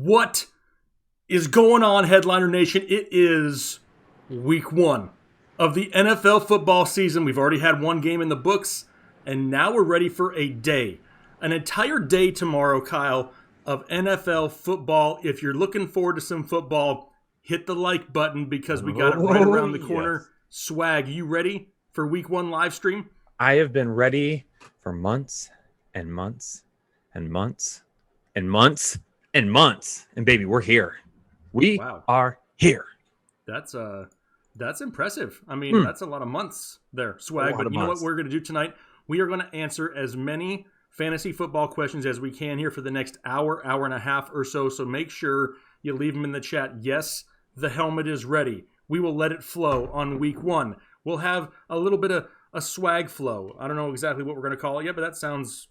What is going on, Headliner Nation? It is week 1 of the NFL football season. We've already had one game in the books, and now we're ready for a day. An entire day tomorrow, Kyle, of NFL football. If you're looking forward to some football, hit the like button because we got it right around the corner. Yes. Swag, you ready for week 1 live stream? I have been ready for months and months and months and months and months. And baby, we're here. We are here. That's impressive. I mean, that's a lot of months there, Swag. But you know what we're going to do tonight? We are going to answer as many fantasy football questions as we can here for the next hour and a half or so. So make sure you leave them in the chat. Yes, the helmet is ready. We will let it flow on week 1. We'll have a little bit of a swag flow. I don't know exactly what we're going to call it yet, but that sounds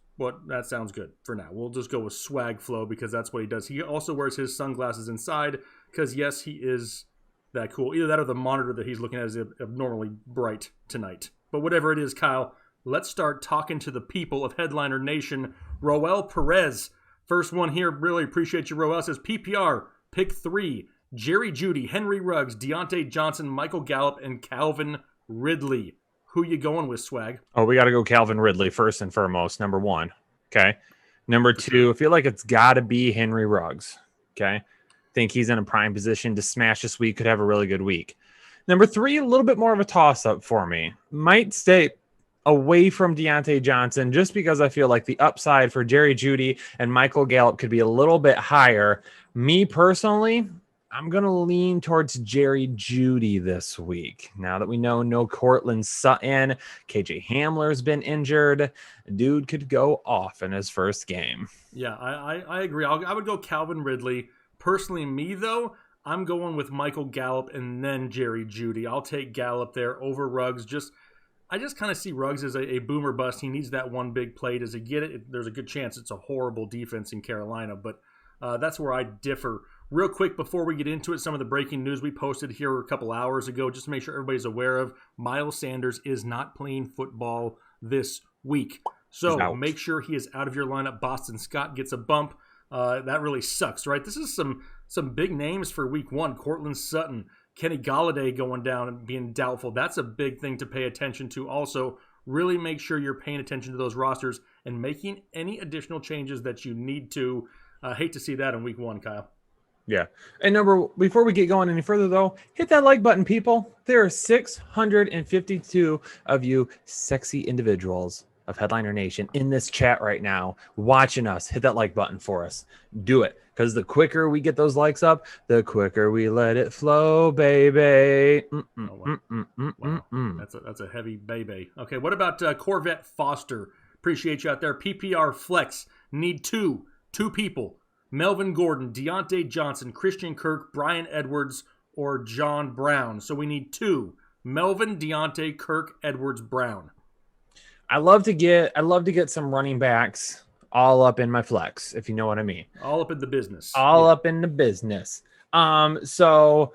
good for now. We'll just go with swag flow because that's what he does. He also wears his sunglasses inside because, yes, he is that cool. Either that or the monitor that he's looking at is abnormally bright tonight. But whatever it is, Kyle, let's start talking to the people of Headliner Nation. Roel Perez, first one here. Really appreciate you, Roel. Says PPR, pick 3. Jerry Jeudy, Henry Ruggs, Deonte Johnson, Michael Gallup, and Calvin Ridley. Who you going with, Swag? Oh, we got to go Calvin Ridley first and foremost, number 1. Okay. Number 2, I feel like it's got to be Henry Ruggs. Okay. Think he's in a prime position to smash this week, could have a really good week. Number 3, a little bit more of a toss-up for me. Might stay away from Deonte Johnson just because I feel like the upside for Jerry Jeudy and Michael Gallup could be a little bit higher. Me personally, I'm going to lean towards Jerry Jeudy this week. Now that we know no Cortland Sutton, KJ Hamler's been injured, dude could go off in his first game. Yeah, I agree. I would go Calvin Ridley. Personally, me, though, I'm going with Michael Gallup and then Jerry Jeudy. I'll take Gallup there over Ruggs. I just kind of see Ruggs as a boomer bust. He needs that one big play. Does he get it? There's a good chance it's a horrible defense in Carolina, but that's where I differ. Real quick, before we get into it, some of the breaking news we posted here a couple hours ago, just to make sure everybody's aware of, Miles Sanders is not playing football this week. So make sure he is out of your lineup. Boston Scott gets a bump. That really sucks, right? This is some big names for week 1. Cortland Sutton, Kenny Golladay going down and being doubtful. That's a big thing to pay attention to. Also, really make sure you're paying attention to those rosters and making any additional changes that you need to. Hate to see that in week 1, Kyle. Yeah. And before we get going any further, though, hit that like button, people. There are 652 of you sexy individuals of Headliner Nation in this chat right now watching us. Hit that like button for us. Do it. Because the quicker we get those likes up, the quicker we let it flow, baby. Wow. That's a heavy baby. Okay, what about Corvette Foster? Appreciate you out there. PPR Flex. Need two people. Melvin Gordon, Deonte Johnson, Christian Kirk, Brian Edwards, or John Brown. So we need 2. Melvin, Deonte, Kirk, Edwards, Brown. I love to get some running backs all up in my flex, if you know what I mean. All up in the business. Up in the business. So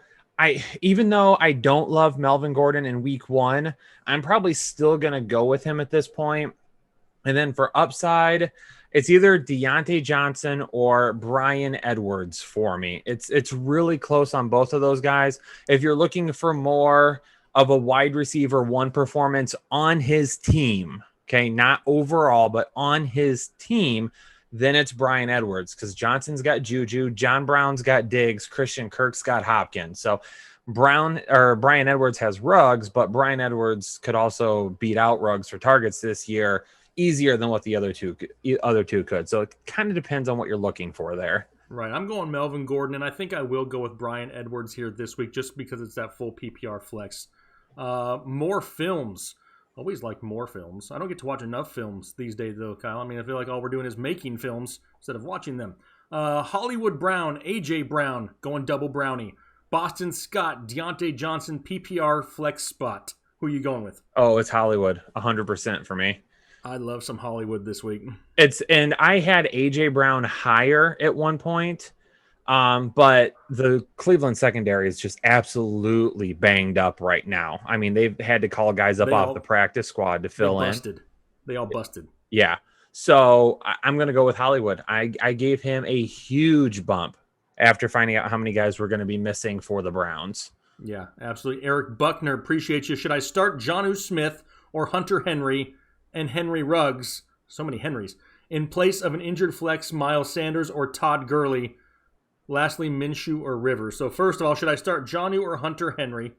even though I don't love Melvin Gordon in week 1, I'm probably still going to go with him at this point. And then for upside, it's either Deonte Johnson or Brian Edwards for me. It's really close on both of those guys. If you're looking for more of a wide receiver 1 performance on his team, okay, not overall, but on his team, then it's Brian Edwards because Johnson's got Juju, John Brown's got Diggs, Christian Kirk's got Hopkins. So Brian Edwards has Ruggs, but Brian Edwards could also beat out Ruggs for targets this year easier than what the other two could. So it kind of depends on what you're looking for there. Right. I'm going Melvin Gordon, and I think I will go with Brian Edwards here this week just because it's that full PPR flex. More films. Always like more films. I don't get to watch enough films these days, though, Kyle. I mean, I feel like all we're doing is making films instead of watching them. Hollywood Brown, A.J. Brown, going double brownie. Boston Scott, Deonte Johnson, PPR flex spot. Who are you going with? Oh, it's Hollywood, 100% for me. I love some Hollywood this week. And I had AJ Brown higher at one point, but the Cleveland secondary is just absolutely banged up right now. I mean, they've had to call guys up off the practice squad to fill in. They all busted. Yeah. So I'm going to go with Hollywood. I gave him a huge bump after finding out how many guys were going to be missing for the Browns. Yeah, absolutely. Eric Buckner, appreciate you. Should I start Jonnu Smith or Hunter Henry and Henry Ruggs, so many Henrys, in place of an injured flex Miles Sanders or Todd Gurley? Lastly, Minshew or Rivers. So first of all, should I start Jonnu or Hunter Henry?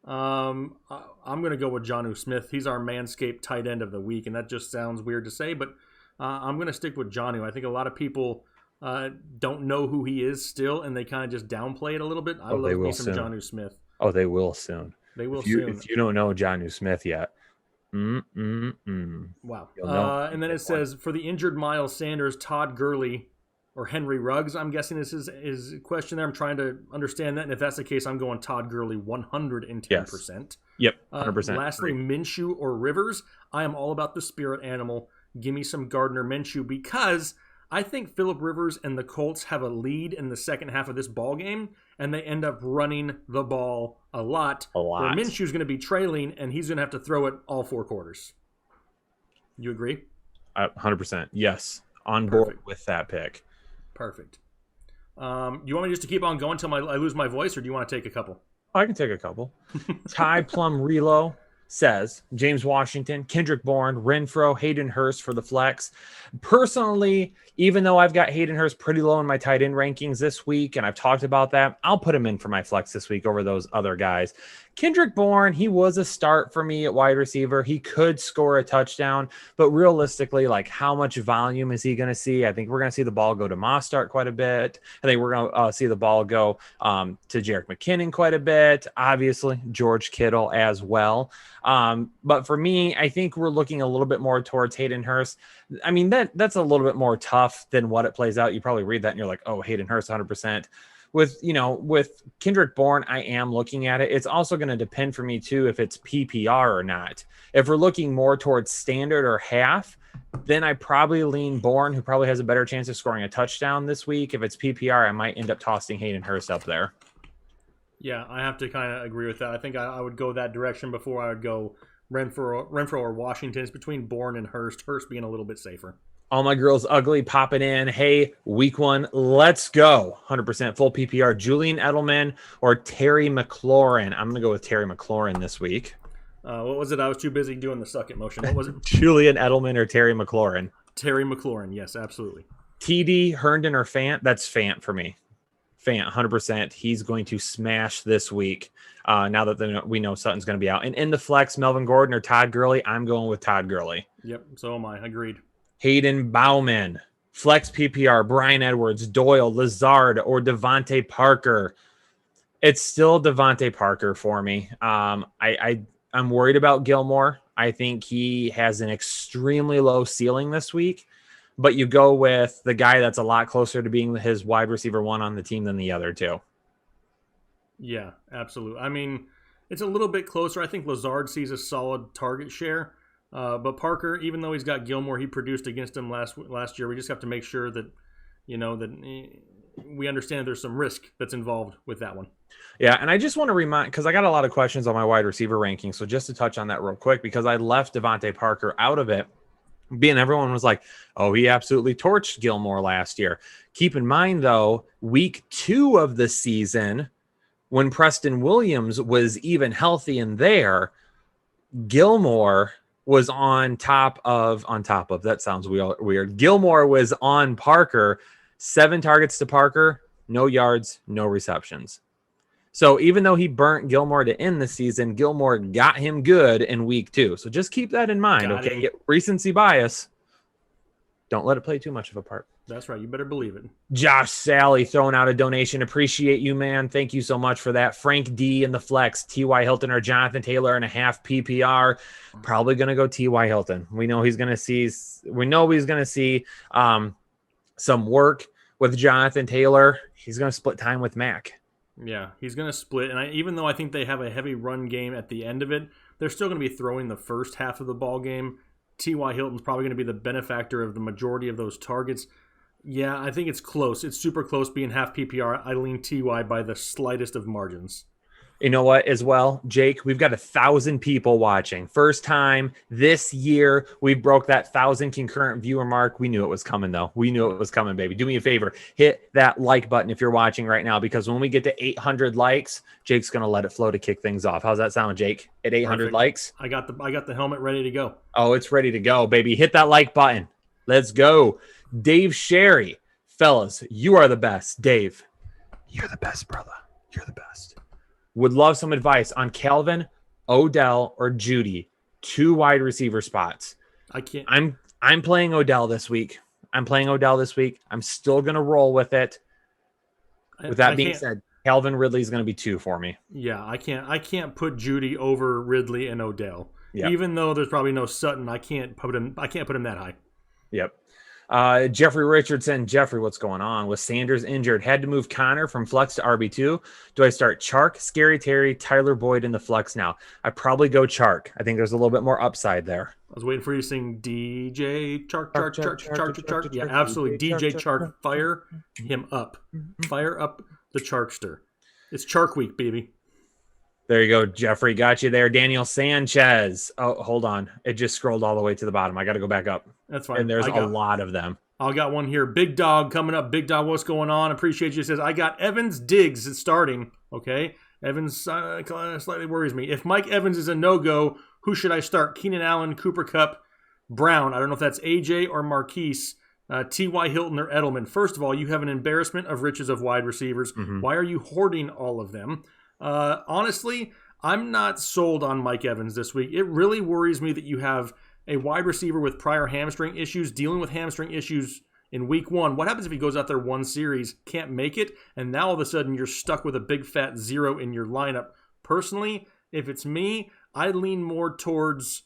I'm going to go with Jonnu Smith. He's our Manscaped tight end of the week, and that just sounds weird to say, but I'm going to stick with Jonnu. I think a lot of people don't know who he is still, and they kind of just downplay it a little bit. I love me some Jonnu Smith. Oh, they will soon. They will soon. If you don't know Jonnu Smith yet. Wow. And then it says, for the injured Miles Sanders, Todd Gurley, or Henry Ruggs, I'm guessing this is a question there. I'm trying to understand that. And if that's the case, I'm going Todd Gurley 110%. Yes. Yep, 100%. Lastly, Minshew or Rivers. I am all about the spirit animal. Give me some Gardner Minshew, because I think Phillip Rivers and the Colts have a lead in the second half of this ball game, and they end up running the ball a lot. Where Minshew's going to be trailing, and he's going to have to throw it all 4 quarters. You agree? 100%. Yes. On board with that pick. Perfect. You want me just to keep on going until I lose my voice, or do you want to take a couple? I can take a couple. Ty Plum Relo says James Washington, Kendrick Bourne, Renfro, Haydenhurst for the flex. Personally, even though I've got Haydenhurst pretty low in my tight end rankings this week, and I've talked about that, I'll put him in for my flex this week over those other guys. Kendrick Bourne, he was a start for me at wide receiver. He could score a touchdown, but realistically, like, how much volume is he going to see? I think we're going to see the ball go to Mostert quite a bit. I think we're going to see the ball go to Jerick McKinnon quite a bit. Obviously, George Kittle as well. But for me, I think we're looking a little bit more towards Haydenhurst. I mean, that's a little bit more tough than what it plays out. You probably read that and you're like, oh, Haydenhurst 100%. With Kendrick Bourne, I am looking at it. It's also going to depend for me too if it's PPR or not. If we're looking more towards standard or half, then I probably lean Bourne, who probably has a better chance of scoring a touchdown this week. If it's PPR, I might end up tossing Haydenhurst up there. Yeah, I have to kind of agree with that. I think I would go that direction before I would go Renfro or Washington. It's between Bourne and Hurst. Hurst being a little bit safer. All my girls ugly popping in. Hey, week 1, let's go. 100% full PPR. Julian Edelman or Terry McLaurin. I'm going to go with Terry McLaurin this week. What was it? I was too busy doing the suck it motion. What was it? Julian Edelman or Terry McLaurin? Terry McLaurin. Yes, absolutely. TD, Herndon, or Fant? That's Fant for me. Fant, 100%. He's going to smash this week now that we know Sutton's going to be out. And in the flex, Melvin Gordon or Todd Gurley, I'm going with Todd Gurley. Yep, so am I. Agreed. Hayden Bauman, flex PPR, Brian Edwards, Doyle, Lazard, or Devontae Parker. It's still Devontae Parker for me. I'm worried about Gilmore. I think he has an extremely low ceiling this week, but you go with the guy that's a lot closer to being his wide receiver 1 on the team than the other 2. Yeah, absolutely. I mean, it's a little bit closer. I think Lazard sees a solid target share. But Parker, even though he's got Gilmore, he produced against him last year. We just have to make sure that, that we understand there's some risk that's involved with that one. Yeah, and I just want to remind, because I got a lot of questions on my wide receiver ranking, so just to touch on that real quick, because I left Devontae Parker out of it, being everyone was like, oh, he absolutely torched Gilmore last year. Keep in mind, though, week 2 of the season, when Preston Williams was even healthy in there, Gilmore was on top of, that sounds weird. Gilmore was on Parker, 7 targets to Parker, no yards, no receptions. So even though he burnt Gilmore to end the season, Gilmore got him good in week 2. So just keep that in mind. Okay. Get recency bias. Don't let it play too much of a part. That's right. You better believe it. Josh Sally throwing out a donation. Appreciate you, man. Thank you so much for that. Frank D in the flex. T.Y. Hilton or Jonathan Taylor and a half PPR. Probably going to go T.Y. Hilton. We know he's going to see some work with Jonathan Taylor. He's going to split time with Mack. Yeah, he's going to split. And even though I think they have a heavy run game at the end of it, they're still going to be throwing the first half of the ball game. T.Y. Hilton's probably going to be the benefactor of the majority of those targets. Yeah, I think it's close. It's super close being half PPR. I lean TY by the slightest of margins. You know what, as well, Jake, we've got 1,000 people watching. First time this year we broke that 1,000 concurrent viewer mark. We knew it was coming, though. We knew it was coming, baby. Do me a favor. Hit that like button if you're watching right now, because when we get to 800 likes, Jake's going to let it flow to kick things off. How's that sound, Jake? At 800 Perfect. likes? I got the helmet ready to go. Oh, it's ready to go, baby. Hit that like button. Let's go. Dave Sherry. Fellas, you are the best. Dave, you're the best, brother. You're the best. Would love some advice on Calvin, Odell, or Judy, 2 wide receiver spots. I can't. I'm playing Odell this week. I'm still gonna roll with it. With that being said, Calvin Ridley is gonna be 2 for me. Yeah, I can't put Judy over Ridley and Odell. Yep. Even though there's probably no Sutton, I can't put him that high. Yep. Jeffrey Richardson. Jeffrey, what's going on? With Sanders injured, had to move Connor from flex to RB2. Do I start Chark, Scary Terry, Tyler Boyd in the flex now? I probably go Chark. I think there's a little bit more upside there. I was waiting for you to sing DJ Chark. Yeah, absolutely. DJ Chark. Fire him up. Fire up the Charkster. It's Chark week, baby. There you go, Jeffrey. Got you there. Daniel Sanchez. Oh, hold on. It just scrolled all the way to the bottom. I got to go back up. That's fine. And there's a lot of them. I got one here. Big Dog coming up. Big Dog, what's going on? Appreciate you. It says, I got Evans Diggs starting. Okay. Evans slightly worries me. If Mike Evans is a no-go, who should I start? Keenan Allen, Cooper Kupp, Brown. I don't know if that's AJ or Marquise. T.Y. Hilton or Edelman. First of all, you have an embarrassment of riches of wide receivers. Mm-hmm. Why are you hoarding all of them? Honestly, I'm not sold on Mike Evans this week. It really worries me that you have a wide receiver with prior hamstring issues, dealing with hamstring issues in week 1. What happens if he goes out there one series, can't make it, and now all of a sudden you're stuck with a big fat 0 in your lineup? Personally, if it's me, I lean more towards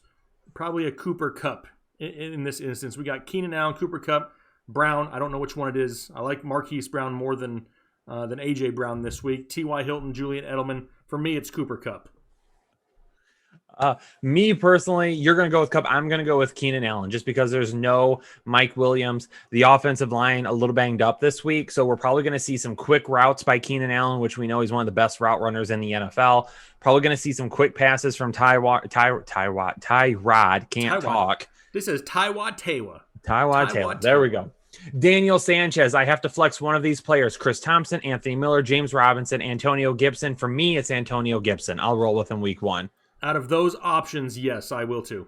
probably a Cooper Kupp in this instance. We got Keenan Allen, Cooper Kupp, Brown. I don't know which one it is. I like Marquise Brown more than A.J. Brown this week. T.Y. Hilton, Julian Edelman. For me, it's Cooper Kupp. Me personally, you're going to go with Kupp. I'm going to go with Keenan Allen just because there's no Mike Williams. The offensive line a little banged up this week, so we're probably going to see some quick routes by Keenan Allen, which we know he's one of the best route runners in the NFL. Probably going to see some quick passes from Tyrod. Can't talk. This is Tyrod Taylor. There we go. Daniel Sanchez. I have to flex one of these players. Chris Thompson, Anthony Miller, James Robinson, Antonio Gibson. For me, it's Antonio Gibson. I'll roll with him week 1. Out of those options, yes, I will too.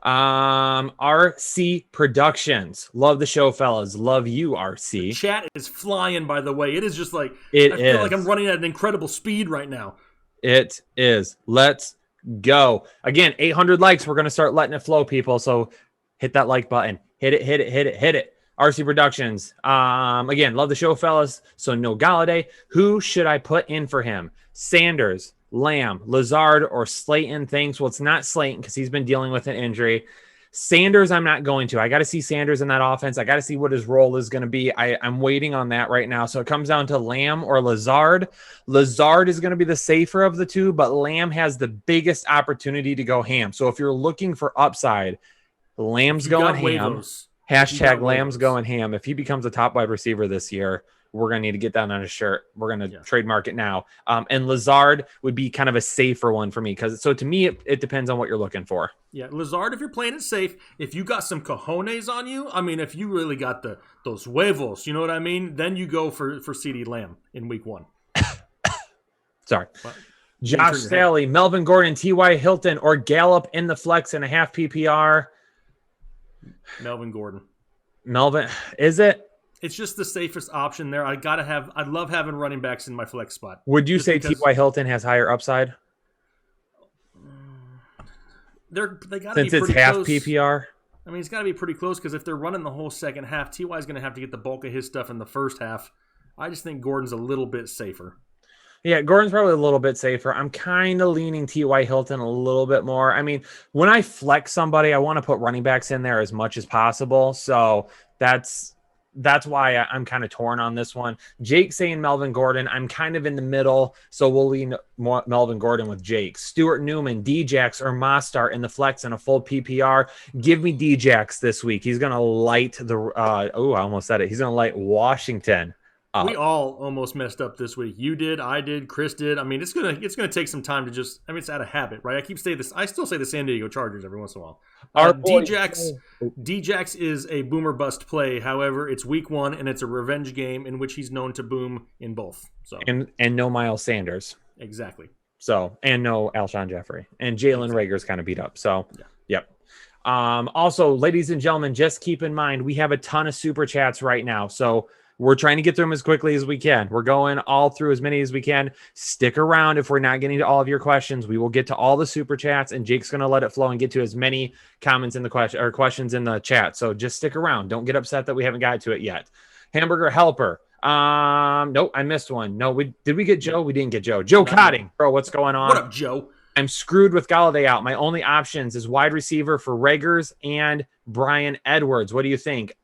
RC Productions. Love the show, fellas. Love you, RC. The chat is flying, by the way. It is just like, I feel like I'm running at an incredible speed right now. It is. Let's go. Again, 800 likes. We're going to start letting it flow, people. So hit that like button. Hit it. RC Productions. Again, love the show, fellas. So no Galladay. Who should I put in for him? Sanders, Lamb, Lazard, or Slayton? Thanks. Well, it's not Slayton because he's been dealing with an injury. Sanders, I'm not going to. I got to see Sanders in that offense. I got to see what his role is going to be. I'm waiting on that right now. So it comes down to Lamb or Lazard. Lazard is going to be the safer of the two, but Lamb has the biggest opportunity to go ham. So if you're looking for upside, Lamb's going ham. Hashtag Lamb's going ham. If he becomes a top wide receiver this year, we're going to need to get that on a shirt. We're going to trademark it now. And Lazard would be kind of a safer one for me. So to me, it depends on what you're looking for. Yeah, Lazard, if you're playing it safe, if you got some cojones on you, I mean, if you really got those huevos, you know what I mean? Then you go for CeeDee Lamb in week 1. But Josh Staley, Melvin Gordon, T.Y. Hilton, or Gallup in the flex and a half PPR. Melvin Gordon. Melvin, is it? It's just the safest option there. I love having running backs in my flex spot. Would you say T.Y. Hilton has higher upside? They got to be since it's half close. PPR. I mean, it's got to be pretty close because if they're running the whole second half, T.Y. is going to have to get the bulk of his stuff in the first half. I just think Gordon's a little bit safer. Yeah, Gordon's probably a little bit safer. I'm kind of leaning T.Y. Hilton a little bit more. I mean, when I flex somebody, I want to put running backs in there as much as possible. So that's why I'm kind of torn on this one. Jake saying Melvin Gordon. I'm kind of in the middle, so we'll lean more Melvin Gordon with Jake. Stuart Newman, Djax, or Mostert in the flex and a full PPR. Give me Djax this week. He's going to light I almost said it. He's going to light Washington We all almost messed up this week. You did, I did, Chris did. I mean, it's gonna take some time to just. I mean, it's out of habit, right? I keep saying this. I still say the San Diego Chargers every once in a while. Djax is a boomer bust play. However, it's week 1 and it's a revenge game in which he's known to boom in both. So and no Miles Sanders. Exactly. So and no Alshon Jeffrey and Jalen Reagor's kind of beat up. So yep. Also, ladies and gentlemen, just keep in mind we have a ton of super chats right now. So we're trying to get through them as quickly as we can. We're going all through as many as we can. Stick around. If we're not getting to all of your questions, we will get to all the super chats, and Jake's going to let it flow and get to as many comments in the question or questions in the chat. So just stick around. Don't get upset that we haven't got to it yet. Hamburger Helper. Nope, I missed one. No, did we get Joe? We didn't get Joe. Joe Cotting. Bro, what's going on? What up, Joe? I'm screwed with Galladay out. My only options is wide receiver for Reagors and Brian Edwards. What do you think?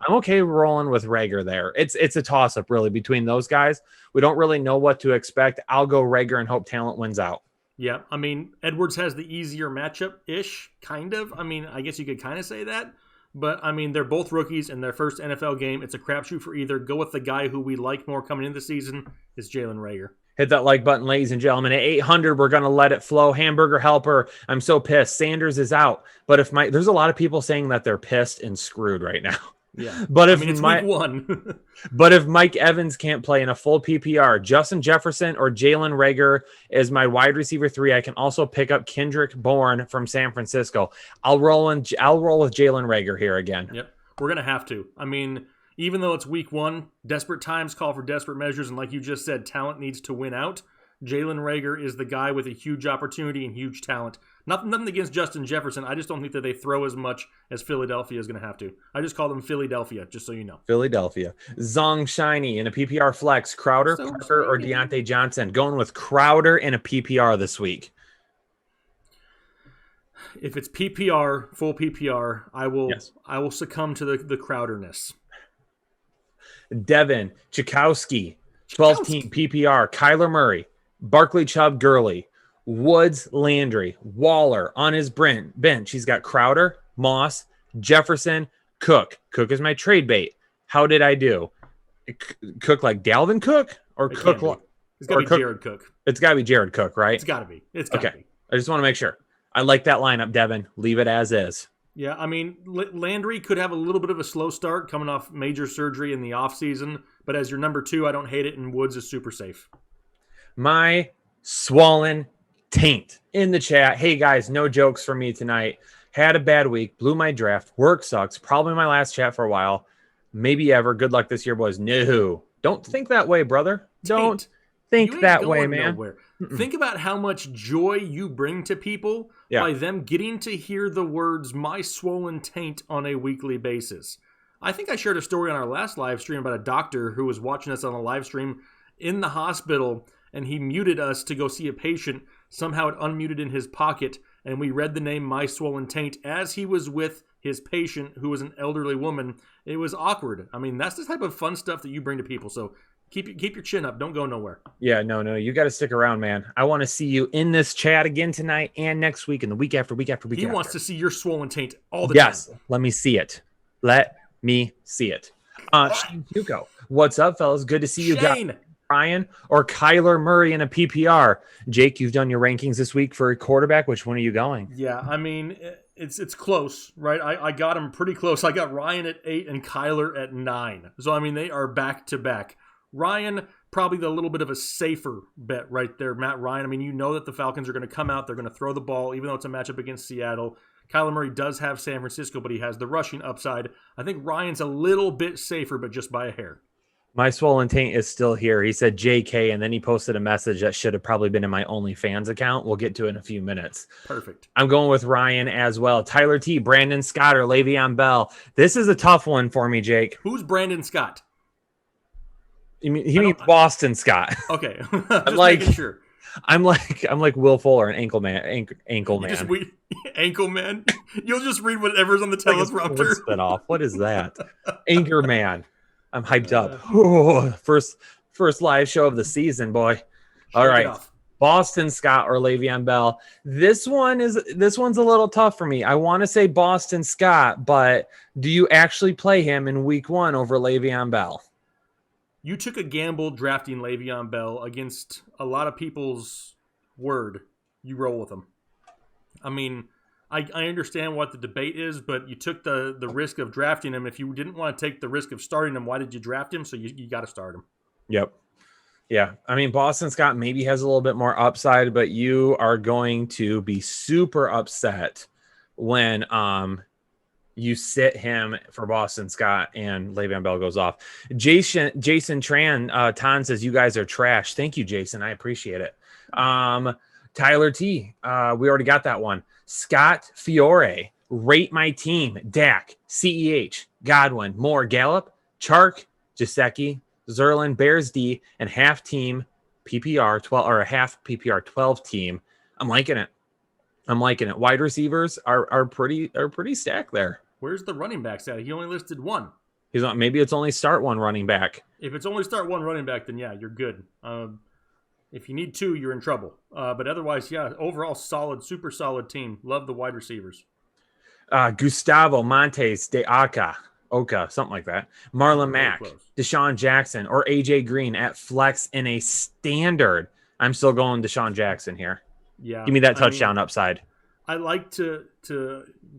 I'm okay rolling with Reagor there. It's a toss-up, really, between those guys. We don't really know what to expect. I'll go Reagor and hope talent wins out. Yeah, I mean, Edwards has the easier matchup-ish, kind of. I mean, I guess you could kind of say that. But, I mean, they're both rookies in their first NFL game. It's a crapshoot for either. Go with the guy who we like more coming into the season is Jalen Reagor. Hit that like button, ladies and gentlemen. At 800, we're going to let it flow. Hamburger Helper, I'm so pissed. Sanders is out. But there's a lot of people saying that they're pissed and screwed right now. Yeah, but if it's week 1. But if Mike Evans can't play in a full PPR, Justin Jefferson or Jalen Reagor is my wide receiver 3. I can also pick up Kendrick Bourne from San Francisco. I'll roll with Jalen Reagor here again. Yep, we're gonna have to. I mean, even though it's week 1, desperate times call for desperate measures, and like you just said, talent needs to win out. Jalen Reagor is the guy with a huge opportunity and huge talent. Nothing against Justin Jefferson. I just don't think that they throw as much as Philadelphia is going to have to. I just call them Philadelphia, just so you know. Philadelphia. Zong Shiny in a PPR flex. Crowder, Parker, or Deonte Johnson. Going with Crowder in a PPR this week. If it's PPR, full PPR, I will succumb to the Crowderness. Devin Chakowski, 12-team PPR. Kyler Murray, Barkley, Chubb, Gurley, Woods, Landry, Waller on his bench. He's got Crowder, Moss, Jefferson, Cook. Cook is my trade bait. How did I do? Cook like Dalvin Cook or Cook? It's got to be Jared Cook. It's got to be Jared Cook, right? It's got to be. It's got to be. I just want to make sure. I like that lineup, Devin. Leave it as is. Yeah, I mean, Landry could have a little bit of a slow start coming off major surgery in the offseason, but as your number 2, I don't hate it, and Woods is super safe. My swollen taint in the chat. Hey, guys, no jokes for me tonight. Had a bad week. Blew my draft. Work sucks. Probably my last chat for a while. Maybe ever. Good luck this year, boys. No. Don't think that way, brother. Don't think that way, man. Think about how much joy you bring to people by them getting to hear the words "my swollen taint" on a weekly basis. I think I shared a story on our last live stream about a doctor who was watching us on a live stream in the hospital, and he muted us to go see a patient. Somehow it unmuted in his pocket, and we read the name "my swollen taint" as he was with his patient, who was an elderly woman. It was awkward. I mean, that's the type of fun stuff that you bring to people. So keep your chin up. Don't go nowhere. Yeah, no. You got to stick around, man. I want to see you in this chat again tonight and next week and the week after. He wants to see your swollen taint all the time. Yes, let me see it. Let me see it. Shane Hugo, what's up, fellas? Good to see you guys. Ryan or Kyler Murray in a PPR. Jake, you've done your rankings this week for a quarterback. Which one are you going? Yeah, I mean, it's close, right? I got him pretty close. I got Ryan at 8 and Kyler at 9. So, I mean, they are back-to-back. Ryan, probably a little bit of a safer bet right there. Matt Ryan, I mean, you know that the Falcons are going to come out. They're going to throw the ball, even though it's a matchup against Seattle. Kyler Murray does have San Francisco, but he has the rushing upside. I think Ryan's a little bit safer, but just by a hair. My swollen taint is still here. He said JK, and then he posted a message that should have probably been in my OnlyFans account. We'll get to it in a few minutes. Perfect. I'm going with Ryan as well. Tyler T, Brandon Scott, or Le'Veon Bell. This is a tough one for me, Jake. Who's Brandon Scott? He means Boston Scott. Okay. Just making sure. I'm like Will Fuller, an ankle man. Ankle man. Ankle man? You'll just read whatever's on the teleprompter. Spin off. What is that? Anchor man. I'm hyped up. Ooh, first live show of the season, boy. All right. Boston Scott or Le'Veon Bell. This one's a little tough for me. I want to say Boston Scott, but do you actually play him in week 1 over Le'Veon Bell? You took a gamble drafting Le'Veon Bell against a lot of people's word. You roll with him. I mean, I understand what the debate is, but you took the risk of drafting him. If you didn't want to take the risk of starting him, why did you draft him? So you got to start him. Yep. Yeah. I mean, Boston Scott maybe has a little bit more upside, but you are going to be super upset when you sit him for Boston Scott and Le'Veon Bell goes off. Jason Tan says you guys are trash. Thank you, Jason. I appreciate it. Tyler T. We already got that one. Scott Fiore. Rate my team. Dak, CEH, Godwin, Moore, Gallup, Chark, Jasecki, Zerlin, Bears D, and half team PPR 12 or a half PPR 12 team. I'm liking it. Wide receivers are pretty stacked there. Where's the running backs at? He only listed one. He's not. Maybe it's only start one running back. If it's only start one running back, then yeah, you're good. If you need two, you're in trouble. But otherwise, yeah, overall solid, super solid team. Love the wide receivers. Gustavo Montes de Oka, something like that. Marlon Mack, Desean Jackson, or AJ Green at flex in a standard. I'm still going Desean Jackson here. Yeah, give me that touchdown upside. I like to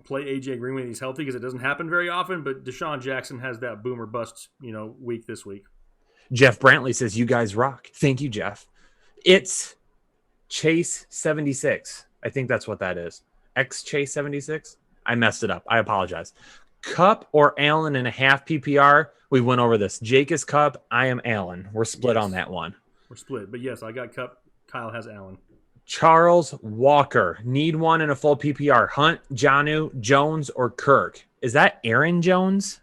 play AJ Green when he's healthy because it doesn't happen very often. But Desean Jackson has that boomer bust, week this week. Jeff Brantley says you guys rock. Thank you, Jeff. It's Chase 76. I think that's what that is. X Chase 76. I messed it up. I apologize. Cup or Allen in a half PPR. We went over this. Jake is Cup. I am Allen. We're split on that one. We're split. But yes, I got Cup. Kyle has Allen. Charles Walker. Need one in a full PPR. Hunt, Jonnu, Jones, or Kirk. Is that Aaron Jones?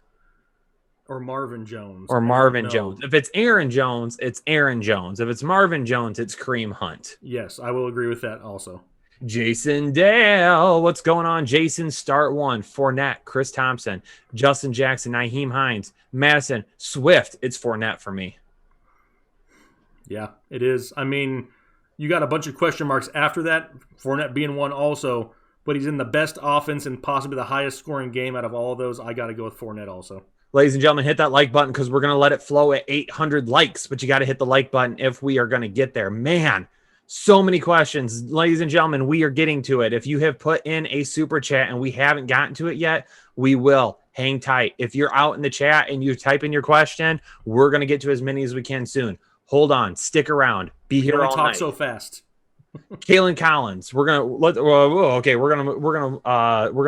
Or Marvin Jones. Or Marvin Jones. If it's Aaron Jones, it's Aaron Jones. If it's Marvin Jones, it's Kareem Hunt. Yes, I will agree with that also. Jason Dale. What's going on? Jason, start one. Fournette, Chris Thompson, Justin Jackson, Nyheim Hines, Madison, Swift. It's Fournette for me. Yeah, it is. I mean, you got a bunch of question marks after that. Fournette being one also. But he's in the best offense and possibly the highest scoring game out of all of those. I got to go with Fournette also. Ladies and gentlemen, hit that like button because we're going to let it flow at 800 likes. But you got to hit the like button if we are going to get there. Man, so many questions. Ladies and gentlemen, we are getting to it. If you have put in a super chat and we haven't gotten to it yet, we will. Hang tight. If you're out in the chat and you type in your question, we're going to get to as many as we can soon. Hold on. Stick around. Be here all night. Talk so fast. Kalen Collins, we're gonna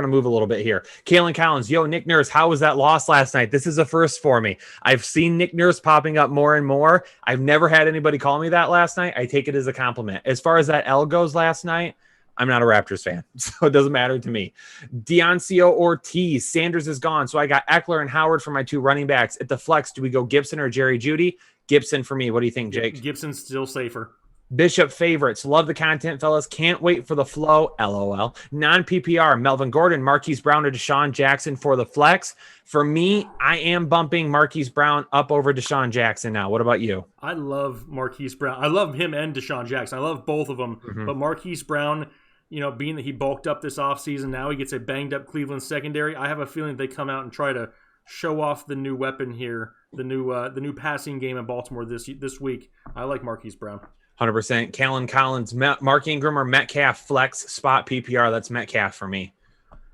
move a little bit here. Kalen Collins, yo, Nick Nurse, how was that loss last night? This is a first for me. I've seen Nick Nurse popping up more and more. I've never had anybody call me that last night. I take it as a compliment. As far as that L goes last night, I'm not a Raptors fan, so it doesn't matter to me. Dioncio Ortiz, Sanders is gone, so I got Eckler and Howard for my two running backs. At the flex, do we go Gibson or Jerry Jeudy? Gibson for me. What do you think, Jake? Gibson's still safer. Bishop favorites. Love the content, fellas. Can't wait for the flow. LOL. Non-PPR. Melvin Gordon, Marquise Brown, or Desean Jackson for the flex. For me, I am bumping Marquise Brown up over Desean Jackson now. What about you? I love Marquise Brown. I love him and Desean Jackson. I love both of them. Mm-hmm. But Marquise Brown, being that he bulked up this offseason, now he gets a banged-up Cleveland secondary. I have a feeling they come out and try to show off the new weapon here, the new passing game in Baltimore this week. I like Marquise Brown. 100%. Kalen Collins, Mark Ingram, or Metcalf flex spot PPR. That's Metcalf for me.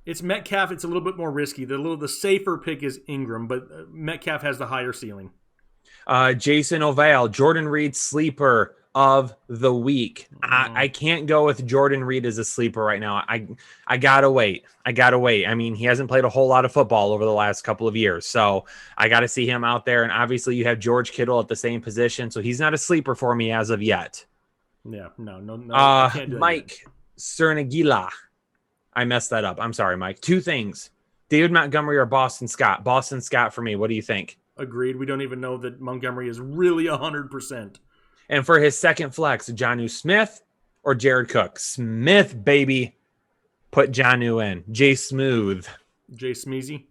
It's Metcalf. It's a little bit more risky. The safer pick is Ingram, but Metcalf has the higher ceiling. Jason Ovale, Jordan Reed sleeper of the week. I can't go with Jordan Reed as a sleeper right now. I gotta wait. I mean, he hasn't played a whole lot of football over the last couple of years, so I got to see him out there. And obviously, you have George Kittle at the same position, so he's not a sleeper for me as of yet. Yeah, no. I can't do Mike Cernagila. I messed that up. I'm sorry, Mike. Two things: David Montgomery or Boston Scott. Boston Scott for me. What do you think? Agreed. We don't even know that Montgomery is really 100%. And for his second flex, Jonnu Smith or Jared Cook? Smith, baby. Put Jonnu in. Jay Smeezy.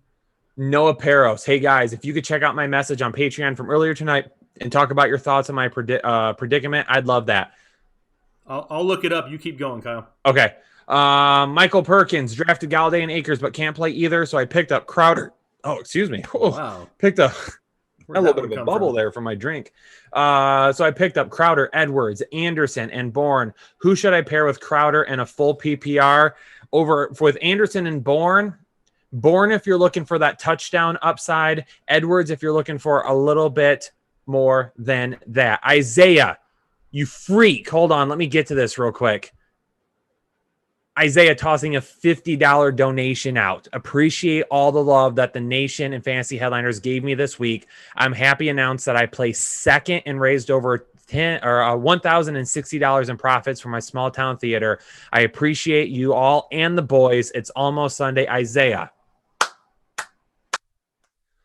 Noah Peros. Hey, guys, if you could check out my message on Patreon from earlier tonight and talk about your thoughts on my predicament, I'd love that. I'll look it up. You keep going, Kyle. Okay. Michael Perkins drafted Galladay and Akers but can't play either, so I picked up Crowder. Oh, excuse me. Oh, wow. Picked up A little bit of a bubble there for my drink. So I picked up Crowder, Edwards, Anderson, and Bourne. Who should I pair with Crowder and a full PPR? With Anderson and Bourne, if you're looking for that touchdown upside. Edwards, if you're looking for a little bit more than that. Isaiah, you freak. Hold on. Let me get to this real quick. Isaiah tossing a $50 donation out. Appreciate all the love that the nation and fantasy headliners gave me this week. I'm happy to announce that I placed second and raised over $1,060 in profits for my small town theater. I appreciate you all and the boys. It's almost Sunday. Isaiah.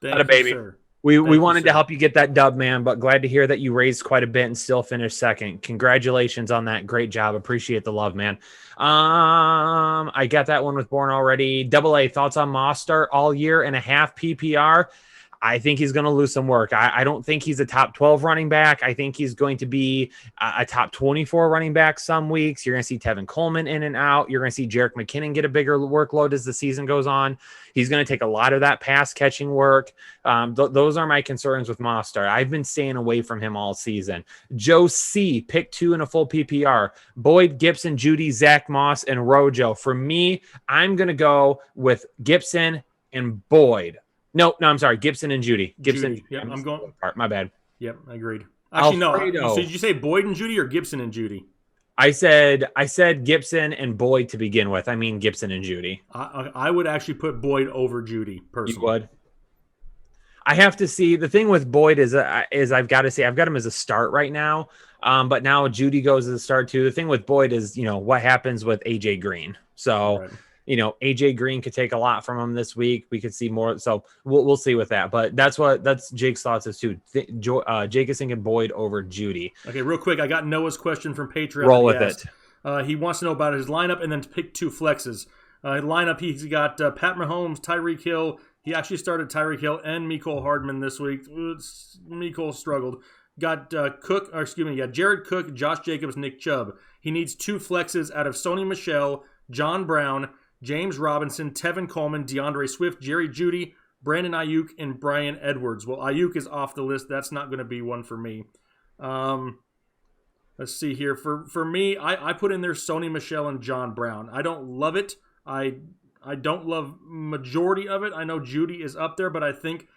Thank you, baby. Sir. We wanted to help you get that dub, man, but glad to hear that you raised quite a bit and still finished second. Congratulations on that. Great job. Appreciate the love, man. I got that one with Bourne already. Double A, thoughts on Mostert all year and a half PPR? I think he's going to lose some work. I don't think he's a top 12 running back. I think he's going to be a top 24 running back some weeks. You're going to see Tevin Coleman in and out. You're going to see Jerick McKinnon get a bigger workload as the season goes on. He's going to take a lot of that pass catching work. Those are my concerns with Mostert. I've been staying away from him all season. Joe C, pick 2 in a full PPR. Boyd, Gibson, Judy, Zach Moss, and Rojo. For me, I'm going to go with Gibson and Boyd. No, I'm sorry. Gibson and Judy. Gibson. Yep, I'm going. My bad. Yep, I agreed. Actually, Alfredo. No. So did you say Boyd and Judy or Gibson and Judy? I said Gibson and Boyd to begin with. I mean Gibson and Judy. I would actually put Boyd over Judy personally. You would? I have to see. The thing with Boyd is I've got to say I've got him as a start right now. But now Judy goes as a start too. The thing with Boyd is, what happens with AJ Green. So. Right. AJ Green could take a lot from him this week. We could see more. So we'll see with that. But that's Jake's thoughts is too. Jake is thinking Boyd over Judy. Okay, real quick. I got Noah's question from Patreon. Roll with it. He wants to know about his lineup and then to pick 2 flexes. Lineup, he's got Pat Mahomes, Tyreek Hill. He actually started Tyreek Hill and Mecole Hardman this week. Mecole struggled. Got Jared Cook, Josh Jacobs, Nick Chubb. He needs 2 flexes out of Sony Michel, John Brown, James Robinson, Tevin Coleman, DeAndre Swift, Jerry Jeudy, Brandon Ayuk, and Brian Edwards. Well, Ayuk is off the list. That's not going to be one for me. Let's see here. For me, I put in there Sony Michel and John Brown. I don't love it. I don't love majority of it. I know Jeudy is up there, but I think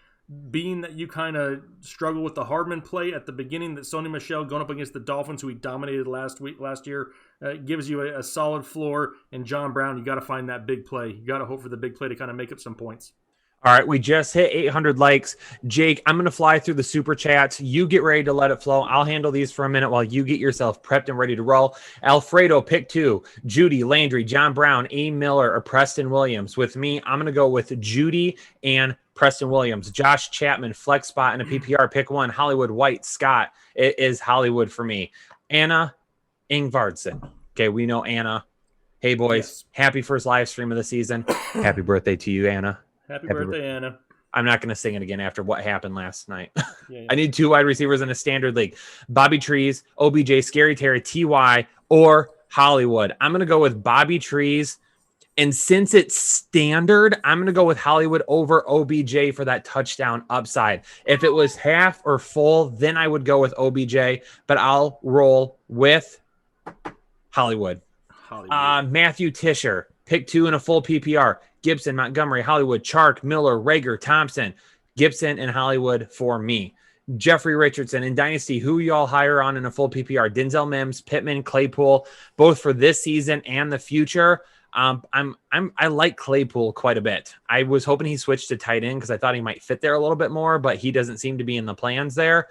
being that you kind of struggle with the Hardman play at the beginning, that Sony Michel going up against the Dolphins, who he dominated last year, gives you a solid floor. And John Brown, you got to find that big play. You got to hope for the big play to kind of make up some points. All right, we just hit 800 likes. Jake, I'm going to fly through the super chats. You get ready to let it flow. I'll handle these for a minute while you get yourself prepped and ready to roll. Alfredo, pick 2. Judy, Landry, John Brown, A. Miller, or Preston Williams. With me, I'm going to go with Judy and Preston Williams. Josh Chapman, flex spot in a PPR, pick 1. Hollywood, White, Scott. It is Hollywood for me. Anna Ingvardsen. Okay, we know Anna. Hey, boys. Yes. Happy first live stream of the season. Happy birthday to you, Anna. Happy birthday, Anna. I'm not going to sing it again after what happened last night. Yeah. I need 2 wide receivers in a standard league. Bobby Trees, OBJ, Scary Terry, TY, or Hollywood. I'm going to go with Bobby Trees. And since it's standard, I'm going to go with Hollywood over OBJ for that touchdown upside. If it was half or full, then I would go with OBJ. But I'll roll with Hollywood. Matthew Tisher, pick 2 in a full PPR. Gibson, Montgomery, Hollywood, Chark, Miller, Rager, Thompson, Gibson, and Hollywood for me. Jeffrey Richardson in Dynasty, who y'all hire on in a full PPR? Denzel Mims, Pittman, Claypool, both for this season and the future. I like Claypool quite a bit. I was hoping he switched to tight end because I thought he might fit there a little bit more, but he doesn't seem to be in the plans there.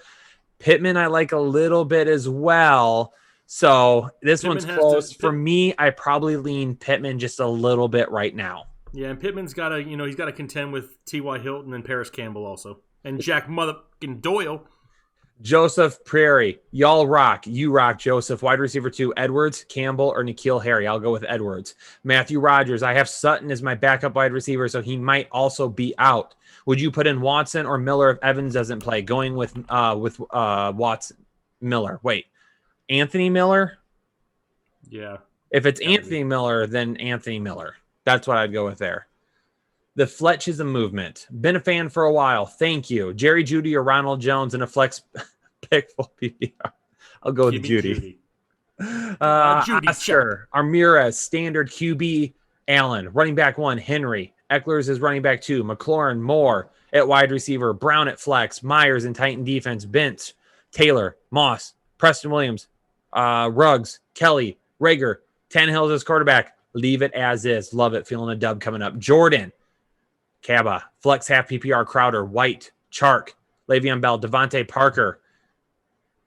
Pittman, I like a little bit as well. So this one's close. For me, I probably lean Pittman just a little bit right now. Yeah, and Pittman's got to, he's got to contend with T.Y. Hilton and Paris Campbell also. And Jack motherfucking Doyle. Joseph Prairie. Y'all rock. You rock, Joseph. Wide receiver 2, Edwards, Campbell, or N'Keal Harry. I'll go with Edwards. Matthew Rogers. I have Sutton as my backup wide receiver, so he might also be out. Would you put in Watson or Miller if Evans doesn't play? Going with Watson. Miller. Wait. Anthony Miller? Yeah. If it's Anthony Miller, then Anthony Miller. That's what I'd go with there. The Fletchism movement. Been a fan for a while. Thank you. Jerry Jeudy or Ronald Jones in a flex pick full PPR. I'll go with Jeudy. Jeudy Oscar, Armirez, standard QB, Allen, running back 1, Henry. Eckler's is running back 2, McLaurin, Moore at wide receiver, Brown at flex, Myers in Titan defense, Bent, Taylor, Moss, Preston Williams, Ruggs, Kelly, Rager, Tannehill's as quarterback. Leave it as is. Love it. Feeling a dub coming up. Jordan, Kaba, flex half PPR, Crowder, White, Chark, Le'Veon Bell, Devontae Parker.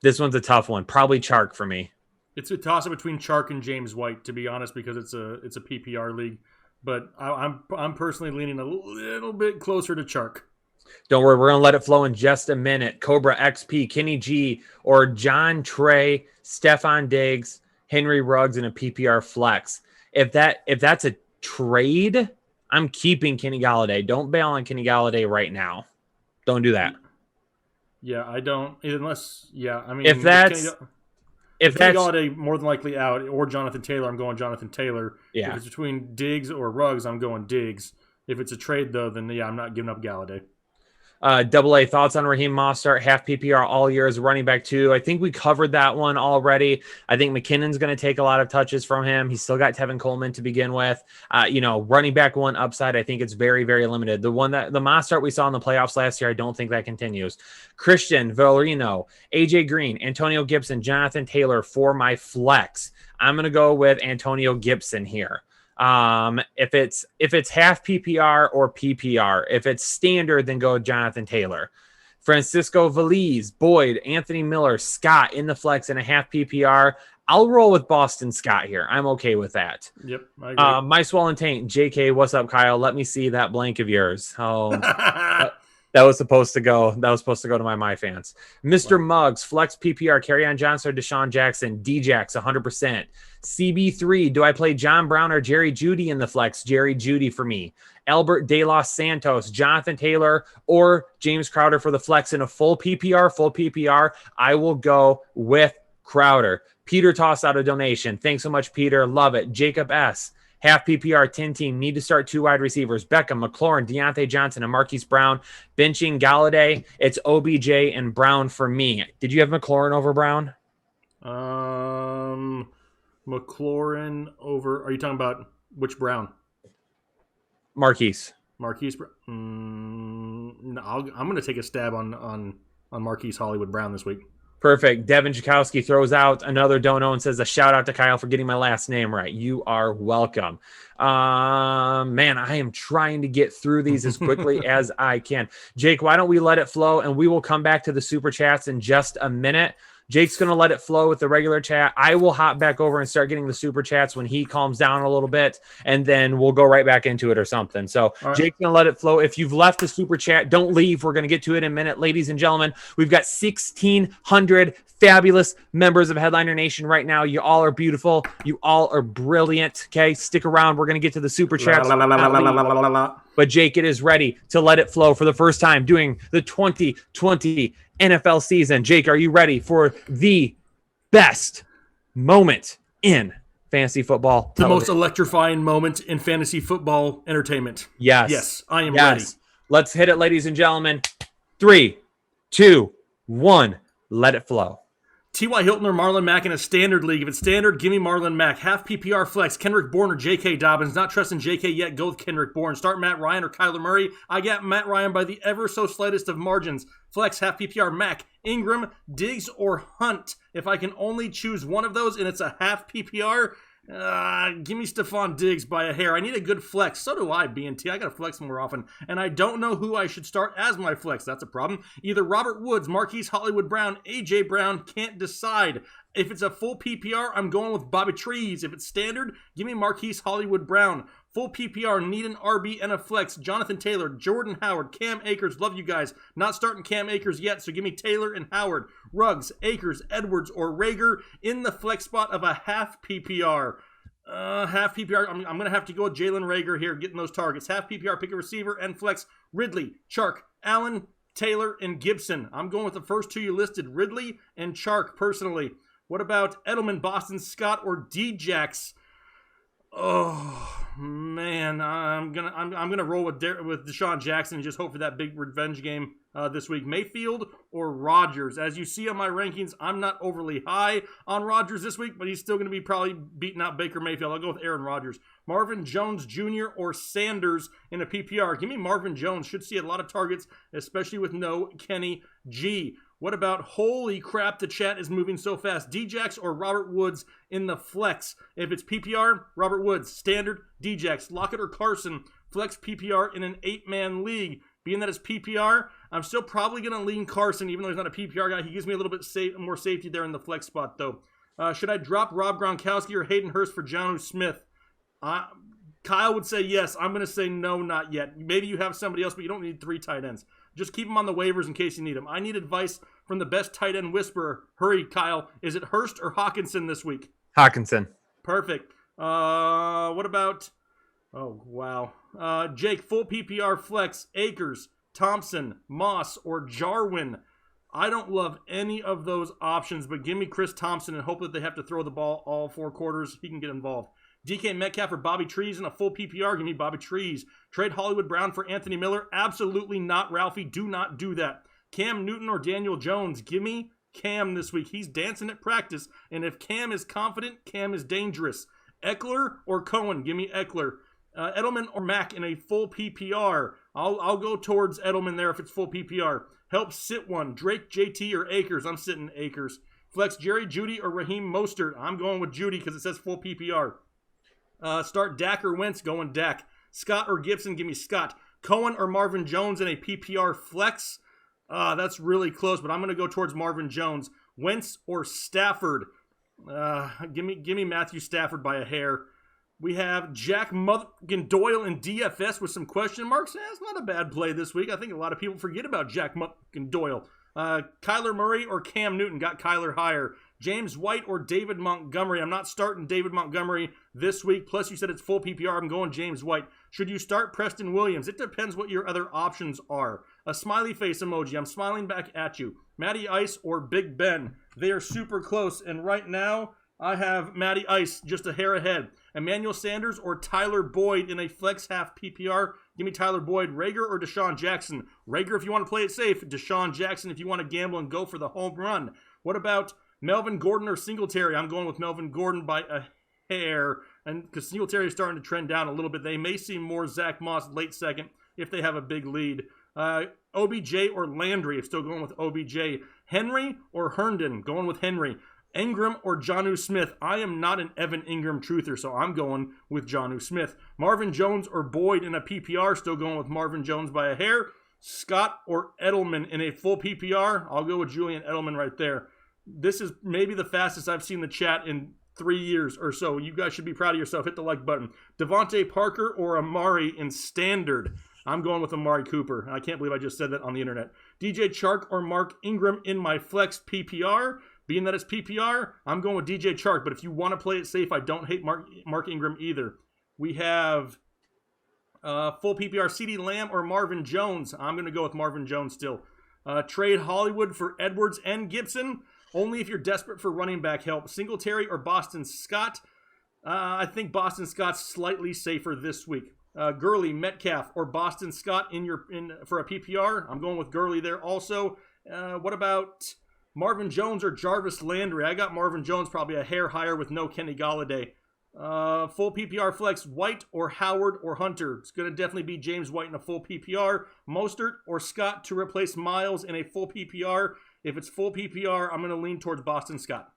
This one's a tough one. Probably Chark for me. It's a toss-up between Chark and James White, to be honest, because it's a PPR league. But I'm personally leaning a little bit closer to Chark. Don't worry, we're gonna let it flow in just a minute. Cobra XP, Kenny G, or John Trey, Stephon Diggs, Henry Ruggs in a PPR flex. If that's a trade, I'm keeping Kenny Galladay. Don't bail on Kenny Galladay right now. Don't do that. Yeah, I don't. Unless, yeah, I mean, if Kenny Galladay more than likely out, or Jonathan Taylor, I'm going Jonathan Taylor. Yeah. If it's between Diggs or Ruggs, I'm going Diggs. If it's a trade, though, then yeah, I'm not giving up Galladay. Double A, thoughts on Raheem Mostert, half PPR all year as a running back 2. I think we covered that one already. I think McKinnon's going to take a lot of touches from him. He's still got Tevin Coleman to begin with. Running back 1 upside, I think it's very, very limited. The Mostert we saw in the playoffs last year, I don't think that continues. Christian, Valorino, AJ Green, Antonio Gibson, Jonathan Taylor for my flex. I'm going to go with Antonio Gibson here. If it's half PPR or PPR, if it's standard, then go Jonathan Taylor. Francisco Valiz, Boyd, Anthony Miller, Scott in the flex and a half PPR. I'll roll with Boston Scott here. I'm okay with that. Yep. I agree. My swollen taint, JK, what's up, Kyle? Let me see that blank of yours. Oh, that was supposed to go to my fans. Mr. Wow. Muggs, flex PPR, Kerryon Johnson or Deshaun Jackson, DJax 100%. CB3, do I play John Brown or Jerry Jeudy in the flex? Jerry Jeudy for me. Albert De Los Santos, Jonathan Taylor, or James Crowder for the flex in a full PPR. I will go with Crowder. Peter tossed out a donation. Thanks so much, Peter. Love it. Jacob S., half PPR, 10 team, need to start 2 wide receivers. Beckham, McLaurin, Deonte Johnson, and Marquise Brown. Benching Galladay, it's OBJ and Brown for me. Did you have McLaurin over Brown? McLaurin over, are you talking about which Brown? Marquise Brown. No, I'm going to take a stab on Marquise Hollywood Brown this week. Perfect. Devin Jakowski throws out another dono and says a shout out to Kyle for getting my last name right. You are welcome. Man, I am trying to get through these as quickly as I can. Jake, why don't we let it flow and we will come back to the super chats in just a minute. Jake's going to let it flow with the regular chat. I will hop back over and start getting the super chats when he calms down a little bit, and then we'll go right back into it or something. So right. Jake's going to let it flow. If you've left the super chat, don't leave. We're going to get to it in a minute. Ladies and gentlemen, we've got 1,600 fabulous members of Headliner Nation right now. You all are beautiful. You all are brilliant. Okay, stick around. We're going to get to the super chats. But Jake, it is ready to let it flow for the first time doing the 2020 NFL season. Jake, are you ready for the best moment in fantasy football television? The most electrifying moment in fantasy football entertainment. Yes, I am ready. Let's hit it, ladies and gentlemen. 3, 2, 1. Let it flow. T.Y. Hilton or Marlon Mack in a standard league. If it's standard, give me Marlon Mack. Half PPR flex. Kendrick Bourne or J.K. Dobbins. Not trusting J.K. yet. Go with Kendrick Bourne. Start Matt Ryan or Kyler Murray. I got Matt Ryan by the ever so slightest of margins. Flex, half PPR, Mack, Ingram, Diggs, or Hunt. If I can only choose one of those and it's a half PPR, give me Stephon Diggs by a hair. I need a good flex. So do I, BNT. I got to flex more often. And I don't know who I should start as my flex. That's a problem. Either Robert Woods, Marquise Hollywood Brown, AJ Brown. Can't decide. If it's a full PPR, I'm going with Bobby Trees. If it's standard, give me Marquise Hollywood Brown. Full PPR, need an RB and a flex. Jonathan Taylor, Jordan Howard, Cam Akers. Love you guys. Not starting Cam Akers yet, so give me Taylor and Howard. Ruggs, Akers, Edwards, or Rager in the flex spot of a half PPR. Half PPR, I'm going to have to go with Jalen Rager here, getting those targets. Half PPR, pick a receiver, and flex. Ridley, Chark, Allen, Taylor, and Gibson. I'm going with the first 2 you listed, Ridley and Chark, personally. What about Edelman, Boston Scott, or D-Jax? Oh man, I'm gonna roll with Desean Jackson and just hope for that big revenge game this week. Mayfield or Rodgers? As you see on my rankings, I'm not overly high on Rodgers this week, but he's still gonna be probably beating out Baker Mayfield. I'll go with Aaron Rodgers. Marvin Jones Jr. or Sanders in a PPR? Give me Marvin Jones. Should see a lot of targets, especially with no Kenny G. What about, holy crap, the chat is moving so fast. Djax or Robert Woods in the flex? If it's PPR, Robert Woods. Standard, Djax. Lockett or Carson, flex PPR in an 8-man league. Being that it's PPR, I'm still probably going to lean Carson, even though he's not a PPR guy. He gives me a little bit more safety there in the flex spot, though. Should I drop Rob Gronkowski or Haydenhurst for Jonnu Smith? Kyle would say yes. I'm going to say no, not yet. Maybe you have somebody else, but you don't need 3 tight ends. Just keep them on the waivers in case you need them. I need advice from the best tight end whisperer. Hurry, Kyle. Is it Hurst or Hawkinson this week? Hawkinson. Perfect. What about... Oh, wow. Jake, full PPR flex, Akers, Thompson, Moss, or Jarwin. I don't love any of those options, but give me Chris Thompson and hope that they have to throw the ball all 4 quarters. He can get involved. DK Metcalf or Bobby Trees in a full PPR. Give me Bobby Trees. Trade Hollywood Brown for Anthony Miller. Absolutely not, Ralphie. Do not do that. Cam Newton or Daniel Jones. Give me Cam this week. He's dancing at practice. And if Cam is confident, Cam is dangerous. Eckler or Cohen. Give me Eckler. Edelman or Mack in a full PPR. I'll go towards Edelman there if it's full PPR. Help sit one. Drake, JT, or Akers. I'm sitting Akers. Flex Jerry, Judy, or Raheem Mostert. I'm going with Judy because it says full PPR. Start Dak or Wentz, going Dak. Scott or Gibson, give me Scott. Cohen or Marvin Jones in a PPR flex. That's really close, but I'm going to go towards Marvin Jones. Wentz or Stafford. Give me Matthew Stafford by a hair. We have Jack Doyle in DFS with some question marks. It's not a bad play this week. I think a lot of people forget about Jack Doyle. Kyler Murray or Cam Newton, got Kyler higher. James White or David Montgomery. I'm not starting David Montgomery this week. Plus, you said it's full PPR. I'm going James White. Should you start Preston Williams? It depends what your other options are. A smiley face emoji. I'm smiling back at you. Matty Ice or Big Ben. They are super close. And right now, I have Matty Ice just a hair ahead. Emmanuel Sanders or Tyler Boyd in a flex half PPR. Give me Tyler Boyd. Rager or Deshaun Jackson. Rager if you want to play it safe. Deshaun Jackson if you want to gamble and go for the home run. What about Melvin Gordon or Singletary? I'm going with Melvin Gordon by a hair. And because Singletary is starting to trend down a little bit, they may see more Zach Moss late second if they have a big lead. OBJ or Landry. I'm still going with OBJ. Henry or Herndon. Going with Henry. Ingram or Jonnu Smith. I am not an Evan Ingram truther, so I'm going with Jonnu Smith. Marvin Jones or Boyd in a PPR. Still going with Marvin Jones by a hair. Scott or Edelman in a full PPR. I'll go with Julian Edelman right there. This is maybe the fastest I've seen the chat in 3 years or so. You guys should be proud of yourself. Hit the like button. Devontae Parker or Amari in standard. I'm going with Amari Cooper. I can't believe I just said that on the internet. DJ Chark or Mark Ingram in my flex PPR. Being that it's PPR, I'm going with DJ Chark. But if you want to play it safe, I don't hate Mark Ingram either. We have full PPR, CeeDee Lamb or Marvin Jones. I'm going to go with Marvin Jones still. Trade Hollywood for Edwards and Gibson. Only if you're desperate for running back help. Singletary or Boston Scott. I think Boston Scott's slightly safer this week. Gurley, Metcalf, or Boston Scott for a PPR. I'm going with Gurley there also. What about Marvin Jones or Jarvis Landry? I got Marvin Jones probably a hair higher with no Kenny Golladay. Full PPR flex, White or Howard or Hunter. It's going to definitely be James White in a full PPR. Mostert or Scott to replace Miles in a full PPR. If it's full PPR, I'm going to lean towards Boston Scott.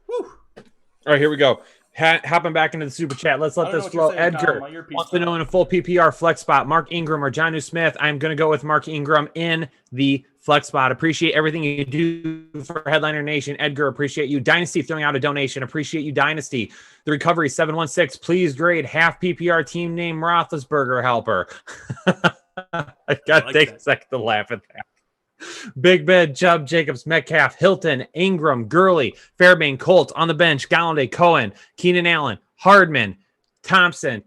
Woo! All right, here we go. Hopping back into the super chat. Let's let this flow. Edgar wants to know in a full PPR flex spot, Mark Ingram or Jonnu Smith. I'm going to go with Mark Ingram in the flex spot. Appreciate everything you do for Headliner Nation. Edgar, appreciate you. Dynasty throwing out a donation. Appreciate you, Dynasty. The Recovery 716. Please grade half PPR team name Roethlisberger helper. I got to take a second to laugh at that. Big Ben, Chubb, Jacobs, Metcalf, Hilton, Ingram, Gurley, Fairbairn, Colt on the bench, Galladay, Cohen, Keenan Allen, Hardman, Thompson,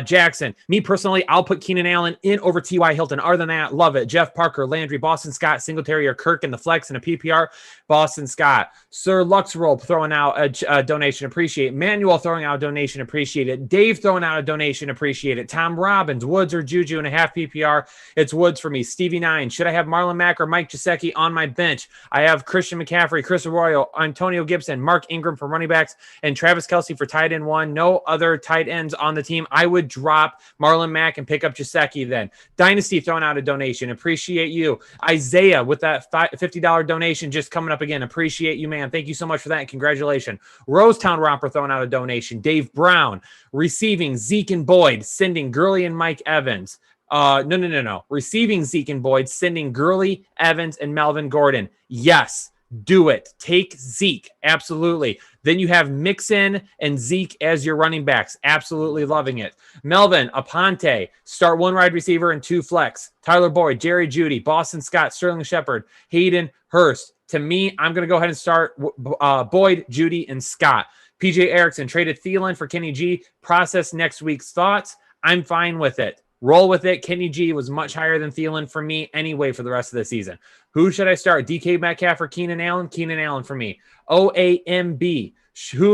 Jackson. Me personally, I'll put Keenan Allen in over T.Y. Hilton. Other than that, love it. Jeff Parker, Landry, Boston Scott, Singletary, or Kirk in the flex and a PPR. Boston Scott. Sir Luxroll throwing out a donation. Appreciate it. Manuel throwing out a donation. Appreciate it. Dave throwing out a donation. Appreciate it. Tom Robbins, Woods or Juju and a half PPR. It's Woods for me. Stevie 9. Should I have Marlon Mack or Mike Gesicki on my bench? I have Christian McCaffrey, Chris Arroyo, Antonio Gibson, Mark Ingram for running backs, and Travis Kelce for tight end 1. No other tight ends on the team. I would drop Marlon Mack and pick up Gesicki then. Dynasty throwing out a donation. Appreciate you. Isaiah with that $50 donation just coming up again. Appreciate you, man. Thank you so much for that. And congratulations. Rosetown Romper throwing out a donation. Dave Brown receiving Zeke and Boyd, sending Gurley and Mike Evans. No. Receiving Zeke and Boyd, sending Gurley, Evans, and Melvin Gordon. Yes. Do it. Take Zeke. Absolutely. Then you have Mixon and Zeke as your running backs. Absolutely loving it. Melvin, Aponte, start 1 wide receiver and 2 flex. Tyler Boyd, Jerry Jeudy, Boston Scott, Sterling Shepard, Haydenhurst. To me, I'm going to go ahead and start Boyd, Jeudy, and Scott. PJ Erickson traded Thielen for Kenny G. Process next week's thoughts. I'm fine with it. Roll with it. Kenny G was much higher than Thielen for me anyway for the rest of the season. Who should I start? DK Metcalf or Keenan Allen? Keenan Allen for me. OAMB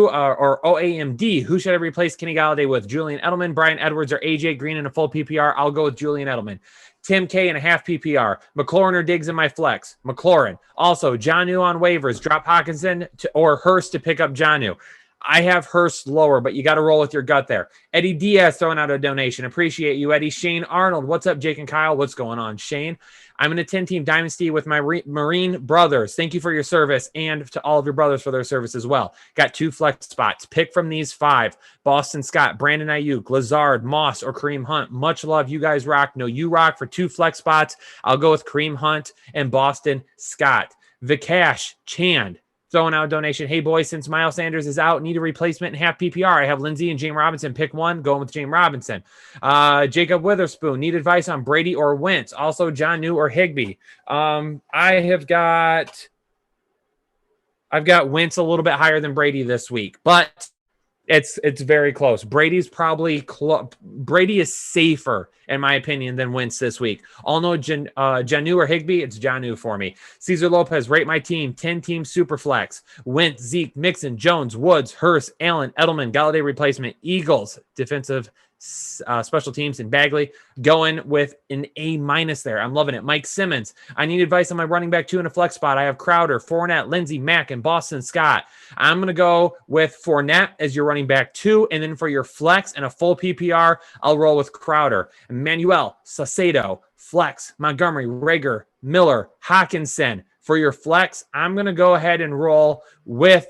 or OAMD. Who should I replace Kenny Galladay with? Julian Edelman, Brian Edwards, or AJ Green in a full PPR? I'll go with Julian Edelman. Tim K in a half PPR. McLaurin or Diggs in my flex. McLaurin. Also, Jonnu on waivers. Drop Hawkinson or Hurst to pick up Jonnu. I have Hurst lower, but you got to roll with your gut there. Eddie Diaz throwing out a donation. Appreciate you, Eddie. Shane Arnold. What's up, Jake and Kyle? What's going on, Shane? I'm in a 10-team dynasty with my Marine brothers. Thank you for your service and to all of your brothers for their service as well. Got 2 flex spots. Pick from these 5. Boston Scott, Brandon Ayuk, Lazard, Moss, or Kareem Hunt. Much love. You guys rock. No, you rock for 2 flex spots. I'll go with Kareem Hunt and Boston Scott. Vikash Chand throwing out a donation. Hey, boys, since Miles Sanders is out, need a replacement in half PPR. I have Lindsey and James Robinson. Pick one. Going with James Robinson. Jacob Witherspoon. Need advice on Brady or Wentz. Also, John New or Higbee. I've got Wentz a little bit higher than Brady this week, but it's very close. Brady's probably Brady is safer, in my opinion, than Wentz this week. I'll know Janu or Higbee. It's Janu for me. Cesar Lopez, rate my team. 10-team super flex. Wentz, Zeke, Mixon, Jones, Woods, Hurst, Allen, Edelman, Galladay replacement, Eagles, defensive special teams, and Bagley going with an A- there. I'm loving it. Mike Simmons. I need advice on my running back 2 in a flex spot. I have Crowder, Fournette, Lindsey, Mack, and Boston Scott. I'm going to go with Fournette as your running back 2. And then for your flex and a full PPR, I'll roll with Crowder, Emmanuel, Saucedo, Flex, Montgomery, Rager, Miller, Hawkinson. For your flex, I'm going to go ahead and roll with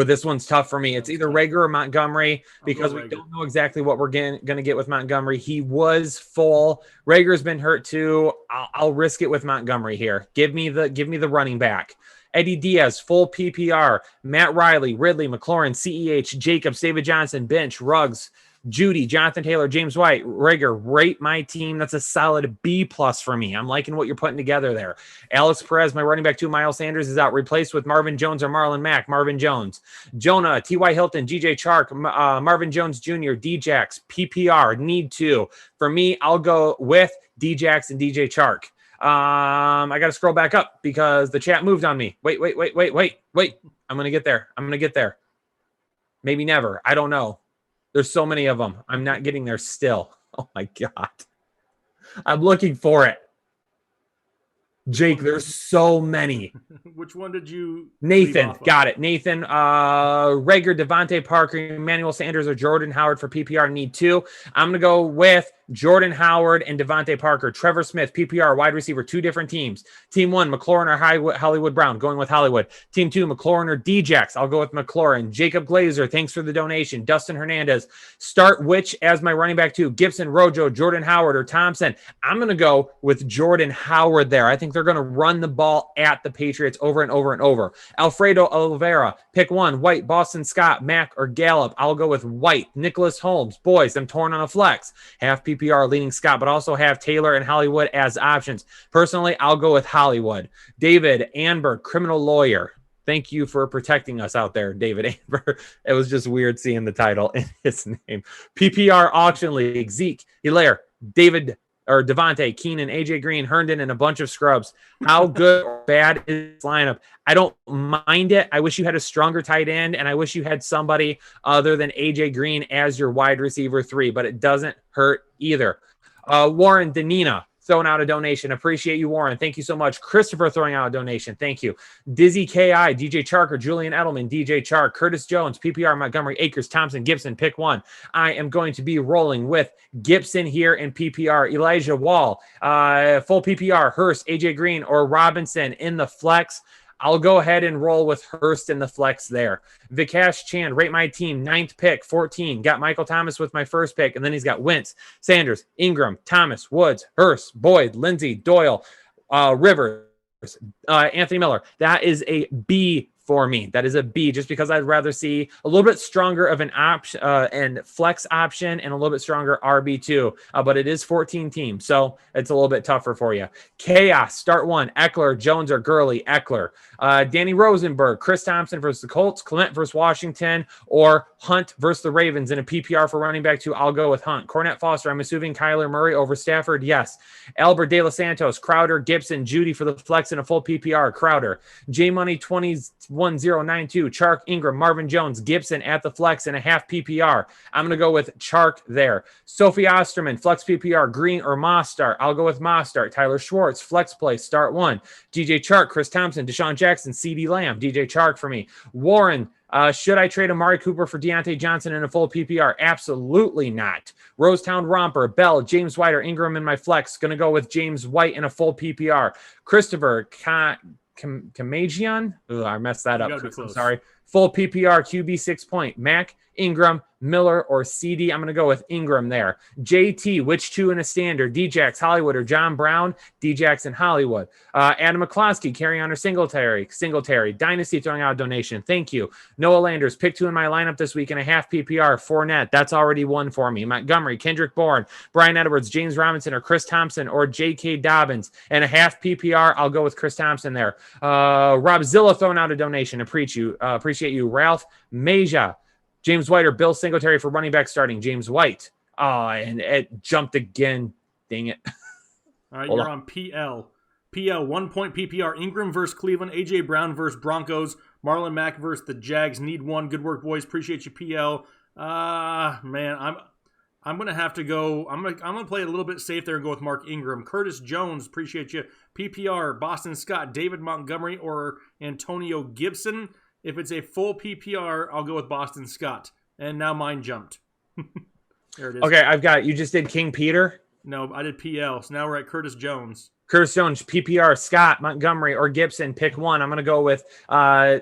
this one's tough for me. It's either Rager or Montgomery because we don't know exactly what we're going to get with Montgomery. He was full. Rager's been hurt too. I'll risk it with Montgomery here. Give me the running back. Eddie Diaz, full PPR. Matt Riley, Ridley, McLaurin, CEH, Jacobs, David Johnson, bench, Ruggs, Judy, Jonathan Taylor, James White, Rager, rate my team. That's a solid B+ for me. I'm liking what you're putting together there. Alex Perez, my running back 2, Miles Sanders is out. Replaced with Marvin Jones or Marlon Mack. Marvin Jones. Jonah, T.Y. Hilton, G.J. Chark, Marvin Jones Jr., D-Jax, PPR, need 2. For me, I'll go with D-Jax and D.J. Chark. I got to scroll back up because the chat moved on me. Wait. I'm going to get there. Maybe never. I don't know. There's so many of them. I'm not getting there still. Oh, my God. I'm looking for it. Jake, there's so many. Which one did you? Nathan, got it. Nathan, Rager, Devontae Parker, Emmanuel Sanders, or Jordan Howard for PPR need 2. I'm going to go with Jordan Howard and Devontae Parker. Trevor Smith, PPR, wide receiver, 2 different teams. Team 1, McLaurin or Hollywood Brown, going with Hollywood. Team 2, McLaurin or D-Jax. I'll go with McLaurin. Jacob Glazer, thanks for the donation. Dustin Hernandez, start which as my running back 2? Gibson, Rojo, Jordan Howard, or Thompson? I'm going to go with Jordan Howard there. I think they're going to run the ball at the Patriots over and over and over. Alfredo Oliveira, pick one. White, Boston Scott, Mack, or Gallup. I'll go with White. Nicholas Holmes, boys, I'm torn on a flex. Half PPR leaning Scott, but also have Taylor and Hollywood as options. Personally, I'll go with Hollywood. David Anberg, criminal lawyer. Thank you for protecting us out there, David Amber. It was just weird seeing the title in his name. PPR Auction League, Zeke, Hilaire, David or Devontae, Keenan, AJ Green, Herndon, and a bunch of scrubs. How good or bad is this lineup? I don't mind it. I wish you had a stronger tight end, and I wish you had somebody other than AJ Green as your wide receiver 3, but it doesn't hurt either. Warren Danina throwing out a donation. Appreciate you, Warren. Thank you so much. Christopher throwing out a donation. Thank you. Dizzy KI, DJ Chark, Julian Edelman, DJ Chark, Curtis Jones, PPR, Montgomery, Akers, Thompson, Gibson, pick one. I am going to be rolling with Gibson here in PPR. Elijah Wall, full PPR, Hurst, AJ Green, or Robinson in the flex. I'll go ahead and roll with Hurst in the flex there. Vikash Chand, rate my team, 9th pick, 14. Got Michael Thomas with my first pick, and then he's got Wentz, Sanders, Ingram, Thomas, Woods, Hurst, Boyd, Lindsey, Doyle, Rivers, Anthony Miller. That is a B for me. That is a B, just because I'd rather see a little bit stronger of an option and flex option and a little bit stronger RB2, but it is 14 teams, so it's a little bit tougher for you. Chaos, start one, Eckler, Jones, or Gurley, Eckler. Danny Rosenberg, Chris Thompson versus the Colts, Clement versus Washington, or Hunt versus the Ravens in a PPR for running back 2. I'll go with Hunt. Cornette Foster, I'm assuming Kyler Murray over Stafford. Yes. Albert De Los Santos, Crowder, Gibson, Judy for the flex in a full PPR. Crowder. J Money 21092, Chark, Ingram, Marvin Jones, Gibson at the flex in a half PPR. I'm going to go with Chark there. Sophie Osterman, flex PPR, Green or Mostart. I'll go with Mostart. Tyler Schwartz, flex play, start one. DJ Chark, Chris Thompson, Deshaun Jackson, CD Lamb, DJ Chark for me. Warren, should I trade Amari Cooper for Deonte Johnson in a full PPR? Absolutely not. Rosetown Romper, Bell, James White, or Ingram in my flex. Going to go with James White in a full PPR. Christopher Kamagian. I messed that up. I'm sorry. Full PPR, QB 6 point. Mack, Ingram, Miller, or CD. I'm going to go with Ingram there. JT, which two in a standard? Djax, Hollywood, or John Brown? Djax and Hollywood. Adam McCloskey, carry on or Singletary. Dynasty throwing out a donation. Thank you. Noah Landers, pick 2 in my lineup this week in a half PPR. Fournette, that's already one for me. Montgomery, Kendrick Bourne, Brian Edwards, James Robinson, or Chris Thompson, or J.K. Dobbins. And a half PPR, I'll go with Chris Thompson there. Rob Zilla throwing out a donation. Appreciate you. Ralph Meja, James White or Bill Singletary for running back starting. James White. And it jumped again. Dang it. All right, you're on PL. PL, 1 point PPR. Ingram versus Cleveland. A.J. Brown versus Broncos. Marlon Mack versus the Jags. Need one. Good work, boys. Appreciate you, PL. Man, I'm going to have to go. I'm going to play a little bit safe there and go with Mark Ingram. Curtis Jones, appreciate you. PPR, Boston Scott, David Montgomery, or Antonio Gibson. If it's a full PPR, I'll go with Boston Scott. And now mine jumped. There it is. Okay, I've got it. You just did King Peter? No, I did PL. So now we're at Curtis Jones. Curtis Jones, PPR, Scott, Montgomery, or Gibson, pick one. I'm going to go with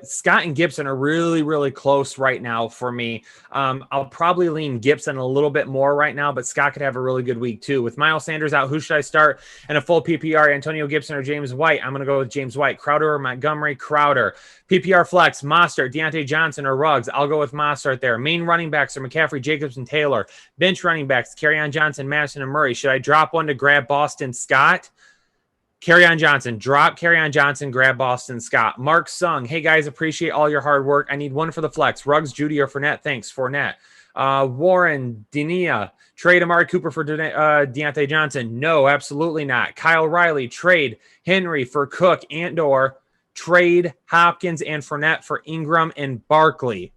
Scott and Gibson are really, really close right now for me. I'll probably lean Gibson a little bit more right now, but Scott could have a really good week too. With Miles Sanders out, who should I start in a full PPR? Antonio Gibson or James White? I'm going to go with James White. Crowder or Montgomery? Crowder. PPR flex, Mostert, Deonte Johnson, or Ruggs? I'll go with Mostert there. Main running backs are McCaffrey, Jacobs, and Taylor. Bench running backs, Kerryon Johnson, Madison, and Murray. Should I drop one to grab Boston Scott? Kerryon Johnson, drop Kerryon Johnson, grab Boston Scott. Mark Sung, hey guys, appreciate all your hard work. I need one for the flex. Ruggs, Judy, or Fournette? Thanks, Fournette. Warren, Denia, trade Amari Cooper for Deonte Johnson? No, absolutely not. Kyle Riley, trade Henry for Cook and/or trade Hopkins and Fournette for Ingram and Barkley.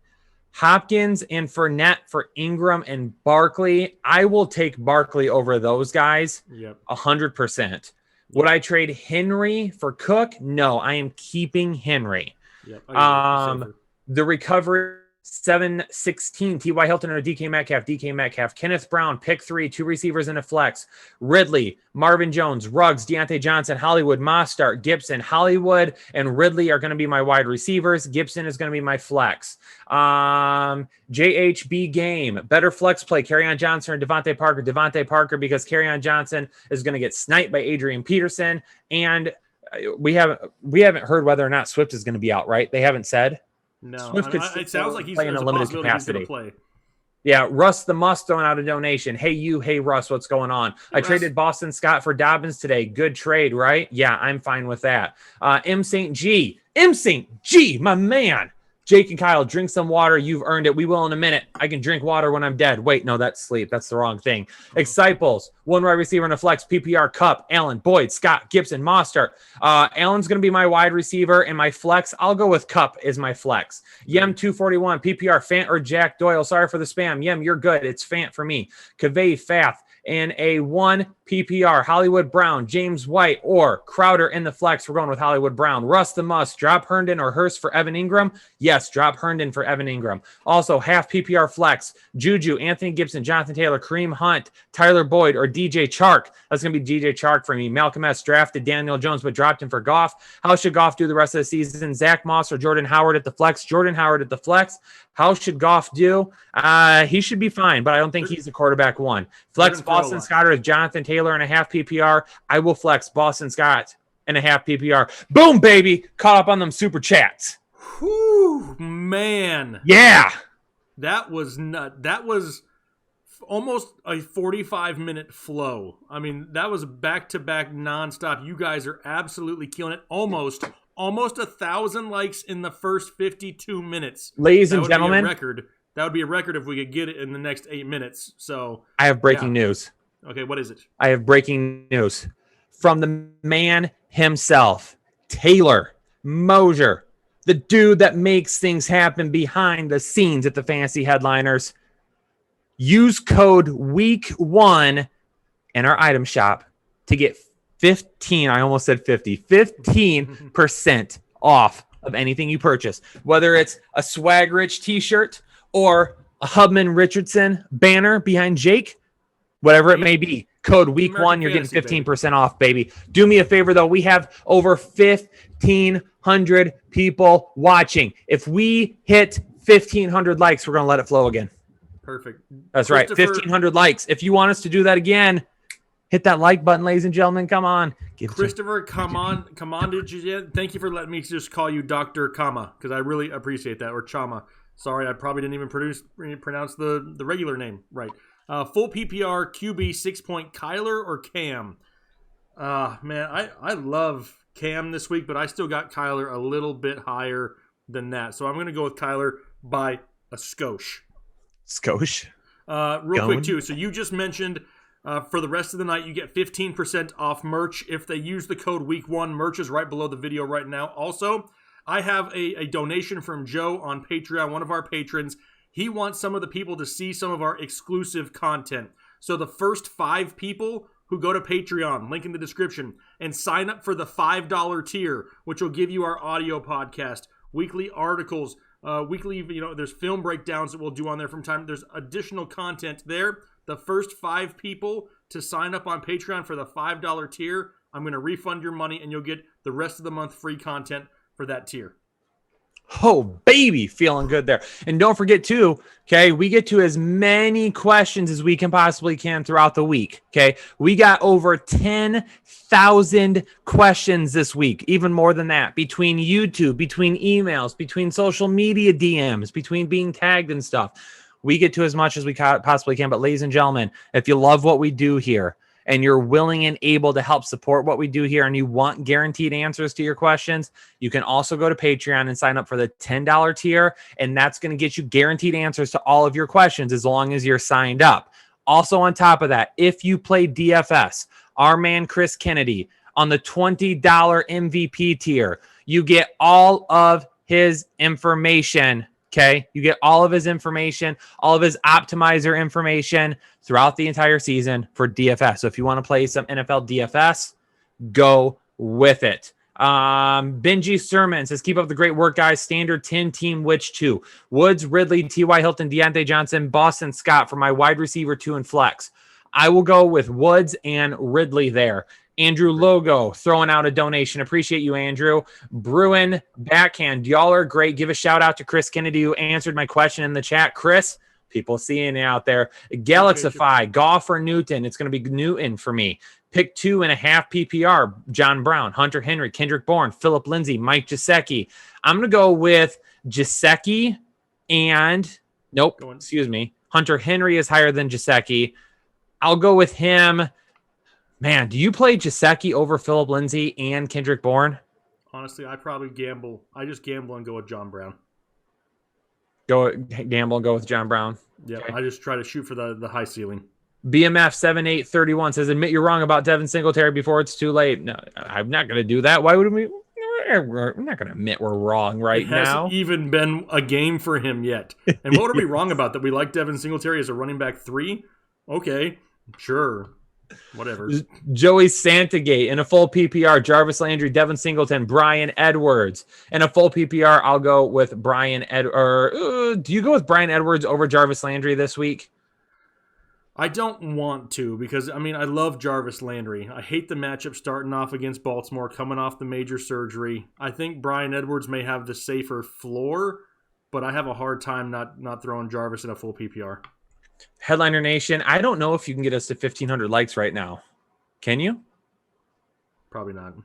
Hopkins and Fournette for Ingram and Barkley. I will take Barkley over those guys. 100%. Would I trade Henry for Cook? No, I am keeping Henry. The recovery 716, T.Y. Hilton or DK Metcalf. Kenneth Brown, pick 3, 2 receivers in a flex. Ridley, Marvin Jones, Ruggs, Deonte Johnson, Hollywood, Mostart, Gibson. Hollywood and Ridley are going to be my wide receivers. Gibson is going to be my flex. JHB game, better flex play, Kerryon Johnson or Devontae Parker. Devontae Parker, because Kerryon Johnson is going to get sniped by Adrian Peterson. And we haven't heard whether or not Swift is going to be out, right? They haven't said. No, it sounds like he's in a limited capacity. Play. Yeah, Russ the Must throwing out a donation. Hey Russ, what's going on? I traded Boston Scott for Dobbins today. Good trade, right? Yeah, I'm fine with that. M. St. G, M. St. G, my man. Jake and Kyle, drink some water. You've earned it. We will in a minute. I can drink water when I'm dead. Wait, no, that's sleep. That's the wrong thing. Excipials, one wide receiver in a flex, PPR, Cup, Allen, Boyd, Scott, Gibson, Mostert. Allen's going to be my wide receiver, and my flex, I'll go with Cup as my flex. Yem 241, PPR, Fant or Jack Doyle. Sorry for the spam. Yem, you're good. It's Fant for me. Cavey, Fath. In a 1 PPR, Hollywood Brown, James White, or Crowder in the flex. We're going with Hollywood Brown. Russ the Must, drop Herndon or Hurst for Evan Ingram. Yes, drop Herndon for Evan Ingram. Also, half PPR flex, Juju, Anthony Gibson, Jonathan Taylor, Kareem Hunt, Tyler Boyd, or DJ Chark. That's going to be DJ Chark for me. Malcolm S. drafted Daniel Jones, but dropped him for Goff. How should Goff do the rest of the season? Zach Moss or Jordan Howard at the flex? Jordan Howard at the flex. How should Goff do? He should be fine, but I don't think he's the quarterback one. Flex Boston Scott with Jonathan Taylor and a half PPR. I will flex Boston Scott and a half PPR. Boom, baby. Caught up on them super chats. Whew, man. Yeah. That was nut. That was almost a 45-minute flow. I mean, that was back-to-back nonstop. You guys are absolutely killing it. Almost 1,000 likes in the first 52 minutes. Ladies and gentlemen. That would be a record if we could get it in the next 8 minutes. So I have breaking news. Okay, what is it? I have breaking news from the man himself, Taylor Mosier, the dude that makes things happen behind the scenes at the Fantasy Headliners. Use code WEEK1 in our item shop to get 15% off of anything you purchase, whether it's a Swag Rich t-shirt or a Hubman Richardson banner behind Jake, whatever it may be. Code WEEK1, you're getting 15% off, baby. Do me a favor, though. We have over 1,500 people watching. If we hit 1,500 likes, we're going to let it flow again. Perfect. That's right. 1,500 likes. If you want us to do that again, hit that like button, ladies and gentlemen. Come on. Christopher, come on. Thank you for letting me just call you Dr. Kama, because I really appreciate that. Or Chama. Sorry, I probably didn't even pronounce the regular name right. Full PPR, QB, 6-point, Kyler or Cam? Man, I love Cam this week, but I still got Kyler a little bit higher than that. So I'm going to go with Kyler by a skosh. Skosh? Real quick, too. So you just mentioned for the rest of the night, you get 15% off merch if they use the code WEEK1. Merch is right below the video right now. Also, I have a donation from Joe on Patreon, one of our patrons. He wants some of the people to see some of our exclusive content. So the first 5 people who go to Patreon, link in the description, and sign up for the $5 tier, which will give you our audio podcast, weekly articles, weekly, there's film breakdowns that we'll do on there from time. There's additional content there. The first 5 people to sign up on Patreon for the $5 tier, I'm going to refund your money, and you'll get the rest of the month free content for that tier. Oh, baby, feeling good there. And don't forget, too, okay, we get to as many questions as we can possibly can throughout the week, okay? We got over 10,000 questions this week, even more than that, between YouTube, between emails, between social media DMs, between being tagged and stuff. We get to as much as we possibly can. But ladies and gentlemen, if you love what we do here and you're willing and able to help support what we do here and you want guaranteed answers to your questions, you can also go to Patreon and sign up for the $10 tier. And that's going to get you guaranteed answers to all of your questions as long as you're signed up. Also on top of that, if you play DFS, our man Chris Kennedy on the $20 MVP tier, you get all of his information. Okay, you get all of his information, all of his optimizer information throughout the entire season for DFS. So if you want to play some NFL DFS, go with it. Benji Sermon says, keep up the great work, guys. Standard 10-team which 2? Woods, Ridley, T.Y. Hilton, Deonte Johnson, Boston Scott for my wide receiver 2 and flex. I will go with Woods and Ridley there. Andrew Logo throwing out a donation. Appreciate you, Andrew. Bruin Backhand. Y'all are great. Give a shout out to Chris Kennedy, who answered my question in the chat. Chris, people seeing it out there. Galaxify, Goff or Newton. It's going to be Newton for me. Pick 2.5 PPR. John Brown, Hunter Henry, Kendrick Bourne, Philip Lindsay, Mike Gesicki. I'm going to go with Gesicki and Hunter Henry is higher than Gesicki. I'll go with him. Man, do you play Gesicki over Philip Lindsay and Kendrick Bourne? Honestly, I probably gamble. I just gamble and go with John Brown. Gamble and go with John Brown. Yeah, okay. I just try to shoot for the high ceiling. BMF 7831 says, admit you're wrong about Devin Singletary before it's too late. No, I'm not going to do that. Why would we? We're not going to admit we're wrong right now. It hasn't even been a game for him yet. And what are we wrong about? That we like Devin Singletary as a running back 3? Okay, sure. Whatever. Joey Santagate in a full PPR, Jarvis Landry, Devin Singleton, Brian Edwards. In a full PPR, I'll go with Brian do you go with Brian Edwards over Jarvis Landry this week? I don't want to because, I mean, I love Jarvis Landry. I hate the matchup starting off against Baltimore, coming off the major surgery. I think Brian Edwards may have the safer floor, but I have a hard time not throwing Jarvis in a full PPR. Headliner Nation, I don't know if you can get us to 1,500 likes right now. Can you? Probably not.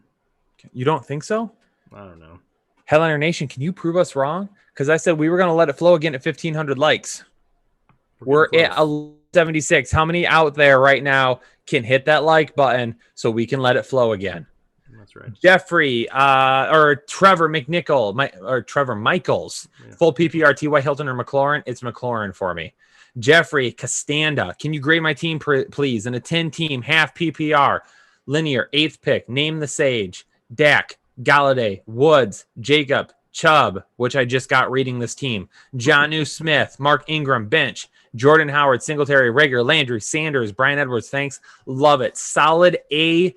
You don't think so? I don't know. Headliner Nation, can you prove us wrong? Because I said we were going to let it flow again at 1,500 likes. We're at 76. How many out there right now can hit that like button so we can let it flow again? That's right. Jeffrey or Trevor Trevor Michaels, yeah. Full PPR, T.Y. Hilton or McLaurin? It's McLaurin for me. Jeffrey Castanda, can you grade my team, please? In a 10-team, half PPR, linear, 8th pick, name the sage, Dak, Galladay, Woods, Jacob, Chubb, which I just got reading this team, Jonnu Smith, Mark Ingram, bench, Jordan Howard, Singletary, regular, Landry, Sanders, Brian Edwards, thanks. Love it. Solid A-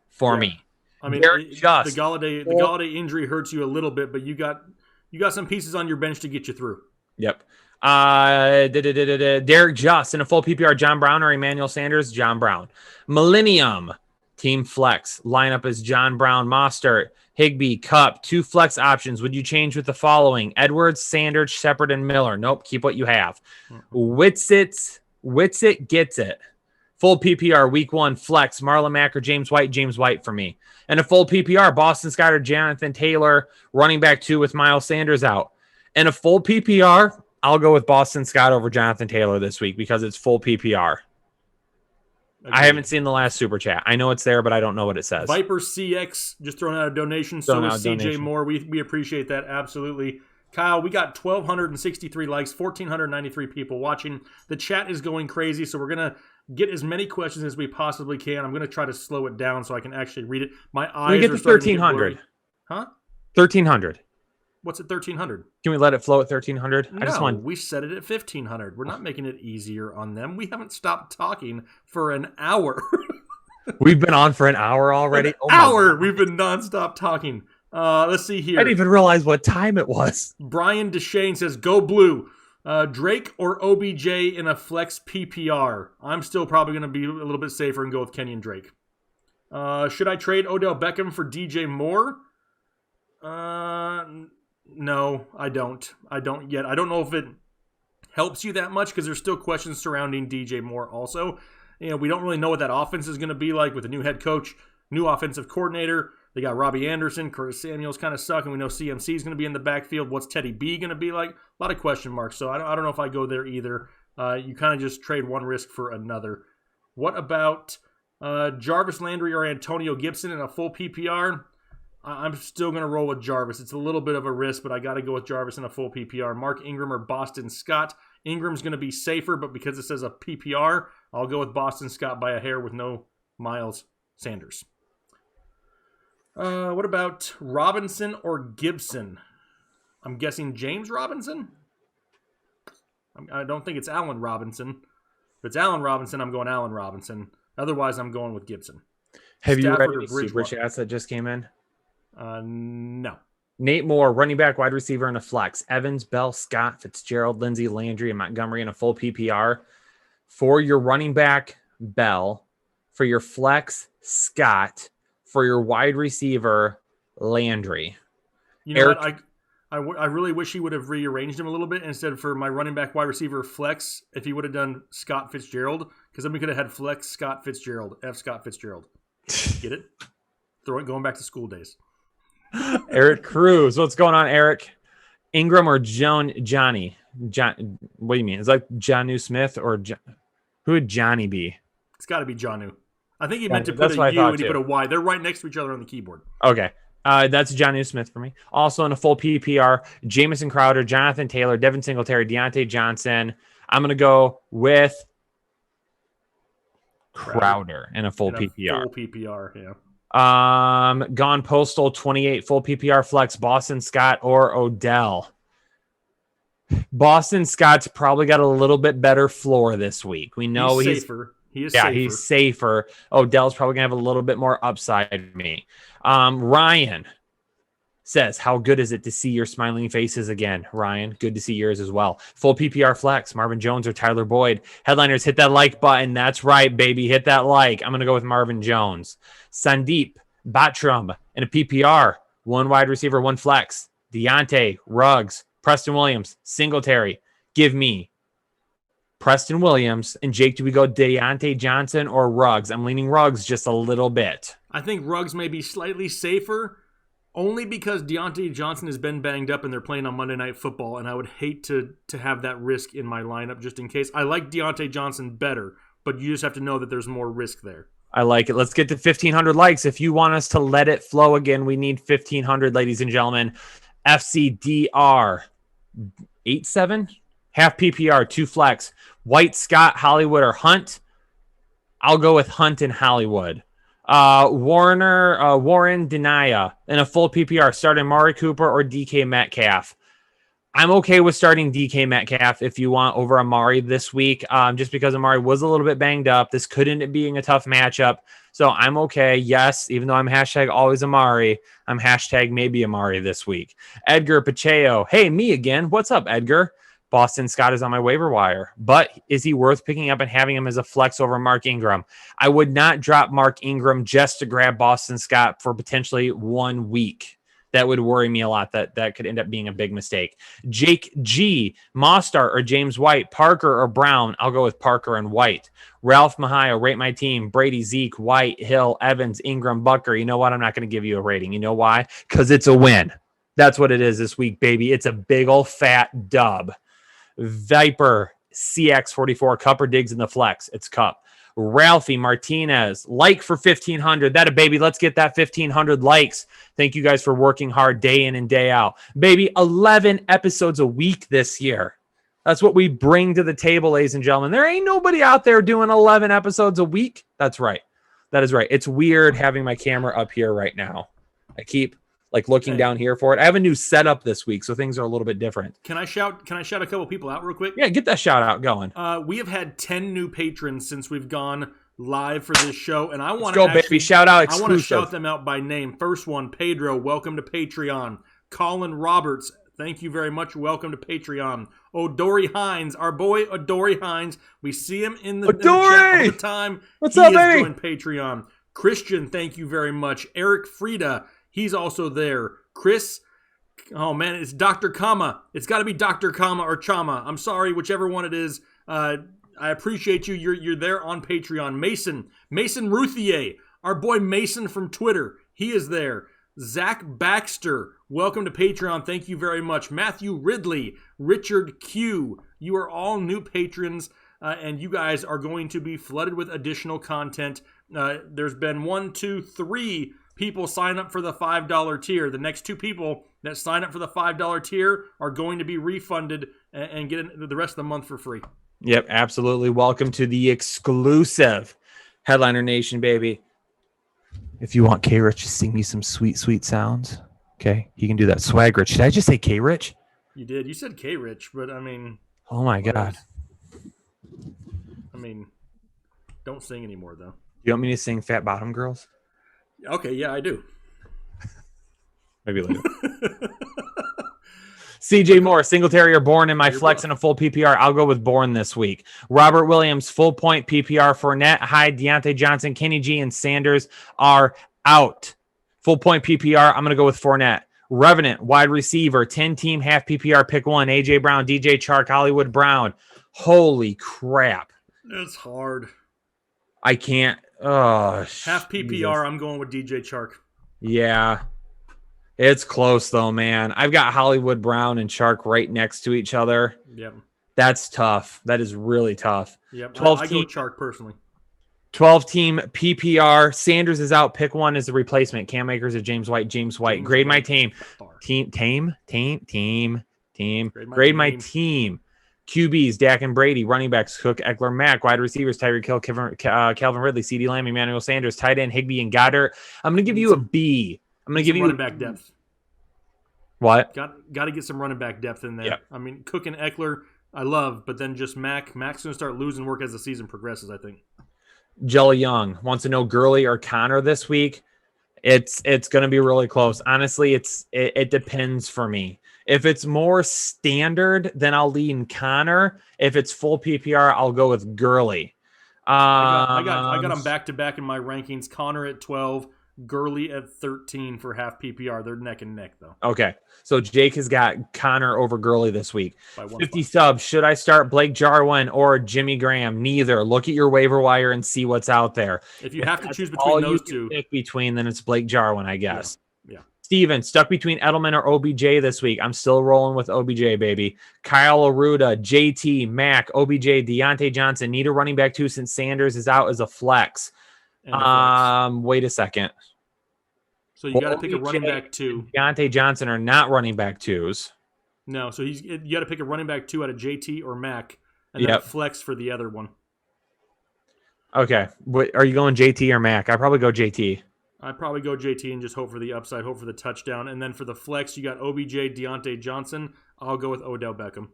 for me. I mean, the Galladay injury hurts you a little bit, but you got some pieces on your bench to get you through. Yep. Derek Just in a full PPR, John Brown or Emmanuel Sanders? John Brown. Millennium Team Flex lineup is John Brown, Mostert, Higbee, Cup. 2 flex options. Would you change with the following? Edwards, Sanders, Shepard, and Miller. Nope. Keep what you have. Witsit gets it. Full PPR week 1 flex Marlon Mack or James White for me. And a full PPR Boston Scott or Jonathan Taylor, running back 2 with Miles Sanders out. And a full PPR, I'll go with Boston Scott over Jonathan Taylor this week because it's full PPR. Agreed. I haven't seen the last super chat. I know it's there, but I don't know what it says. Viper CX just throwing out a donation. So is CJ Moore. We appreciate that. Absolutely. Kyle, we got 1,263 likes, 1,493 people watching. The chat is going crazy, so we're going to get as many questions as we possibly can. I'm going to try to slow it down so I can actually read it. My eyes are starting to get 1,300. Huh? 1,300. What's at 1,300? Can we let it flow at 1,300? No, we set it at 1,500. We're not making it easier on them. We haven't stopped talking for an hour. We've been on for an hour already? Hour! We've been nonstop talking. Let's see here. I didn't even realize what time it was. Brian Desean says, go blue. Drake or OBJ in a flex PPR? I'm still probably going to be a little bit safer and go with Kenyon Drake. Should I trade Odell Beckham for DJ Moore? No, I don't. I don't yet. I don't know if it helps you that much because there's still questions surrounding DJ Moore also. You know, we don't really know what that offense is going to be like with a new head coach, new offensive coordinator. They got Robbie Anderson, Curtis Samuel's kind of suck, and we know CMC is going to be in the backfield. What's Teddy B going to be like? A lot of question marks, so I don't know if I go there either. You kind of just trade one risk for another. What about Jarvis Landry or Antonio Gibson in a full PPR? I'm still going to roll with Jarvis. It's a little bit of a risk, but I got to go with Jarvis in a full PPR. Mark Ingram or Boston Scott. Ingram's going to be safer, but because it says a PPR, I'll go with Boston Scott by a hair with no Miles Sanders. What about Robinson or Gibson? I'm guessing James Robinson. I don't think it's Allen Robinson. If it's Allen Robinson, I'm going Allen Robinson. Otherwise, I'm going with Gibson. Have you read any super chats that just came in? No. Nate Moore, running back, wide receiver, and a flex. Evans, Bell, Scott, Fitzgerald, Lindsey, Landry, and Montgomery in a full PPR. For your running back, Bell. For your flex, Scott. For your wide receiver, Landry. You know what? I really wish he would have rearranged him a little bit instead for my running back, wide receiver, flex. If he would have done Scott Fitzgerald, because then we could have had flex Scott Fitzgerald, F Scott Fitzgerald. Get it? Going back to school days. Eric Cruz. What's going on, Eric? Ingram or Johnny? What do you mean? Is like Jonnu Smith or who would Johnny be? It's got to be Jonnu. I think he meant to put a U and he put a Y. They're right next to each other on the keyboard. Okay. That's Johnny Smith for me. Also in a full PPR, Jamison Crowder, Jonathan Taylor, Devin Singletary, Deonte Johnson. I'm going to go with Crowder in a full PPR. Full PPR, yeah. Gone Postal 28 full PPR flex, Boston Scott or Odell. Boston Scott's probably got a little bit better floor this week. We know he's safer. He's safer. Odell's probably gonna have a little bit more upside to me. Ryan says, how good is it to see your smiling faces again? Ryan, good to see yours as well. Full PPR flex, Marvin Jones or Tyler Boyd. Headliners, hit that like button. That's right, baby. Hit that like. I'm going to go with Marvin Jones. Sandeep, Batram, and a PPR. One wide receiver, one flex. Deonte, Ruggs, Preston Williams, Singletary. Give me Preston Williams. And Jake, do we go Deonte Johnson or Ruggs? I'm leaning Ruggs just a little bit. I think Ruggs may be slightly safer, only because Deonte Johnson has been banged up and they're playing on Monday Night Football, and I would hate to have that risk in my lineup just in case. I like Deonte Johnson better, but you just have to know that there's more risk there. I like it. Let's get to 1,500 likes. If you want us to let it flow again, we need 1,500, ladies and gentlemen. FCDR 87, half PPR, 2 flex. White, Scott, Hollywood, or Hunt. I'll go with Hunt and Hollywood. Warren Denia in a full PPR, starting Amari Cooper or DK Metcalf. I'm okay with starting DK Metcalf if you want over Amari this week, just because Amari was a little bit banged up. This could end up being a tough matchup, so I'm okay. Yes, even though I'm hashtag always Amari, I'm hashtag maybe Amari this week. Edgar Pacheco, hey, me again. What's up, Edgar? Boston Scott is on my waiver wire, but is he worth picking up and having him as a flex over Mark Ingram? I would not drop Mark Ingram just to grab Boston Scott for potentially 1 week. That would worry me a lot. That could end up being a big mistake. Jake G, Mostart or James White, Parker or Brown. I'll go with Parker and White. Ralph Mahio, rate my team. Brady, Zeke, White, Hill, Evans, Ingram, Bucker. You know what? I'm not going to give you a rating. You know why? Because it's a win. That's what it is this week, baby. It's a big old fat dub. Viper, CX44, Cup or Diggs in the flex. It's Cup. Ralphie Martinez, like for 1,500. That a baby. Let's get that 1,500 likes. Thank you guys for working hard day in and day out. Baby, 11 episodes a week this year. That's what we bring to the table, ladies and gentlemen. There ain't nobody out there doing 11 episodes a week. That's right. That is right. It's weird having my camera up here right now. I keep looking down here for it. I have a new setup this week, so things are a little bit different. Can I shout a couple people out real quick? Yeah, get that shout out going. We have had 10 new patrons since we've gone live for this show, and I want to baby. Shout out exclusive. I want to shout them out by name. First one, Pedro, welcome to Patreon. Colin Roberts, thank you very much. Welcome to Patreon. O'Dory Hines, our boy O'Dory Hines. We see him in the chat all the time. What's up, baby? He is joined Patreon. Christian, thank you very much. Eric Frieda, he's also there. Chris, oh man, it's Dr. Kama. It's got to be Dr. Kama or Chama. I'm sorry, whichever one it is. I appreciate you. You're there on Patreon. Mason Ruthier, our boy Mason from Twitter. He is there. Zach Baxter, welcome to Patreon. Thank you very much. Matthew Ridley, Richard Q. You are all new patrons, and you guys are going to be flooded with additional content. There's been 3 people sign up for the $5 tier. The next 2 people that sign up for the $5 tier are going to be refunded and get the rest of the month for free. Yep, absolutely. Welcome to the exclusive Headliner Nation, baby. If you want K-Rich to sing me some sweet, sweet sounds, okay, you can do that. Swag Rich. Did I just say K-Rich? You did. You said K-Rich, but I mean... Oh, my God. I mean, don't sing anymore, though. You want me to sing Fat Bottom Girls? Okay, yeah, I do. Maybe later. CJ Moore, Singletary or Bourne in my flex in a full PPR. I'll go with Bourne this week. Robert Williams, full point PPR. Fournette, Hyde, Deonte Johnson, Kenny G, and Sanders are out. Full point PPR. I'm going to go with Fournette. Revenant, wide receiver, 10-team, half PPR, pick 1. A.J. Brown, DJ Chark, Hollywood Brown. Holy crap. It's hard. I can't. Oh, half PPR, Jesus. I'm going with DJ Chark. Yeah. It's close, though, man. I've got Hollywood Brown and Chark right next to each other. Yep. That's tough. That is really tough. Yep. I go Chark personally. 12-team PPR. Sanders is out. Pick one as the replacement. Cam Akers or James White. James White. Grade my team. Team. Grade my team. QBs, Dak and Brady. Running backs, Cook, Eckler, Mack. Wide receivers, Tyreek Hill, Calvin Ridley, CeeDee Lamb, Emmanuel Sanders. Tight end, Higbee and Goddard. I'm going to give you a B. I'm going to give you running back depth. What? Got to get some running back depth in there. Yep. I mean, Cook and Eckler, I love, but then just Mack. Mack's going to start losing work as the season progresses, I think. Jelly Young wants to know Gurley or Connor this week. It's going to be really close. Honestly, it depends for me. If it's more standard, then I'll lean Connor. If it's full PPR, I'll go with Gurley. I got them back to back in my rankings. Connor at 12, Gurley at 13 for half PPR. They're neck and neck, though. Okay. So Jake has got Connor over Gurley this week. 50 subs. Should I start Blake Jarwin or Jimmy Graham? Neither. Look at your waiver wire and see what's out there. If you have to choose between those two. Pick between, then it's Blake Jarwin, I guess. Yeah. Steven, stuck between Edelman or OBJ this week. I'm still rolling with OBJ, baby. Kyle Aruda, JT, Mack, OBJ, Deonte Johnson. Need a running back too since Sanders is out as a flex. Wait a second. So you got to pick a running back two. Deonte Johnson are not running back twos. No, so you got to pick a running back two out of JT or Mack, and then flex for the other one. Okay, are you going JT or Mack? I probably go JT. I'd probably go JT and just hope for the upside, hope for the touchdown, and then for the flex, you got OBJ, Deonte Johnson. I'll go with Odell Beckham.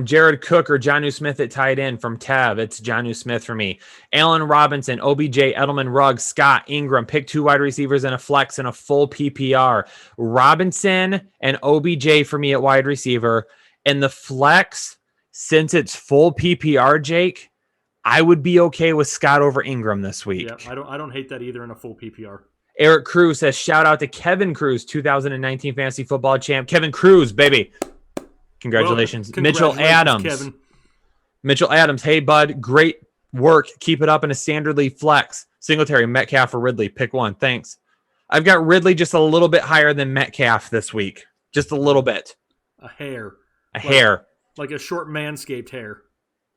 Jared Cook or Jonnu Smith at tight end from Tab. It's Jonnu Smith for me. Allen Robinson, OBJ, Edelman, Ruggs, Scott, Ingram. Pick two wide receivers and a flex and a full PPR. Robinson and OBJ for me at wide receiver. And the flex, since it's full PPR, Jake, I would be okay with Scott over Ingram this week. Yeah, I don't hate that either in a full PPR. Eric Cruz says, shout out to Kevin Cruz, 2019 Fantasy Football Champ. Kevin Cruz, baby. Congratulations. Mitchell Adams. Kevin. Mitchell Adams. Hey, bud. Great work. Keep it up in a standard league flex. Singletary, Metcalf, or Ridley. Pick one. Thanks. I've got Ridley just a little bit higher than Metcalf this week. Just a little bit. A hair. Hair. Like a short manscaped hair.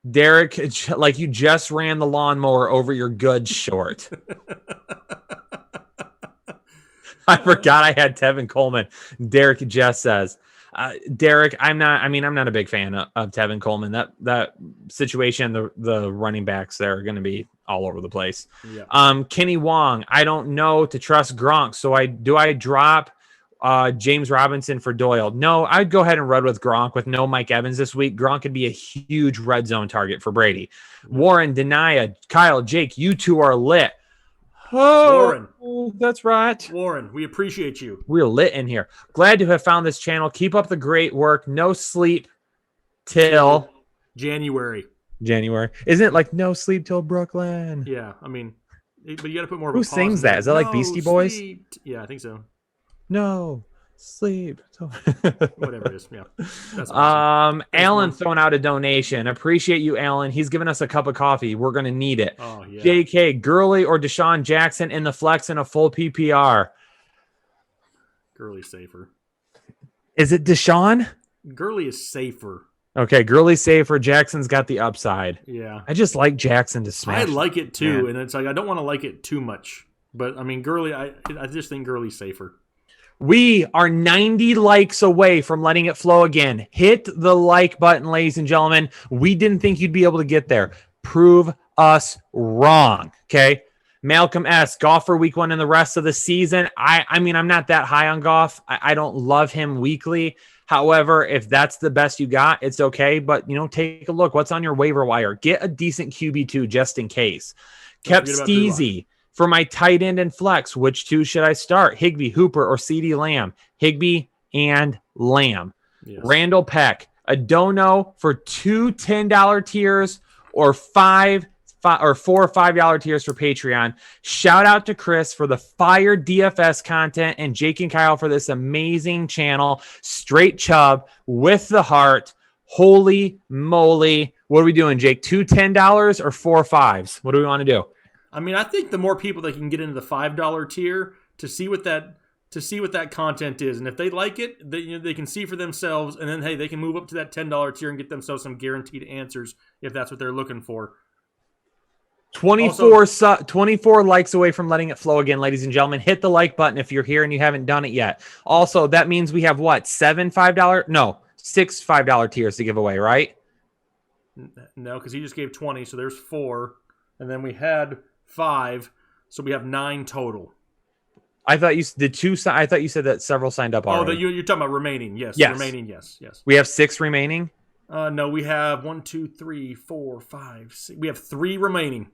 Derek, like you just ran the lawnmower over your good short. I forgot I had Tevin Coleman. Derek just says. Derek, I'm not a big fan of Tevin Coleman. That situation, the running backs there are going to be all over the place. Yeah. Kenny Wong, I don't know to trust Gronk. So I drop James Robinson for Doyle? No, I'd go ahead and run with Gronk with no Mike Evans this week. Gronk could be a huge red zone target for Brady. Warren, Denia, Kyle, Jake, you two are lit. Oh, Warren. That's right. Warren, we appreciate you. We're lit in here. Glad to have found this channel. Keep up the great work. No sleep till January. Isn't it like no sleep till Brooklyn? Yeah, I mean, but you got to put more of Who a pause sings that? Is that like Beastie Boys? Sleep. Yeah, I think so. No sleep. Whatever it is. Yeah. That's awesome. Alan throwing out a donation. Appreciate you, Alan. He's giving us a cup of coffee. We're going to need it. Oh, yeah. JK, Gurley or Desean Jackson in the flex and a full PPR. Gurley's safer. Is it Desean? Gurley is safer. Okay, Gurley's safer. Jackson's got the upside. Yeah. I just like Jackson to smash. I like it too, and it's like I don't want to like it too much. But I mean, Gurley, I just think Gurley's safer. We are 90 likes away from letting it flow again. Hit the like button, ladies and gentlemen. We didn't think you'd be able to get there. Prove us wrong, okay? Malcolm S., Goff for week one and the rest of the season. I mean, I'm not that high on Goff. I don't love him weekly. However, if that's the best you got, it's okay. But, take a look. What's on your waiver wire? Get a decent QB2 just in case. Kept Steezy. For my tight end and flex, which two should I start? Higbee, Hooper, or CeeDee Lamb? Higbee and Lamb. Yes. Randall Peck. A dono for two $10 tiers or four $5 tiers for Patreon. Shout out to Chris for the fire DFS content and Jake and Kyle for this amazing channel. Straight Chubb with the heart. Holy moly. What are we doing, Jake? Two $10 or four $5s? What do we want to do? I mean, I think the more people that can get into the $5 tier to see what that content is, and if they like it, they can see for themselves, and then hey, they can move up to that $10 tier and get themselves some guaranteed answers if that's what they're looking for. 24 likes away from letting it flow again, ladies and gentlemen. Hit the like button if you're here and you haven't done it yet. Also, that means we have what? 6 $5 tiers to give away, right? No, because he just gave 20, so there's 4. And then we had 5, so we have 9 total. I thought you did 2. I thought you said that several signed up already. Oh, you're talking about remaining. Yes. Remaining, yes. We have 6 remaining? No, we have 1, 2, 3, 4, 5, 6. We have 3 remaining.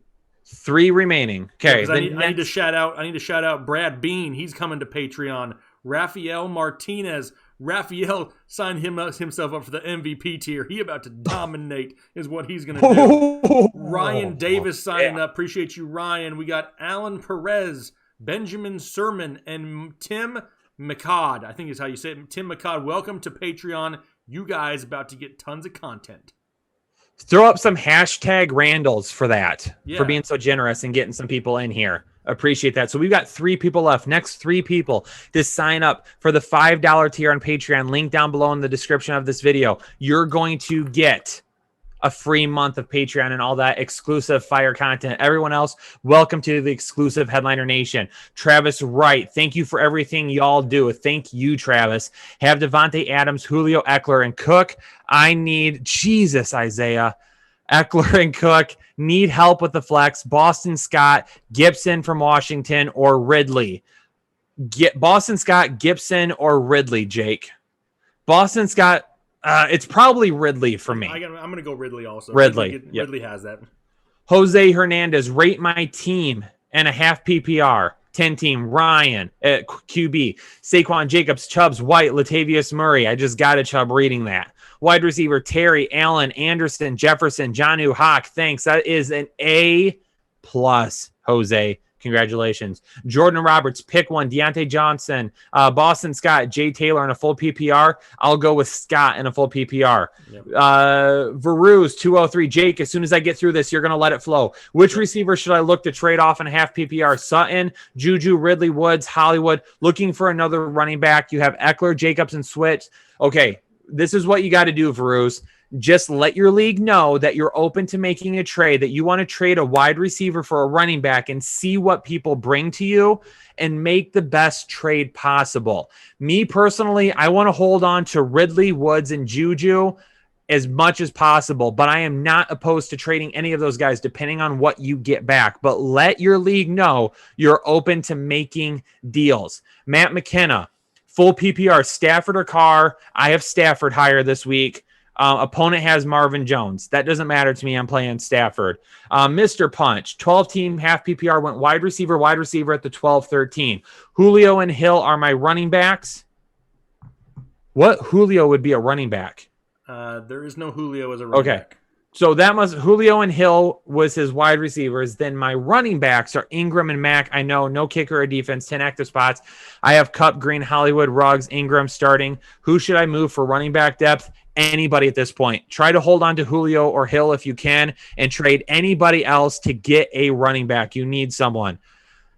3 remaining. Okay. Yeah, I need to shout out Brad Bean. He's coming to Patreon. Rafael Martinez. Raphael signed himself up for the MVP tier. He about to dominate is what he's going to do. Ryan Davis signing up. Appreciate you, Ryan. We got Alan Perez, Benjamin Sermon, and Tim McCod. I think is how you say it. Tim McCod, welcome to Patreon. You guys about to get tons of content. Throw up some hashtag Randalls for that, for being so generous and getting some people in here. Appreciate that. So we've got 3 people left. Next 3 people to sign up for the $5 tier on Patreon. Link down below in the description of this video. You're going to get a free month of Patreon and all that exclusive fire content. Everyone else, welcome to the exclusive Headliner Nation. Travis Wright, thank you for everything y'all do. Thank you, Travis. Have Devontae Adams, Julio Eckler, and Cook. I need Jesus, Isaiah. Eckler and Cook need help with the flex. Boston Scott, Gibson from Washington, or Ridley. Boston Scott, Gibson, or Ridley, Jake. Boston Scott, it's probably Ridley for me. I'm going to go Ridley also. Ridley has that. Jose Hernandez, rate my team and a half PPR. 10 team, Ryan at QB. Saquon Jacobs, Chubbs, White, Latavius Murray. I just got a Chubb reading that. Wide receiver, Terry, Allen, Anderson, Jefferson, Jonnu, Hawk. Thanks. That is an A+, Jose. Congratulations. Jordan Roberts, pick one. Deonte Johnson, Boston Scott, Jay Taylor in a full PPR. I'll go with Scott in a full PPR. Yep. Veruz, 203. Jake, as soon as I get through this, you're going to let it flow. Which receiver should I look to trade off in a half PPR? Sutton, Juju, Ridley, Woods, Hollywood. Looking for another running back. You have Eckler, Jacobs, and Switch. Okay, this is what you got to do, Veruz. Just let your league know that you're open to making a trade, that you want to trade a wide receiver for a running back and see what people bring to you and make the best trade possible. Me personally, I want to hold on to Ridley, Woods, and Juju as much as possible, but I am not opposed to trading any of those guys depending on what you get back. But let your league know you're open to making deals. Matt McKenna, full PPR, Stafford or Carr. I have Stafford higher this week. Opponent has Marvin Jones. That doesn't matter to me. I'm playing Stafford. Mr. Punch, 12-team half PPR, went wide receiver at the 12-13. Julio and Hill are my running backs. What Julio would be a running back? There is no Julio as a running back. So that must Julio and Hill was his wide receivers. Then my running backs are Ingram and Mack. I know no kicker or defense, 10 active spots. I have Kupp, Green, Hollywood, Ruggs, Ingram starting. Who should I move for running back depth? Anybody at this point. Try to hold on to Julio or Hill if you can and trade anybody else to get a running back. You need someone.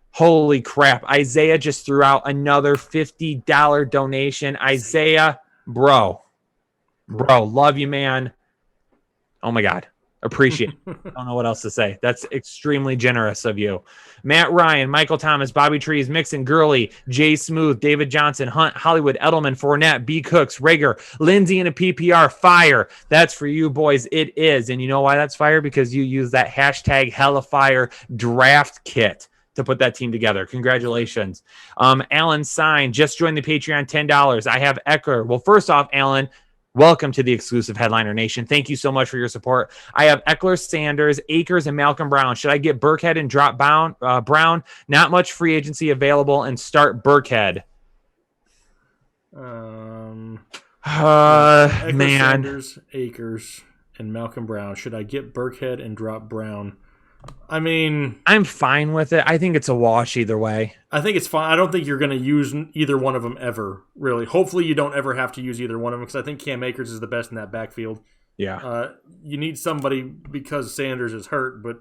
Holy crap. Isaiah just threw out another $50 donation. Isaiah, bro, love you, man. Oh my God. Appreciate it. I don't know what else to say. That's extremely generous of you. Matt Ryan, Michael Thomas, Bobby Trees, Mixon, Gurley, Jay Smooth, David Johnson, Hunt, Hollywood, Edelman, Fournette, B. Cooks, Rager, Lindsey in a PPR, fire. That's for you boys. It is. And you know why that's fire? Because you use that hashtag HellaFire draft kit to put that team together. Congratulations. Alan Sign just joined the Patreon, $10. I have Eckler. Well, first off, Alan, welcome to the exclusive Headliner Nation. Thank you so much for your support. I have Eckler, Sanders, Akers, and Malcolm Brown. Should I get Burkhead and drop Brown? Not much free agency available and start Burkhead. Eckler, Man. Sanders, Akers, and Malcolm Brown. Should I get Burkhead and drop Brown? I mean, I'm fine with it. I think it's a wash either way. I think it's fine. I don't think you're going to use either one of them ever, really. Hopefully you don't ever have to use either one of them because I think Cam Akers is the best in that backfield. Yeah. You need somebody because Sanders is hurt, but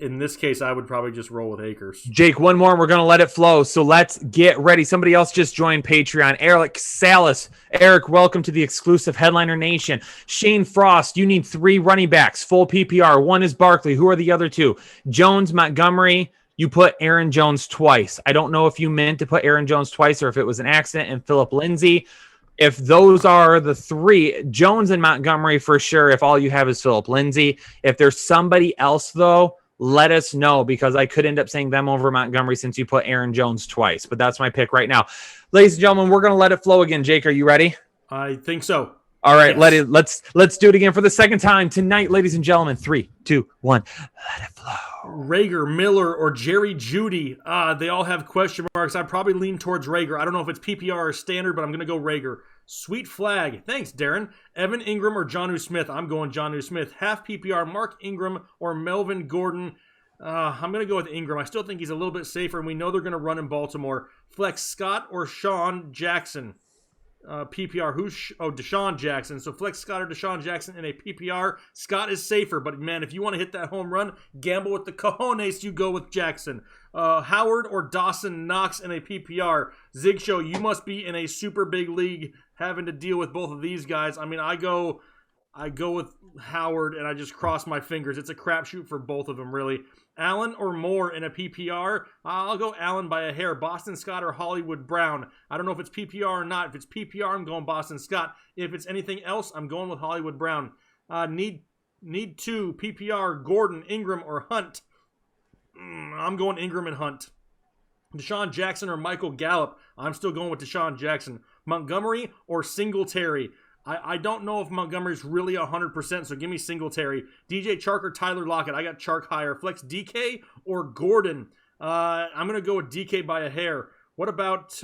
In this case, I would probably just roll with Akers. Jake, one more and we're going to let it flow. So let's get ready. Somebody else just joined Patreon. Eric Salas. Eric, welcome to the exclusive Headliner Nation. Shane Frost, you need 3 running backs, full PPR. 1 is Barkley. Who are the other 2? Jones, Montgomery. You put Aaron Jones twice. I don't know if you meant to put Aaron Jones twice or if it was an accident, and Phillip Lindsay. If those are the 3, Jones and Montgomery for sure, if all you have is Phillip Lindsay. If there's somebody else, though, let us know, because I could end up saying them over Montgomery since you put Aaron Jones twice. But that's my pick right now. Ladies and gentlemen, we're going to let it flow again. Jake, are you ready? I think so. All right, yes. Let's do it again for the second time tonight, ladies and gentlemen. 3, 2, 1. Let it flow. Rager, Miller, or Jerry Jeudy. They all have question marks. I probably lean towards Rager. I don't know if it's PPR or standard, but I'm going to go Rager. Sweet flag. Thanks, Darren. Evan Ingram or Jonnu Smith. I'm going Jonnu Smith. Half PPR, Mark Ingram or Melvin Gordon. I'm going to go with Ingram. I still think he's a little bit safer, and we know they're going to run in Baltimore. Flex Scott or Sean Jackson. PPR, Desean Jackson. So flex Scott or Desean Jackson in a PPR. Scott is safer, but man, if you want to hit that home run, gamble with the cojones, you go with Jackson. Howard or Dawson Knox in a PPR. Zig Show, you must be in a super big league having to deal with both of these guys. I mean, I go with Howard, and I just cross my fingers. It's a crapshoot for both of them, really. Allen or Moore in a PPR? I'll go Allen by a hair. Boston Scott or Hollywood Brown? I don't know if it's PPR or not. If it's PPR, I'm going Boston Scott. If it's anything else, I'm going with Hollywood Brown. Need 2, PPR, Gordon, Ingram, or Hunt? I'm going Ingram and Hunt. Desean Jackson or Michael Gallup? I'm still going with Desean Jackson. Montgomery or Singletary? I don't know if Montgomery's really 100%, so give me Singletary. DJ Chark or Tyler Lockett? I got Chark higher. Flex DK or Gordon? I'm going to go with DK by a hair. What about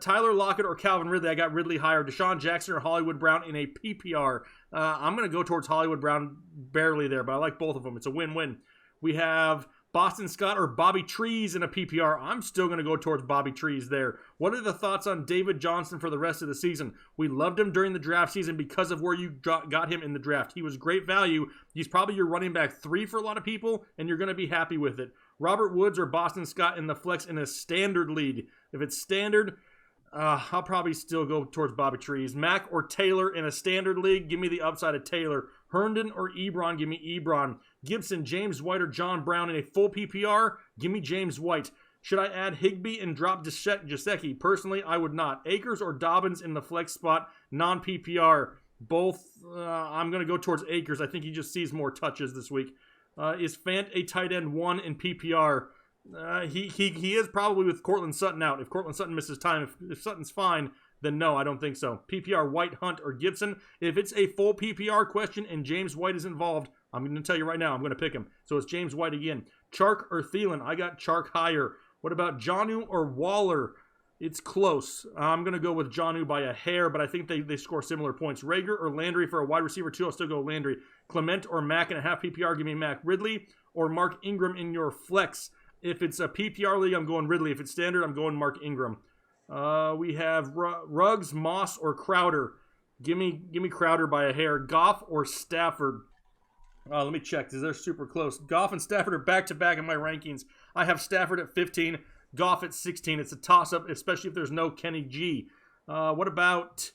Tyler Lockett or Calvin Ridley? I got Ridley higher. Desean Jackson or Hollywood Brown in a PPR? I'm going to go towards Hollywood Brown, barely there, but I like both of them. It's a win-win. We have Boston Scott or Bobby Trees in a PPR. I'm still going to go towards Bobby Trees there. What are the thoughts on David Johnson for the rest of the season? We loved him during the draft season because of where you got him in the draft. He was great value. He's probably your running back 3 for a lot of people, and you're going to be happy with it. Robert Woods or Boston Scott in the flex in a standard league? If it's standard, I'll probably still go towards Bobby Trees. Mack or Taylor in a standard league? Give me the upside of Taylor. Herndon or Ebron? Give me Ebron. Gibson, James White, or John Brown in a full PPR? Give me James White. Should I add Higbee and drop Gesicki? Personally, I would not. Akers or Dobbins in the flex spot, non-PPR? Both, I'm going to go towards Akers. I think he just sees more touches this week. Is Fant a tight end 1 in PPR? He is probably with Cortland Sutton out. If Cortland Sutton misses time, if Sutton's fine, then no, I don't think so. PPR, White, Hunt, or Gibson? If it's a full PPR question and James White is involved, I'm going to tell you right now, I'm going to pick him. So it's James White again. Chark or Thielen? I got Chark higher. What about Jonnu or Waller? It's close. I'm going to go with Jonnu by a hair, but I think they score similar points. Rager or Landry for a wide receiver 2? I'll still go Landry. Clement or Mack in a half PPR? Give me Mack. Ridley or Mark Ingram in your flex? If it's a PPR league, I'm going Ridley. If it's standard, I'm going Mark Ingram. We have Ruggs, Moss, or Crowder. Give me Crowder by a hair. Goff or Stafford? Let me check. They're super close. Goff and Stafford are back-to-back in my rankings. I have Stafford at 15, Goff at 16. It's a toss-up, especially if there's no Kenny G. What about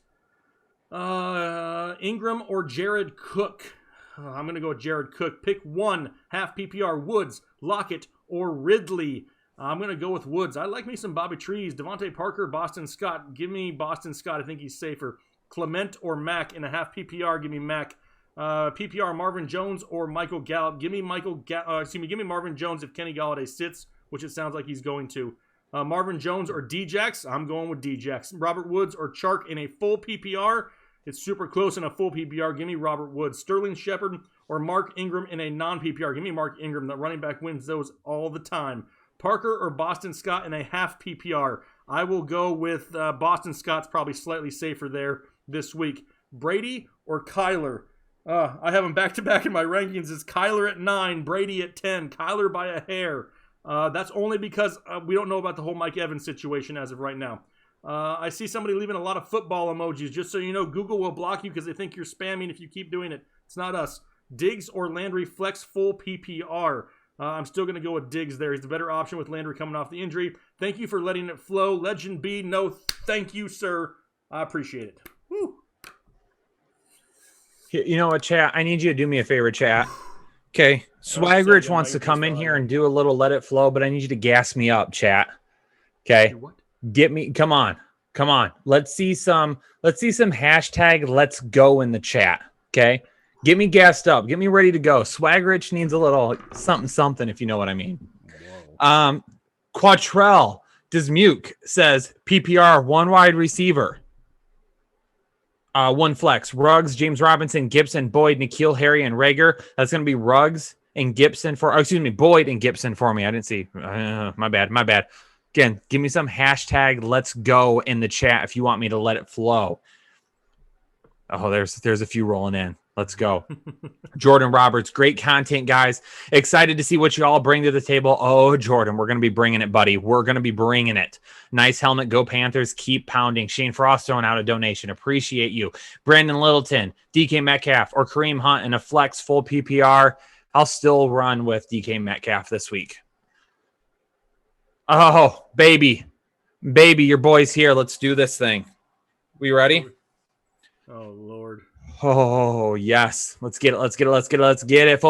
Ingram or Jared Cook? I'm going to go with Jared Cook. Pick 1, half PPR, Woods, Lockett, or Ridley. I'm going to go with Woods. I like me some Bobby Trees. Devontae Parker, Boston Scott. Give me Boston Scott. I think he's safer. Clement or Mack in a half PPR. Give me Mack. PPR, Marvin Jones or Michael Gallup. Give me Marvin Jones if Kenny Golladay sits, which it sounds like he's going to. Marvin Jones or Djax. I'm going with Djax. Robert Woods or Chark in a full PPR. It's super close in a full PPR. Give me Robert Woods. Sterling Shepard or Mark Ingram in a non-PPR. Give me Mark Ingram. The running back wins those all the time. Parker or Boston Scott in a half PPR. I will go with Boston Scott's probably slightly safer there this week. Brady or Kyler? I have them back-to-back in my rankings. It's Kyler at 9, Brady at 10, Kyler by a hair. That's only because we don't know about the whole Mike Evans situation as of right now. I see somebody leaving a lot of football emojis. Just so you know, Google will block you because they think you're spamming if you keep doing it. It's not us. Diggs or Landry flex full PPR. I'm still going to go with Diggs there. He's the better option with Landry coming off the injury. Thank you for letting it flow. Legend B, no thank you, sir. I appreciate it. Woo. You know what, chat? I need you to do me a favor, chat. Okay. Swaggerich wants to come in here and do a little let it flow, but I need you to gas me up, chat. Okay. Get me. Come on. Let's see some hashtag let's go in the chat. Okay. Get me gassed up. Get me ready to go. Swaggerich needs a little something, if you know what I mean. Quattrell Dismuke says PPR, one wide receiver. One flex. Ruggs, James Robinson, Gibson, Boyd, N'Keal, Harry, and Rager. That's going to be Ruggs and Gibson Boyd and Gibson for me. I didn't see. My bad. Again, give me some hashtag let's go in the chat if you want me to let it flow. Oh, there's a few rolling in. Let's go. Jordan Roberts, great content, guys. Excited to see what you all bring to the table. Oh, Jordan, we're going to be bringing it, buddy. We're going to be bringing it. Nice helmet. Go Panthers. Keep pounding. Shane Frost throwing out a donation. Appreciate you. Brandon Littleton, DK Metcalf, or Kareem Hunt in a flex full PPR. I'll still run with DK Metcalf this week. Oh, baby, your boy's here. Let's do this thing. We ready? Oh, Lord. Oh, yes. Let's get it. Full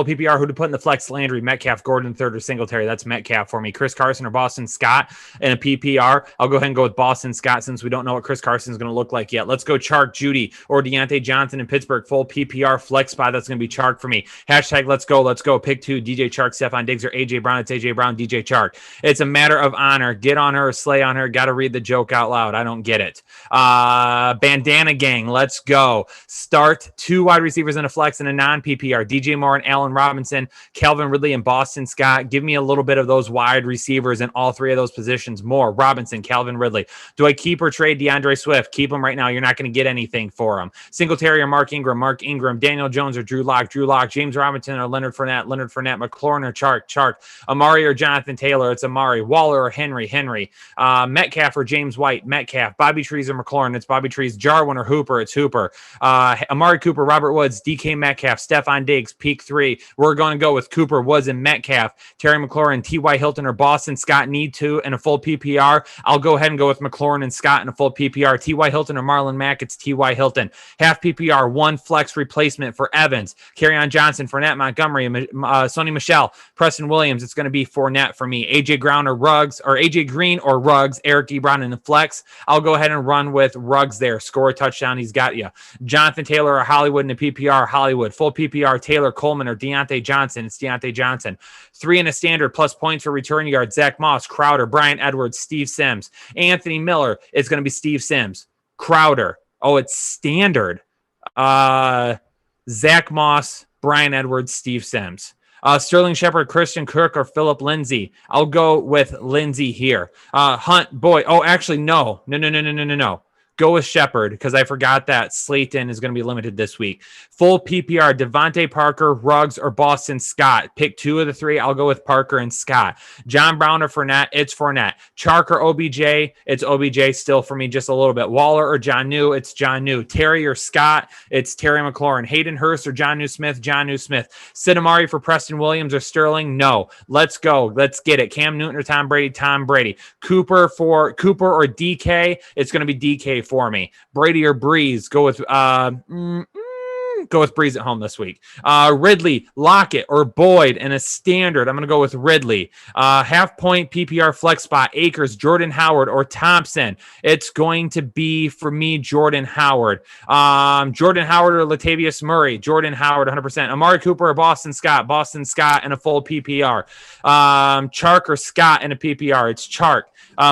PPR. Who to put in the flex? Landry, Metcalf, Gordon, third, or Singletary. That's Metcalf for me. Chris Carson or Boston Scott in a PPR. I'll go ahead and go with Boston Scott since we don't know what Chris Carson is going to look like yet. Let's go Chark, Judy, or Deonte Johnson in Pittsburgh. Full PPR flex spot. That's going to be Chark for me. Hashtag let's go. Pick 2, DJ Chark, Stephon Diggs, or AJ Brown. It's AJ Brown, DJ Chark. It's a matter of honor. Get on her or slay on her. Got to read the joke out loud. I don't get it. Bandana Gang. Let's go. Start 2 wide receivers in a flex and a non-PPR. DJ Moore and Allen Robinson, Calvin Ridley and Boston Scott. Give me a little bit of those wide receivers in all 3 of those positions. Moore, Robinson, Calvin Ridley. Do I keep or trade DeAndre Swift? Keep him right now. You're not going to get anything for him. Singletary or Mark Ingram, Daniel Jones or Drew Lock, James Robinson or Leonard Fournette, McLaurin or Chark, Amari or Jonathan Taylor. It's Amari. Waller or Henry, Metcalf or James White, Metcalf, Bobby Trees or McLaurin. It's Bobby Trees. Jarwin or Hooper. It's Hooper. Amari Cooper, Robert Woods, DK Metcalf, Stephon Diggs, peak 3. We're going to go with Cooper, Woods, and Metcalf. Terry McLaurin, T.Y. Hilton, or Boston Scott need to in a full PPR. I'll go ahead and go with McLaurin and Scott in a full PPR. T.Y. Hilton or Marlon Mack, it's T.Y. Hilton. Half PPR, 1 flex replacement for Evans. Kerryon Johnson, Fournette, Montgomery, Sony Michel, Preston Williams. It's going to be Fournette for me. AJ Green or Ruggs, Eric Ebron in the flex. I'll go ahead and run with Ruggs there. Score a touchdown. He's got you. Jonathan Taylor or Hollywood in the PPR. Hollywood. Full PPR. Taylor, Coleman, or Deonte Johnson. It's Deonte Johnson. 3 in a standard plus points for return yard. Zach Moss, Crowder, Brian Edwards, Steve Sims. Anthony Miller. It's going to be Steve Sims. Crowder. Oh, it's standard. Zach Moss, Brian Edwards, Steve Sims. Sterling Shepard, Christian Kirk, or Philip Lindsay. I'll go with Lindsay here. Hunt, Boyd. Oh, actually, no. Go with Shepard because I forgot that Slayton is going to be limited this week. Full PPR, Devontae Parker, Ruggs, or Boston Scott. Pick 2 of the 3. I'll go with Parker and Scott. John Brown or Fournette, it's Fournette. Chark or OBJ, it's OBJ still for me just a little bit. Waller or Jonnu, it's Jonnu. Terry or Scott, it's Terry McLaurin. Haydenhurst or Jonnu Smith. Sid Amari for Preston Williams or Sterling, no. Let's go. Let's get it. Cam Newton or Tom Brady. Cooper or DK, it's going to be DK for me. Brady or Breeze, go with Breeze at home this week. Ridley, Lockett, or Boyd in a standard. I'm going to go with Ridley. Half point PPR flex spot, Akers, Jordan Howard, or Thompson. It's going to be, for me, Jordan Howard. Jordan Howard or Latavius Murray. Jordan Howard, 100%. Amari Cooper or Boston Scott in a full PPR. Chark or Scott in a PPR. It's Chark.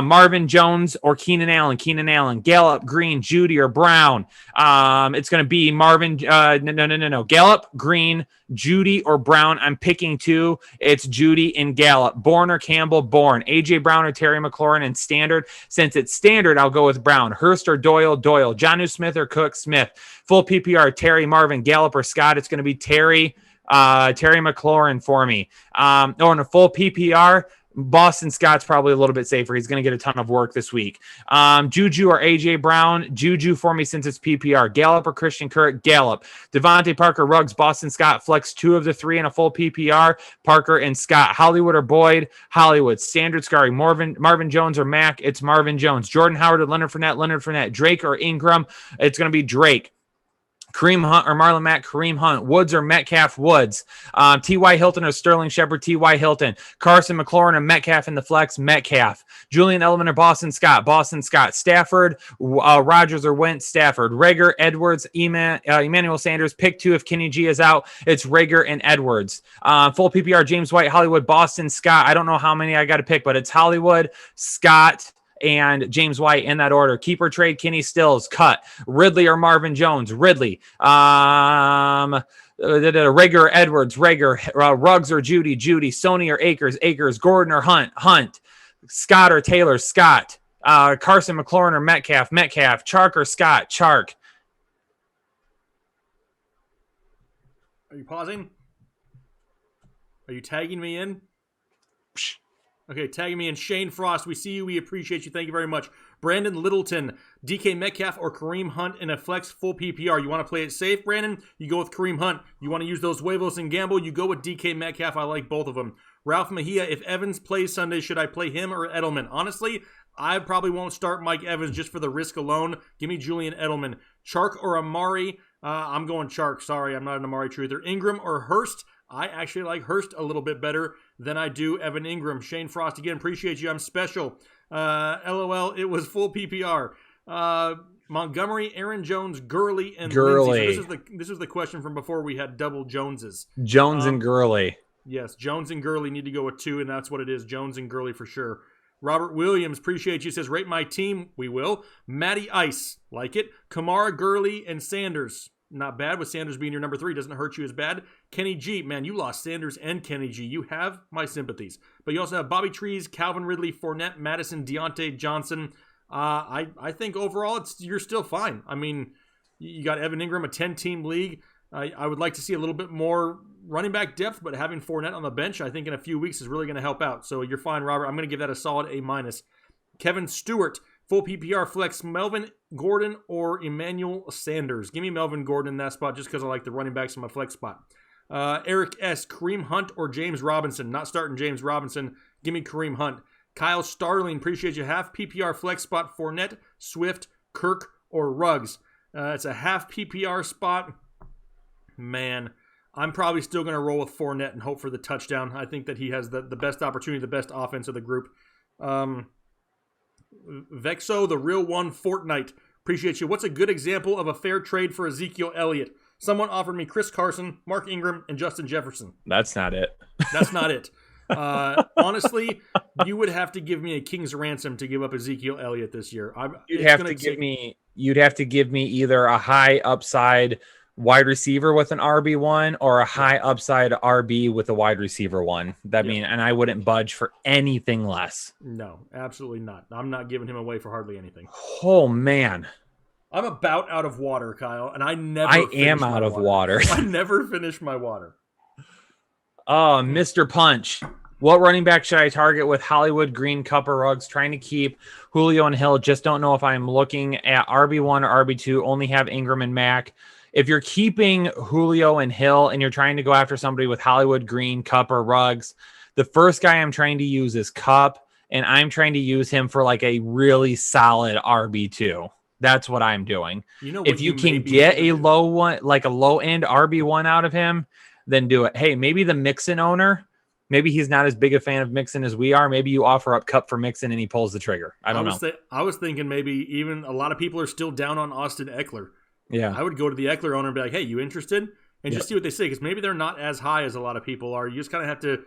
Marvin Jones or Keenan Allen. Gallup, Green, Judy, or Brown. It's going to be Marvin. No. Gallup, Green, Judy, or Brown. I'm picking 2. It's Judy and Gallup. Bourne or Campbell, Bourne. AJ Brown or Terry McLaurin in standard. Since it's standard, I'll go with Brown. Hurst or Doyle. Jonnu Smith or Cook, Smith. Full PPR, Terry, Marvin, Gallup, or Scott. It's going to be Terry McLaurin for me. In a full PPR, Boston Scott's probably a little bit safer. He's going to get a ton of work this week. Juju or AJ Brown? Juju for me since it's PPR. Gallup or Christian Kirk? Gallup. Devontae Parker, Ruggs, Boston Scott. Flex 2 of the 3 in a full PPR. Parker and Scott. Hollywood or Boyd? Hollywood. Standard scarring. Marvin Jones or Mack? It's Marvin Jones. Jordan Howard or Leonard Fournette? Leonard Fournette. Drake or Ingram? It's going to be Drake. Kareem Hunt or Marlon Mack, Kareem Hunt. Woods or Metcalf, Woods. T.Y. Hilton or Sterling Shepard, T.Y. Hilton. Carson McLaurin or Metcalf in the flex, Metcalf. Julian Edelman or Boston Scott, Boston Scott. Stafford, Rodgers or Wentz, Stafford. Rager, Edwards, Emmanuel Sanders. Pick 2 if Kenny G is out. It's Rager and Edwards. Full PPR, James White, Hollywood, Boston Scott. I don't know how many I got to pick, but it's Hollywood, Scott, and James White in that order. Keeper trade, Kenny Stills, cut. Ridley or Marvin Jones, Ridley. Rager or Edwards, Rager. Ruggs or Judy, Sony or Akers. Gordon or Hunt. Scott or Taylor, Scott. Carson McLaurin or Metcalf, Chark or Scott, Chark. Are you pausing? Are you tagging me in? Okay, tagging me in. Shane Frost, we see you. We appreciate you. Thank you very much. Brandon Littleton, DK Metcalf or Kareem Hunt in a flex full PPR. You want to play it safe, Brandon? You go with Kareem Hunt. You want to use those huevos and gamble? You go with DK Metcalf. I like both of them. Ralph Mejia, if Evans plays Sunday, should I play him or Edelman? Honestly, I probably won't start Mike Evans just for the risk alone. Give me Julian Edelman. Chark or Amari? I'm going Chark. Sorry, I'm not an Amari truther. Ingram or Hurst? I actually like Hurst a little bit better than I do Evan Ingram. Shane Frost, again, appreciate you. I'm special. LOL, it was full PPR. Montgomery, Aaron Jones, Gurley, and Lindsey. So this is the question from before we had double Joneses. Jones and Gurley. Yes, Jones and Gurley need to go with 2, and that's what it is. Jones and Gurley for sure. Robert Williams, appreciate you, says, rate my team. We will. Matty Ice, like it. Kamara, Gurley, and Sanders. Not bad, with Sanders being your number 3. Doesn't hurt you as bad. Kenny G, man, you lost Sanders and Kenny G. You have my sympathies. But you also have Bobby Trees, Calvin Ridley, Fournette, Madison, Deonte Johnson. I think overall you're still fine. I mean, you got Evan Ingram, a 10-team league. I would like to see a little bit more running back depth, but having Fournette on the bench, I think in a few weeks is really going to help out. So you're fine, Robert. I'm going to give that a solid A-. Kevin Stewart, full PPR flex, Melvin Gordon or Emmanuel Sanders. Give me Melvin Gordon in that spot just because I like the running backs in my flex spot. Eric S., Kareem Hunt or James Robinson. Not starting James Robinson. Give me Kareem Hunt. Kyle Starling, appreciate you. Half PPR flex spot, Fournette, Swift, Kirk, or Ruggs. It's a half PPR spot. Man, I'm probably still going to roll with Fournette and hope for the touchdown. I think that he has the best opportunity, the best offense of the group. Vexo, the real one, Fortnite. Appreciate you. What's a good example of a fair trade for Ezekiel Elliott? Someone offered me Chris Carson, Mark Ingram, and Justin Jefferson. That's not it. That's not it. Honestly, you would have to give me a king's ransom to give up Ezekiel Elliott this year. You'd have to give me either a high upside wide receiver with an RB1 or a high upside RB with a wide receiver 1. And I wouldn't budge for anything less. No, absolutely not. I'm not giving him away for hardly anything. Oh man. I'm about out of water, Kyle, and I am out of water. I never finish my water. Oh, Mr. Punch. What running back should I target with Hollywood, Green, Cup, or Ruggs? Trying to keep Julio and Hill. Just don't know if I'm looking at RB1 or RB2. Only have Ingram and Mack. If you're keeping Julio and Hill and you're trying to go after somebody with Hollywood, Green, Cup, or Ruggs, the first guy I'm trying to use is Cup, and I'm trying to use him for like a really solid RB2. That's what I'm doing. If you can get a low one, like a low end RB1 out of him, then do it. Hey, maybe the Mixon owner, maybe he's not as big a fan of Mixon as we are. Maybe you offer up Cup for Mixon and he pulls the trigger. I don't know. I was thinking maybe even a lot of people are still down on Austin Eckler. Yeah. I would go to the Eckler owner and be like, hey, you interested? And just see what they say, because maybe they're not as high as a lot of people are. You just kind of have to,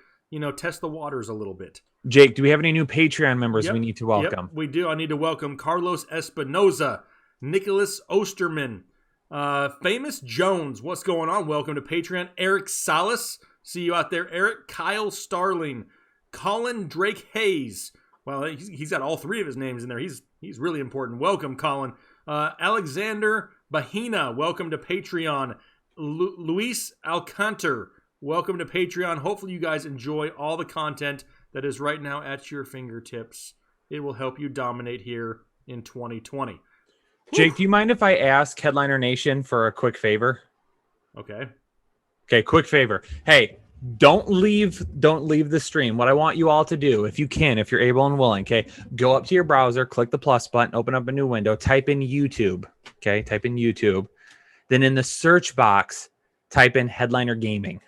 test the waters a little bit. Jake, do we have any new Patreon members we need to welcome? Yep, we do. I need to welcome Carlos Espinoza, Nicholas Osterman, Famous Jones. What's going on? Welcome to Patreon. Eric Salas. See you out there, Eric. Kyle Starling. Colin Drake Hayes. Well, he's got all 3 of his names in there. He's really important. Welcome, Colin. Alexander Bahina. Welcome to Patreon. Luis Alcantar. welcome to Patreon. Hopefully you guys enjoy all the content that is right now at your fingertips. It will help you dominate here in 2020. Jake, do you mind if I ask Headliner Nation for a quick favor? Okay. Okay, quick favor. Hey, don't leave the stream. What I want you all to do, if you can, if you're able and willing, okay, go up to your browser, click the plus button, open up a new window, type in YouTube. Okay, type in YouTube. Then in the search box, type in Headliner Gaming.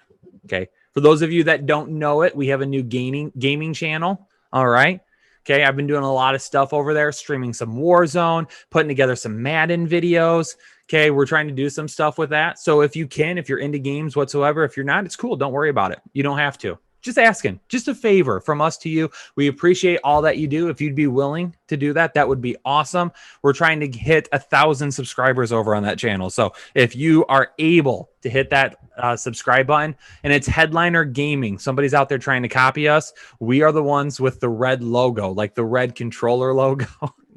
Okay. For those of you that don't know it, we have a new gaming channel. All right. Okay, I've been doing a lot of stuff over there, streaming some Warzone, putting together some Madden videos. Okay, we're trying to do some stuff with that. So if you can, if you're into games whatsoever, if you're not, it's cool. Don't worry about it. You don't have to. Just asking. Just a favor from us to you. We appreciate all that you do. If you'd be willing to do that, that would be awesome. We're trying to hit 1,000 subscribers over on that channel. So if you are able to hit that subscribe button, and it's Headliner Gaming. Somebody's out there trying to copy us. We are the ones with the red logo, like the red controller logo.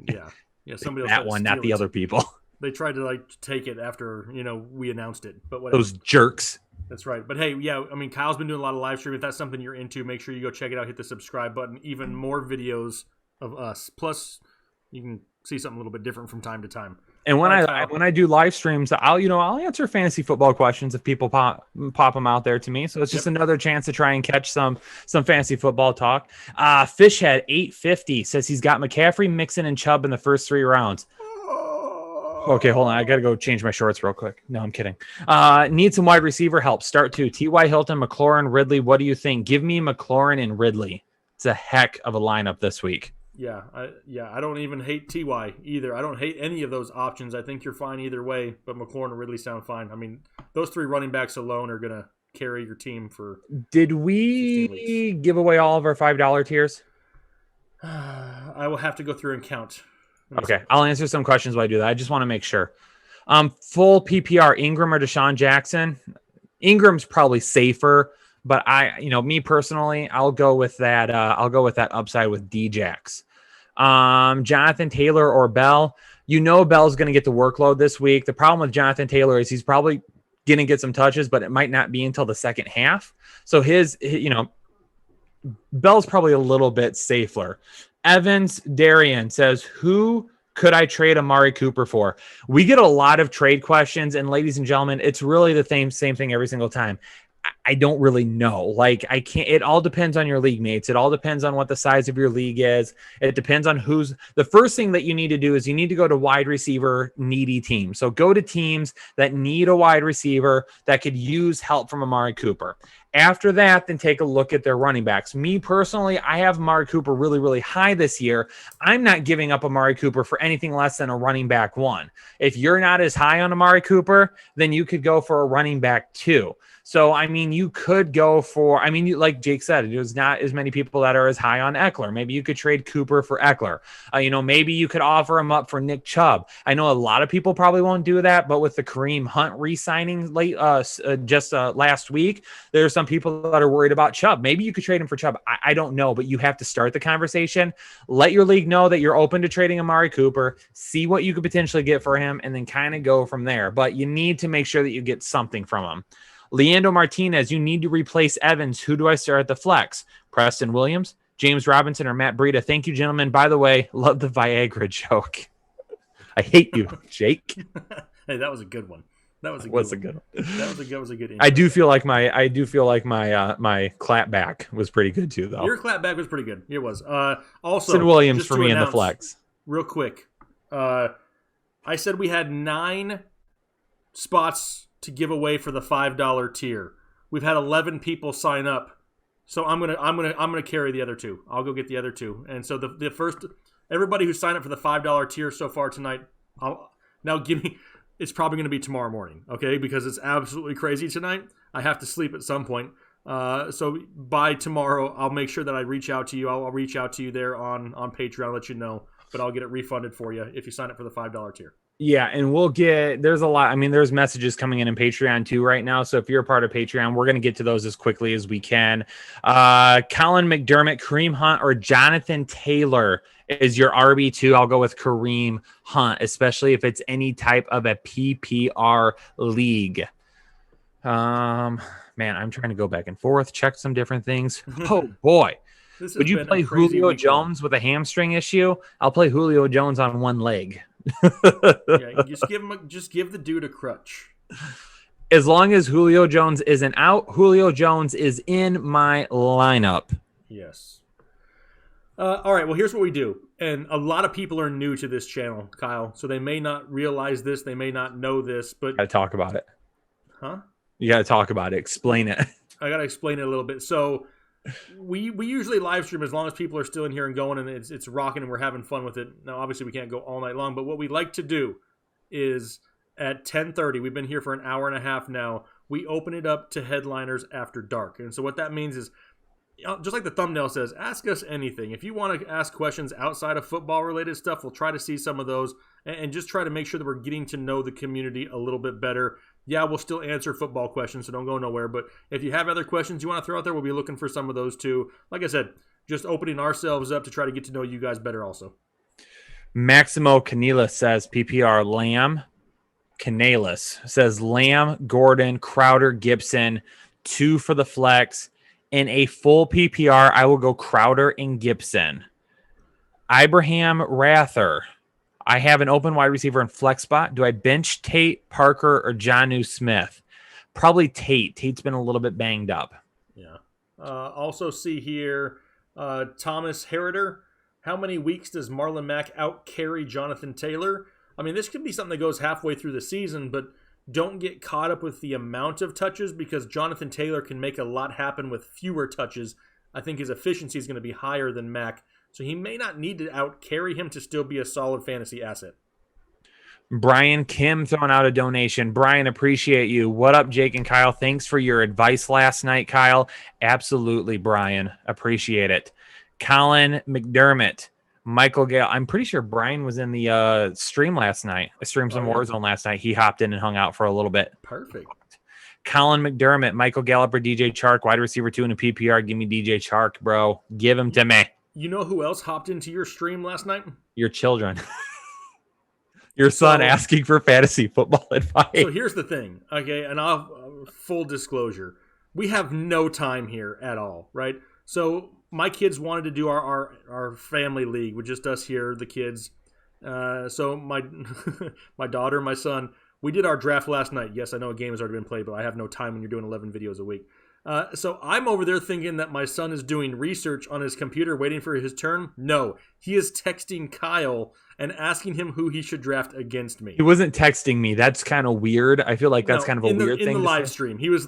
Yeah. Somebody else that one, not the other people. They tried to take it after we announced it, but whatever. Those jerks. That's right. But hey, yeah, I mean, Kyle's been doing a lot of live stream. If that's something you're into, make sure you go check it out. Hit the subscribe button. Even more videos of us. Plus, you can see something a little bit different from time to time. And when I do live streams, I'll answer fantasy football questions if people pop them out there to me. So it's just another chance to try and catch some fantasy football talk. Fishhead 850 says he's got McCaffrey, Mixon, and Chubb in the first 3 rounds. Okay, hold on. I got to go change my shorts real quick. No, I'm kidding. Need some wide receiver help. Start 2. T.Y. Hilton, McLaurin, Ridley. What do you think? Give me McLaurin and Ridley. It's a heck of a lineup this week. Yeah, I don't even hate T.Y. either. I don't hate any of those options. I think you're fine either way, but McLaurin and Ridley sound fine. I mean, those 3 running backs alone are going to carry your team for Did we give away all of our $5 tiers? I will have to go through and count. Okay, I'll answer some questions while I do that. I just want to make sure. Full PPR, Ingram or Desean Jackson? Ingram's probably safer, but me personally, I'll go with that. I'll go with that upside with D-Jax. Jonathan Taylor or Bell? Bell's going to get the workload this week. The problem with Jonathan Taylor is he's probably going to get some touches, but it might not be until the second half. So Bell's probably a little bit safer. Evans Darian says, who could I trade Amari Cooper for? We get a lot of trade questions, and ladies and gentlemen, it's really the same thing every single time. I don't really know. I can't. It all depends on your league mates. It all depends on what the size of your league is. It depends on who's. The first thing that you need to do is you need to go to wide receiver needy teams. So go to teams that need a wide receiver that could use help from Amari Cooper. After that, then take a look at their running backs. Me personally, I have Amari Cooper really, really high this year. I'm not giving up Amari Cooper for anything less than a running back 1. If you're not as high on Amari Cooper, then you could go for a running back 2. So, you could go for, like Jake said, there's not as many people that are as high on Eckler. Maybe you could trade Cooper for Eckler. Maybe you could offer him up for Nick Chubb. I know a lot of people probably won't do that, but with the Kareem Hunt re-signing last week, there's some people that are worried about Chubb. Maybe you could trade him for Chubb. I don't know, but you have to start the conversation. Let your league know that you're open to trading Amari Cooper, see what you could potentially get for him, and then kind of go from there. But you need to make sure that you get something from him. Leandro Martinez, you need to replace Evans. Who do I start at the flex? Preston Williams, James Robinson, or Matt Breida? Thank you, gentlemen. By the way, love the Viagra joke. I hate you, Jake. Hey, that was a good one. That was a good one. That was a good. I do feel like my clapback was pretty good too, though. Your clapback was pretty good. It was. Also, Preston Williams for me in the flex. Real quick, I said we had 9 spots to give away for the $5 tier. We've had 11 people sign up, so I'm gonna carry the other 2. I'll go get the other 2. And so the first, everybody who signed up for the $5 tier so far tonight, it's probably gonna be tomorrow morning, okay? Because it's absolutely crazy tonight. I have to sleep at some point. So by tomorrow, I'll make sure that I reach out to you. I'll reach out to you there on Patreon, let you know, but I'll get it refunded for you if you sign up for the $5 tier. Yeah, and there's a lot. There's messages coming in Patreon too right now. So if you're a part of Patreon, we're going to get to those as quickly as we can. Colin McDermott, Kareem Hunt, or Jonathan Taylor is your RB2. I'll go with Kareem Hunt, especially if it's any type of a PPR league. Man, I'm trying to go back and forth, check some different things. Oh boy. Would you play Julio Jones with a hamstring issue? I'll play Julio Jones on one leg. Yeah, just give the dude a crutch. As long as Julio Jones isn't out, Julio Jones is in my lineup. Yes. All right, well, here's what we do. And a lot of people are new to this channel, Kyle, so they may not realize this. They may not know this, but... Got to talk about it. Huh? You got to talk about it. Explain it. I got to explain it a little bit. So we usually live stream as long as people are still in here and going, and it's rocking and we're having fun with it. Now, obviously, we can't go all night long, but what we like to do is at 10:30, we've been here for an hour and a half now, we open it up to headliners after dark. And so what that means is, just like the thumbnail says, ask us anything. If you want to ask questions outside of football-related stuff, we'll try to see some of those and just try to make sure that we're getting to know the community a little bit better. Yeah, we'll still answer football questions, so don't go nowhere. But if you have other questions you want to throw out there, we'll be looking for some of those too. Like I said, just opening ourselves up to try to get to know you guys better also. Maximo Canela says PPR Lamb. Canales says Lamb, Gordon, Crowder, Gibson, 2 for the flex. In a full PPR, I will go Crowder and Gibson. Ibrahim Rather. I have an open wide receiver in flex spot. Do I bench Tate, Parker, or Jonnu Smith? Probably Tate. Tate's been a little bit banged up. Yeah. Also see here, Thomas Heriter. How many weeks does Marlon Mack out carry Jonathan Taylor? I mean, this could be something that goes halfway through the season, but don't get caught up with the amount of touches because Jonathan Taylor can make a lot happen with fewer touches. I think his efficiency is going to be higher than Mack, so he may not need to out carry him to still be a solid fantasy asset. Brian Kim throwing out a donation. Brian, appreciate you. What up, Jake and Kyle? Thanks for your advice last night, Kyle. Absolutely, Brian. Appreciate it. Colin McDermott. Michael Gale. I'm pretty sure Brian was in the stream last night. I streamed some Warzone last night. He hopped in and hung out for a little bit. Perfect. Colin McDermott, Michael Gallup or DJ Chark, wide receiver 2 in a PPR. Give me DJ Chark, bro. Give him to me. You know who else hopped into your stream last night? Your children. Your son asking for fantasy football advice. So here's the thing, okay? And I'll full disclosure. We have no time here at all, right? So my kids wanted to do our family league with just us here, the kids. So my my daughter, my son, we did our draft last night. Yes, I know a game has already been played, but I have no time when you're doing 11 videos a week. So I'm over there thinking that my son is doing research on his computer waiting for his turn. No, he is texting Kyle and asking him who he should draft against me. He wasn't texting me. That's kind of weird. I feel like that's kind of a weird thing. In the live stream, he was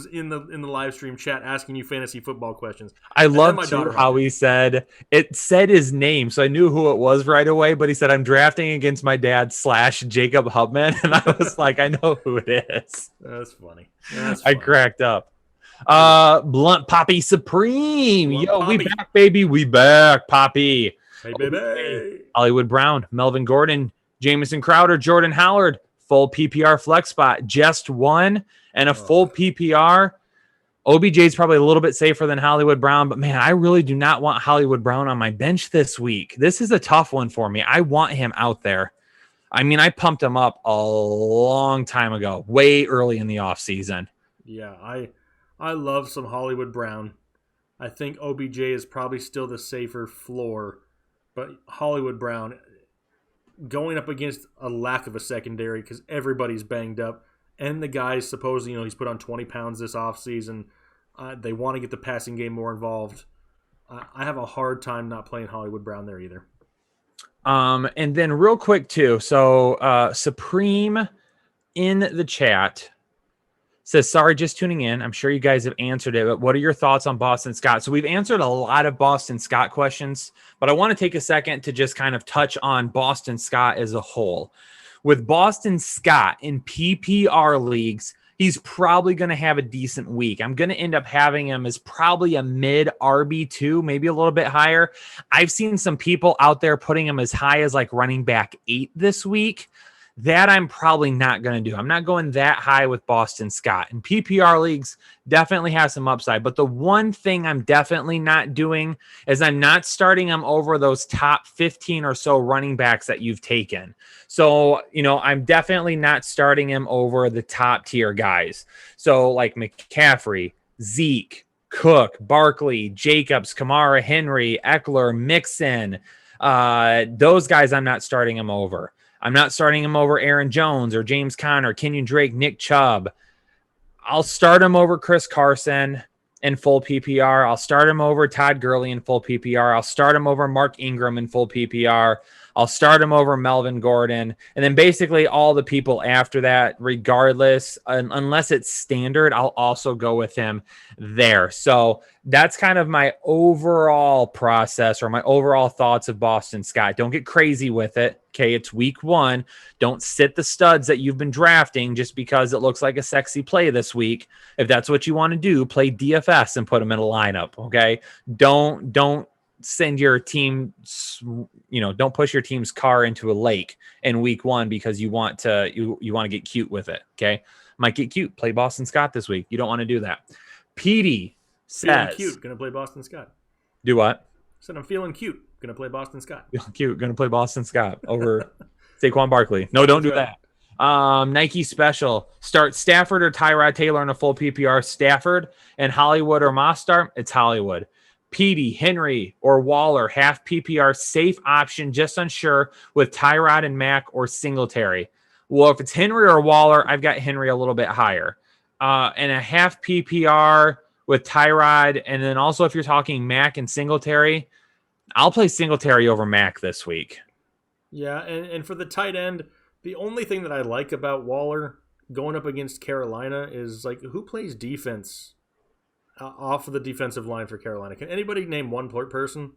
in the live stream chat asking you fantasy football questions. I love how he said his name, so I knew who it was right away. But he said, "I'm drafting against my dad / Jacob Hubman," and I was like, "I know who it is." That's funny. I cracked up. Blunt Poppy Supreme. We back, baby. We back, Poppy. Hey, baby. Hollywood Brown, Melvin Gordon, Jamison Crowder, Jordan Howard, full PPR flex spot, just one, and a full PPR. OBJ is probably a little bit safer than Hollywood Brown, but man, I really do not want Hollywood Brown on my bench this week. This is a tough one for me. I want him out there. I mean, I pumped him up a long time ago, way early in the offseason. Yeah, I love some Hollywood Brown. I think OBJ is probably still the safer floor, but Hollywood Brown going up against a lack of a secondary because everybody's banged up, and the guy's supposedly, he's put on 20 pounds this offseason. They want to get the passing game more involved. I have a hard time not playing Hollywood Brown there either. And then real quick too, so Supreme in the chat says, sorry, just tuning in. I'm sure you guys have answered it, but what are your thoughts on Boston Scott? So we've answered a lot of Boston Scott questions, but I want to take a second to just kind of touch on Boston Scott as a whole. With Boston Scott in PPR leagues, he's probably going to have a decent week. I'm going to end up having him as probably a mid RB2, maybe a little bit higher. I've seen some people out there putting him as high as like running back 8 this week. That I'm probably not going to do. I'm not going that high with Boston Scott. And PPR leagues definitely have some upside. But the one thing I'm definitely not doing is I'm not starting him over those top 15 or so running backs that you've taken. So, I'm definitely not starting him over the top tier guys. So like McCaffrey, Zeke, Cook, Barkley, Jacobs, Kamara, Henry, Eckler, Mixon. Those guys I'm not starting him over. I'm not starting him over Aaron Jones or James Conner, Kenyon Drake, Nick Chubb. I'll start him over Chris Carson in full PPR. I'll start him over Todd Gurley in full PPR. I'll start him over Mark Ingram in full PPR. I'll start him over Melvin Gordon. And then basically all the people after that, regardless, unless it's standard, I'll also go with him there. So that's kind of my overall process or my overall thoughts of Boston Scott. Don't get crazy with it. Okay, it's week 1. Don't sit the studs that you've been drafting just because it looks like a sexy play this week. If that's what you want to do, play DFS and put them in a lineup. Okay, don't send your team, don't push your team's car into a lake in week 1 because you want to get cute with it. Okay, might get cute. Play Boston Scott this week. You don't want to do that. Petey says, feeling cute, gonna play Boston Scott. Do what? Said I'm feeling cute. Gonna play Boston Scott. Cute. Gonna play Boston Scott over Saquon Barkley. No, don't do that. Nike special. Start Stafford or Tyrod Taylor in a full PPR. Stafford and Hollywood or Mostert. It's Hollywood. Petey, Henry, or Waller, half PPR, safe option, just unsure with Tyrod and Mack or Singletary. Well, if it's Henry or Waller, I've got Henry a little bit higher. And a half PPR with Tyrod, and then also if you're talking Mack and Singletary, I'll play Singletary over Mack this week. Yeah, and for the tight end, the only thing that I like about Waller going up against Carolina is, like, who plays defense off of the defensive line for Carolina? Can anybody name one person?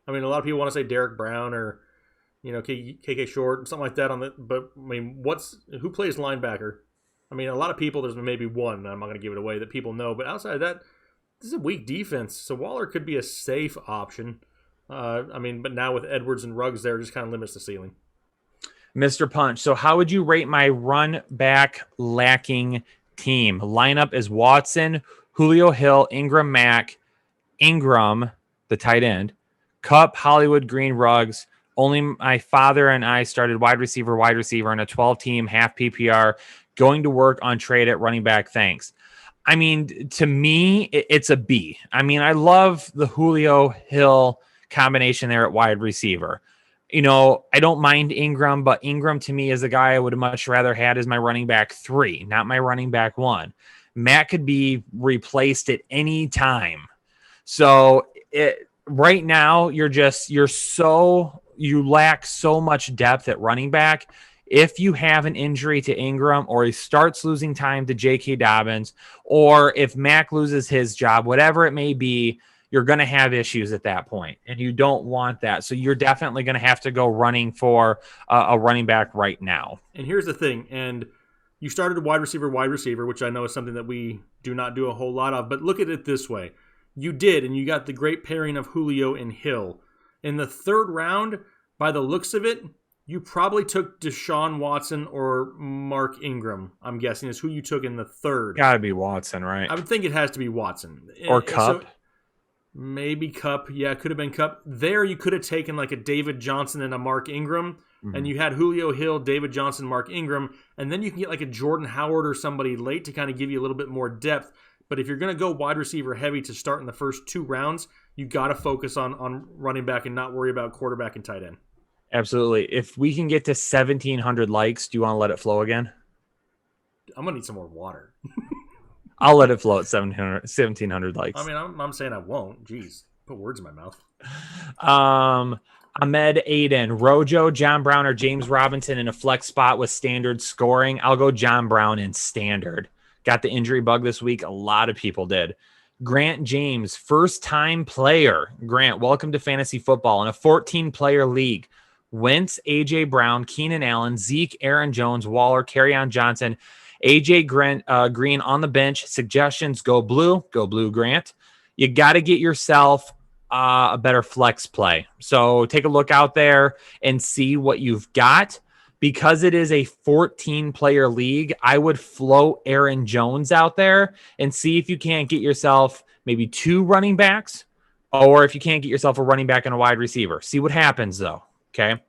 I mean, a lot of people want to say Derek Brown or, KK Short, something like that. But I mean, who plays linebacker? I mean, a lot of people, there's maybe one, I'm not going to give it away, that people know. But outside of that, this is a weak defense. So Waller could be a safe option. But now with Edwards and Ruggs there, just kind of limits the ceiling. Mr. Punch, so how would you rate my run back lacking team? Lineup is Watson, Julio Hill, Ingram, Mack, Ingram, the tight end, Kupp, Hollywood, Green, Ruggs. Only my father and I started wide receiver in a 12-team half PPR, going to work on trade at running back. Thanks. I mean, to me, it's a B. I mean, I love the Julio Hill combination there at wide receiver. I don't mind Ingram, but Ingram to me is a guy I would have much rather had as my running back 3, not my running back 1. Matt could be replaced at any time. So right now you lack so much depth at running back. If you have an injury to Ingram or he starts losing time to J.K. Dobbins, or if Mack loses his job, whatever it may be, you're going to have issues at that point, and you don't want that. So you're definitely going to have to go running for a running back right now. And here's the thing, and you started a wide receiver, which I know is something that we do not do a whole lot of, but look at it this way. You did, and you got the great pairing of Julio and Hill. In the 3rd round, by the looks of it, you probably took Deshaun Watson or Mark Ingram, I'm guessing, is who you took in the 3rd. Got to be Watson, right? I would think it has to be Watson. Or Kupp. So, maybe Kupp. Yeah, it could have been Kupp. There you could have taken like a David Johnson and a Mark Ingram, and you had Julio Hill, David Johnson, Mark Ingram, and then you can get like a Jordan Howard or somebody late to kind of give you a little bit more depth. But if you're going to go wide receiver heavy to start in the first 2 rounds, you got to focus on running back and not worry about quarterback and tight end. Absolutely. If we can get to 1,700 likes, do you want to let it flow again? I'm going to need some more water. I'll let it flow at 1,700 likes. I mean, I'm saying I won't. Jeez, put words in my mouth. Ahmed Aiden, Rojo, John Brown, or James Robinson in a flex spot with standard scoring. I'll go John Brown in standard. Got the injury bug this week. A lot of people did. Grant James, first-time player. Grant, welcome to fantasy football in a 14-player league. Wentz, A.J. Brown, Keenan Allen, Zeke, Aaron Jones, Waller, Kerryon Johnson, A.J. Green on the bench. Suggestions, go blue, Grant. You got to get yourself a better flex play. So take a look out there and see what you've got, because it is a 14-player league, I would float Aaron Jones out there and see if you can't get yourself maybe 2 running backs, or if you can't get yourself a running back and a wide receiver. See what happens, though. Okay.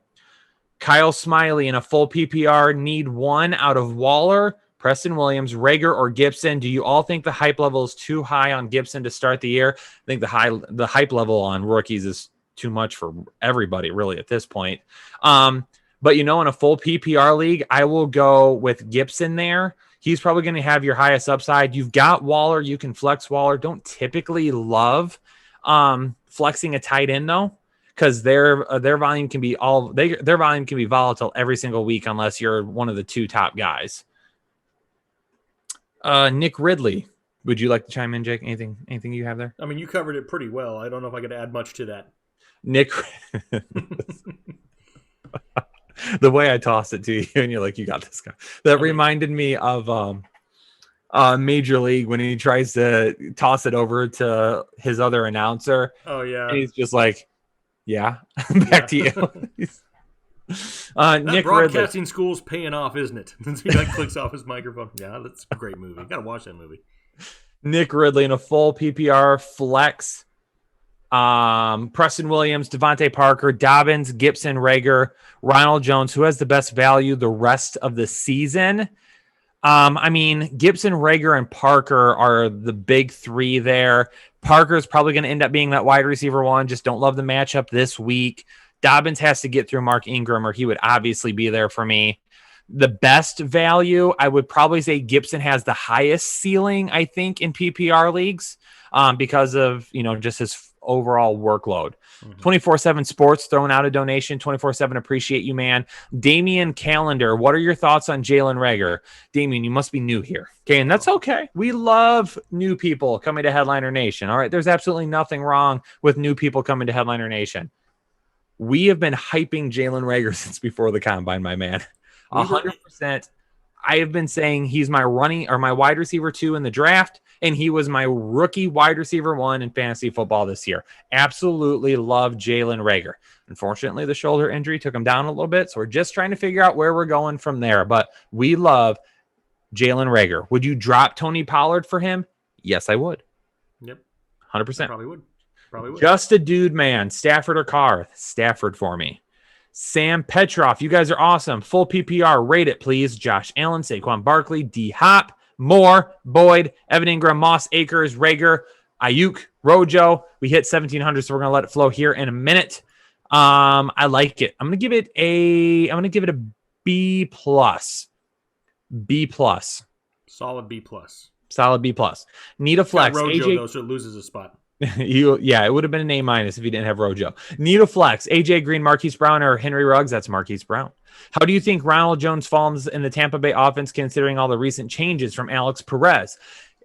Kyle Smiley in a full PPR, need 1 out of Waller, Preston Williams, Rager, or Gibson. Do you all think the hype level is too high on Gibson to start the year? I think the hype level on rookies is too much for everybody, really, at this point. But, in a full PPR league, I will go with Gibson there. He's probably going to have your highest upside. You've got Waller. You can flex Waller. Don't typically love flexing a tight end, though, because their volume can be their volume can be volatile every single week unless you're one of the 2 top guys. Nick Ridley, would you like to chime in, Jake? Anything you have there? I mean, you covered it pretty well. I don't know if I could add much to that. Nick, the way I tossed it to you, and you're like, you got this guy. That reminded me of Major League when he tries to toss it over to his other announcer. Oh yeah, and he's just like, yeah, back to you. That Nick broadcasting Ridley. School's paying off, isn't it? He like clicks off his microphone. Yeah, that's a great movie. Gotta watch that movie. Nick Ridley in a full PPR flex. Preston Williams, Devontae Parker, Dobbins, Gibson, Rager, Ronald Jones. Who has the best value the rest of the season? I mean, Gibson, Rager, and Parker are the big 3 there. Parker's probably going to end up being that wide receiver 1. Just don't love the matchup this week. Dobbins has to get through Mark Ingram, or he would obviously be there for me. The best value, I would probably say Gibson has the highest ceiling, I think, in PPR leagues because of, just his overall workload. 24/7 Sports throwing out a donation. 24/7 appreciate you, man. Damian Calendar, what are your thoughts on Jalen Reagor? Damian, you must be new here. Okay, and that's okay. We love new people coming to Headliner Nation. All right, there's absolutely nothing wrong with new people coming to Headliner Nation. We have been hyping Jalen Reagor since before the combine, my man. 100%. I have been saying he's my wide receiver 2 in the draft, and he was my rookie wide receiver 1 in fantasy football this year. Absolutely love Jalen Reagor. Unfortunately, the shoulder injury took him down a little bit, so we're just trying to figure out where we're going from there. But we love Jalen Reagor. Would you drop Tony Pollard for him? Yes, I would. Yep. 100%. Probably would. Just a dude, man. Stafford or Carr? Stafford for me. Sam Petroff, you guys are awesome. Full PPR, rate it, please. Josh Allen, Saquon Barkley, D Hop, Moore, Boyd, Evan Ingram, Moss Akers, Rager, Ayuk, Rojo. We hit 1,700, so we're gonna let it flow here in a minute. I like it. I'm gonna give it a B plus. B plus. Solid B plus. Solid B plus. Need a flex. Rojo AJ, though, so it loses a spot. it would have been an A minus if you didn't have Rojo. Need a flex. AJ Green, Marquise Brown, or Henry Ruggs? That's Marquise Brown. How do you think Ronald Jones falls in the Tampa Bay offense considering all the recent changes from Alex Perez?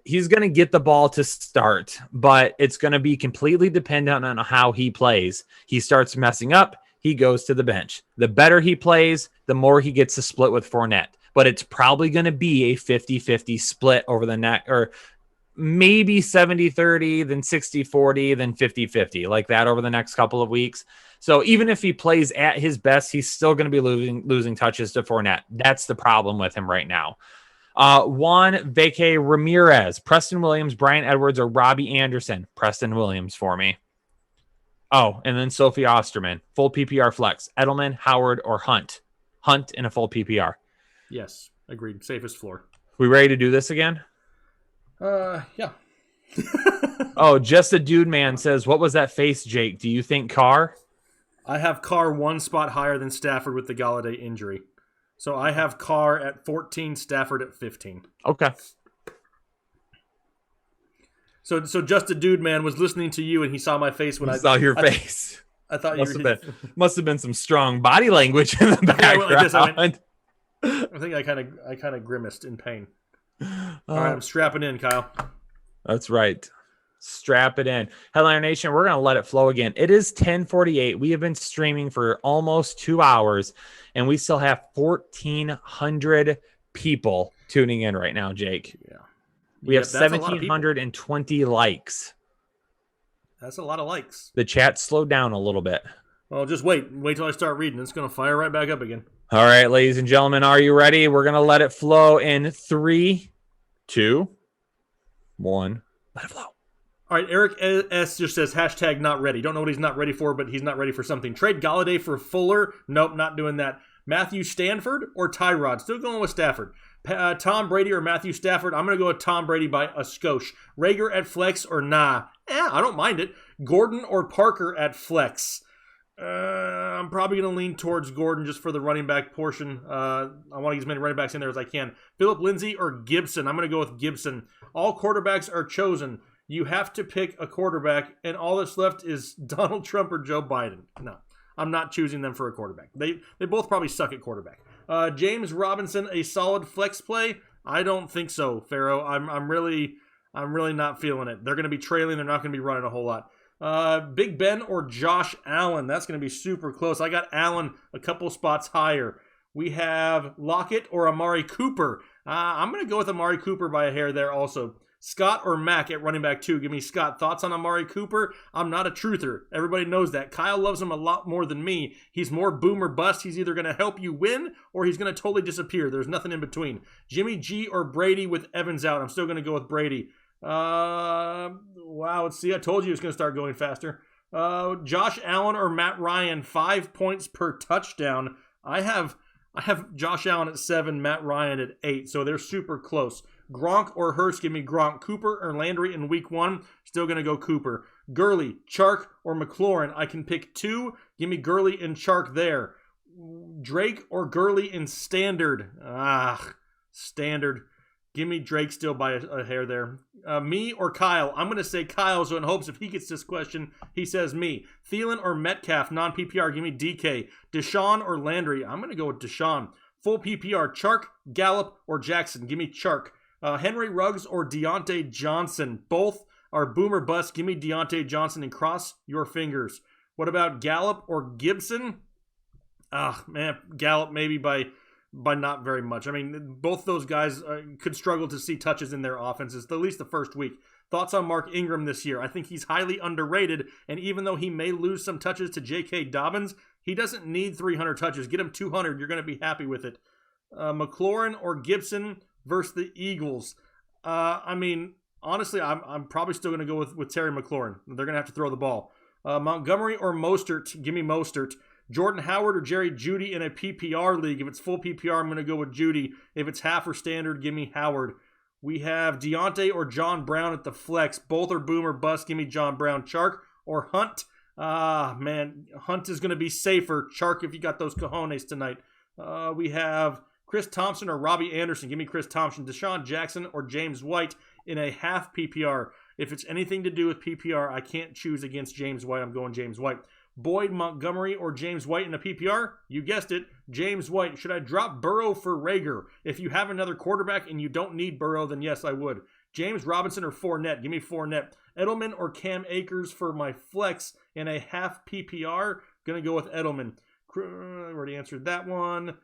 He's going to get the ball to start, but it's going to be completely dependent on how he plays. He starts messing up, he goes to the bench. The better he plays, the more he gets to split with Fournette. But it's probably going to be a 50-50 split over the next, or maybe 70-30, then 60-40, then 50-50, like that over the next couple of weeks. So even if he plays at his best, he's still going to be losing touches to Fournette. That's the problem with him right now. Juan Veke Ramirez, Preston Williams, Brian Edwards, or Robbie Anderson. Preston Williams for me. Oh, and then Sophie Osterman, full PPR flex. Edelman, Howard, or Hunt. Hunt in a full PPR. Yes, agreed. Safest floor. We ready to do this again? Yeah. Oh, just a dude man says, what was that face, Jake? Do you think Carr? I have Carr one spot higher than Stafford with the Galladay injury. So I have Carr at 14, Stafford at 15. Okay. So just a dude man was listening to you and he saw my face when I saw your face. I thought must have been some strong body language in the background. I think I kind of grimaced in pain. All right, I'm strapping in, Kyle. That's right. Strap it in. Headliner Nation, we're going to let it flow again. It is 10:48. We have been streaming for almost 2 hours, and we still have 1,400 people tuning in right now, Jake. Yeah. We have 1,720 likes. That's a lot of likes. The chat slowed down a little bit. Well, just wait. Wait till I start reading. It's going to fire right back up again. All right, ladies and gentlemen, are you ready? We're going to let it flow in 3, 2, 1. Let it flow. All right, Eric S. just says, hashtag not ready. Don't know what he's not ready for, but he's not ready for something. Trade Galladay for Fuller. Nope, not doing that. Matthew Stanford or Tyrod? Still going with Stafford. Tom Brady or Matthew Stafford? I'm going to go with Tom Brady by a skosh. Rager at flex or nah? I don't mind it. Gordon or Parker at flex? I'm probably going to lean towards Gordon just for the running back portion. I want to get as many running backs in there as I can. Phillip Lindsay or Gibson? I'm going to go with Gibson. All quarterbacks are chosen. You have to pick a quarterback, and all that's left is Donald Trump or Joe Biden. No, I'm not choosing them for a quarterback. They both probably suck at quarterback. James Robinson, a solid flex play? I don't think so, Pharaoh. I'm really not feeling it. They're going to be trailing. They're not going to be running a whole lot. Big Ben or Josh Allen? That's going to be super close. I got Allen a couple spots higher. We have Lockett or Amari Cooper. I'm going to go with Amari Cooper by a hair there also. Scott or Mack at running back 2? Give me Scott. Thoughts on Amari Cooper? I'm not a truther. Everybody knows that. Kyle loves him a lot more than me. He's more boom or bust. He's either going to help you win or he's going to totally disappear. There's nothing in between. Jimmy G or Brady with Evans out? I'm still going to go with Brady. Wow, let's see. I told you it was going to start going faster. Josh Allen or Matt Ryan? 5 points per touchdown. I have Josh Allen at 7, Matt Ryan at 8, so they're super close. Gronk or Hurst? Give me Gronk. Cooper or Landry in week 1? Still going to go Cooper. Gurley, Chark, or McLaurin? I can pick 2. Give me Gurley and Chark there. Drake or Gurley in standard? Standard. Give me Drake still by a hair there. Me or Kyle? I'm going to say Kyle, so in hopes if he gets this question, he says me. Thielen or Metcalf, non-PPR? Give me DK. Desean or Landry? I'm going to go with Desean. Full PPR, Chark, Gallup, or Jackson? Give me Chark. Henry Ruggs or Deonte Johnson? Both are boomer bust. Give me Deonte Johnson and cross your fingers. What about Gallup or Gibson? Man, Gallup maybe by not very much. I mean, both those guys could struggle to see touches in their offenses, at least the first week. Thoughts on Mark Ingram this year? I think he's highly underrated, and even though he may lose some touches to J.K. Dobbins, he doesn't need 300 touches. Get him 200. You're going to be happy with it. McLaurin or Gibson versus the Eagles? I mean, honestly, I'm probably still going to go with Terry McLaurin. They're going to have to throw the ball. Montgomery or Mostert? Give me Mostert. Jordan Howard or Jerry Jeudy in a PPR league? If it's full PPR, I'm going to go with Jeudy. If it's half or standard, give me Howard. We have Deontay or John Brown at the flex. Both are boom or bust. Give me John Brown. Chark or Hunt? Man, Hunt is going to be safer. Chark if you got those cojones tonight. We have Chris Thompson or Robbie Anderson? Give me Chris Thompson. Deshaun Jackson or James White in a half PPR? If it's anything to do with PPR, I can't choose against James White. I'm going James White. Boyd Montgomery or James White in a PPR? You guessed it, James White. Should I drop Burrow for Rager? If you have another quarterback and you don't need Burrow, then yes, I would. James Robinson or Fournette? Give me Fournette. Edelman or Cam Akers for my flex in a half PPR? Going to go with Edelman. I already answered that one.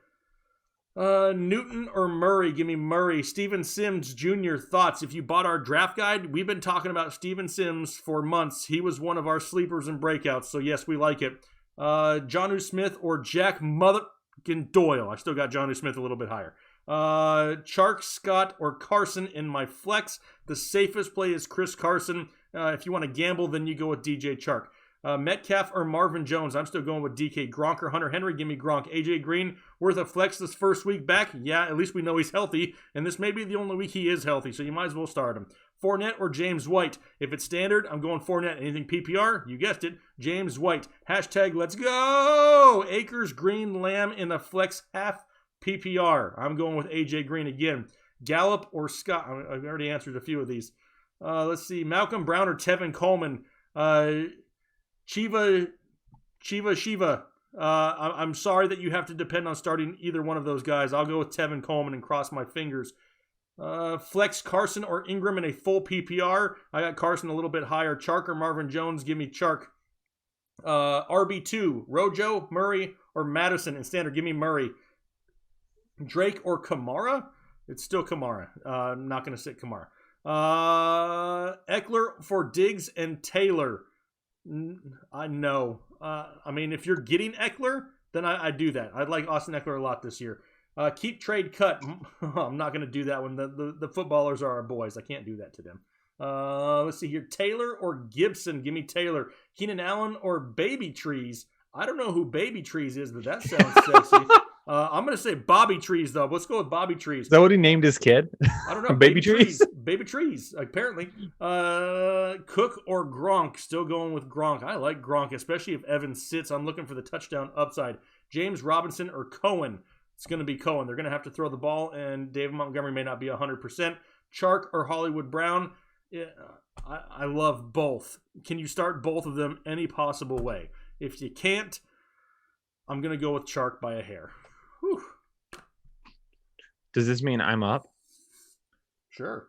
Newton or Murray? Give me Murray. Steven Sims Jr. Thoughts? If you bought our draft guide, we've been talking about Steven Sims for months. He was one of our sleepers and breakouts, so yes, we like it. Jonnu Smith or Jack Motherfucking Doyle? I still got Jonnu Smith a little bit higher. Chark, Scott, or Carson in my flex? The safest play is Chris Carson. If you want to gamble, then you go with DJ Chark. Metcalf or Marvin Jones? I'm still going with DK. Gronk or Hunter Henry? Give me Gronk. AJ Green worth a flex this first week back? Yeah, at least we know he's healthy, and this may be the only week he is healthy, so you might as well start him. Fournette or James White? If it's standard, I'm going Fournette. Anything PPR? You guessed it, James White. Hashtag let's go! Akers, Green, Lamb in a flex half PPR. I'm going with AJ Green again. Gallup or Scott? I've already answered a few of these. Let's see. Malcolm Brown or Tevin Coleman? Shiva. I'm sorry that you have to depend on starting either one of those guys. I'll go with Tevin Coleman and cross my fingers. Flex Carson or Ingram in a full PPR? I got Carson a little bit higher. Chark or Marvin Jones? Give me Chark. RB2, Rojo, Murray, or Madison in standard? Give me Murray. Drake or Kamara? It's still Kamara. I'm not going to sit Kamara. Eckler for Diggs and Taylor? I know. I mean, if you're getting Eckler, then I do that. I'd like Austin Eckler a lot this year. Keep trade cut. I'm not going to do that when the footballers are our boys. I can't do that to them. Let's see here. Taylor or Gibson? Give me Taylor. Keenan Allen or Baby Trees? I don't know who Baby Trees is, but that sounds sexy. I'm going to say Bobby Trees, though. Let's go with Bobby Trees. Is that what he named his kid? I don't know. Baby Trees? Baby Trees, apparently. Cook or Gronk? Still going with Gronk. I like Gronk, especially if Evans sits. I'm looking for the touchdown upside. James Robinson or Cohen? It's going to be Cohen. They're going to have to throw the ball, and David Montgomery may not be 100%. Chark or Hollywood Brown? Yeah, I love both. Can you start both of them any possible way? If you can't, I'm going to go with Chark by a hair. Whew. Does this mean I'm up? Sure.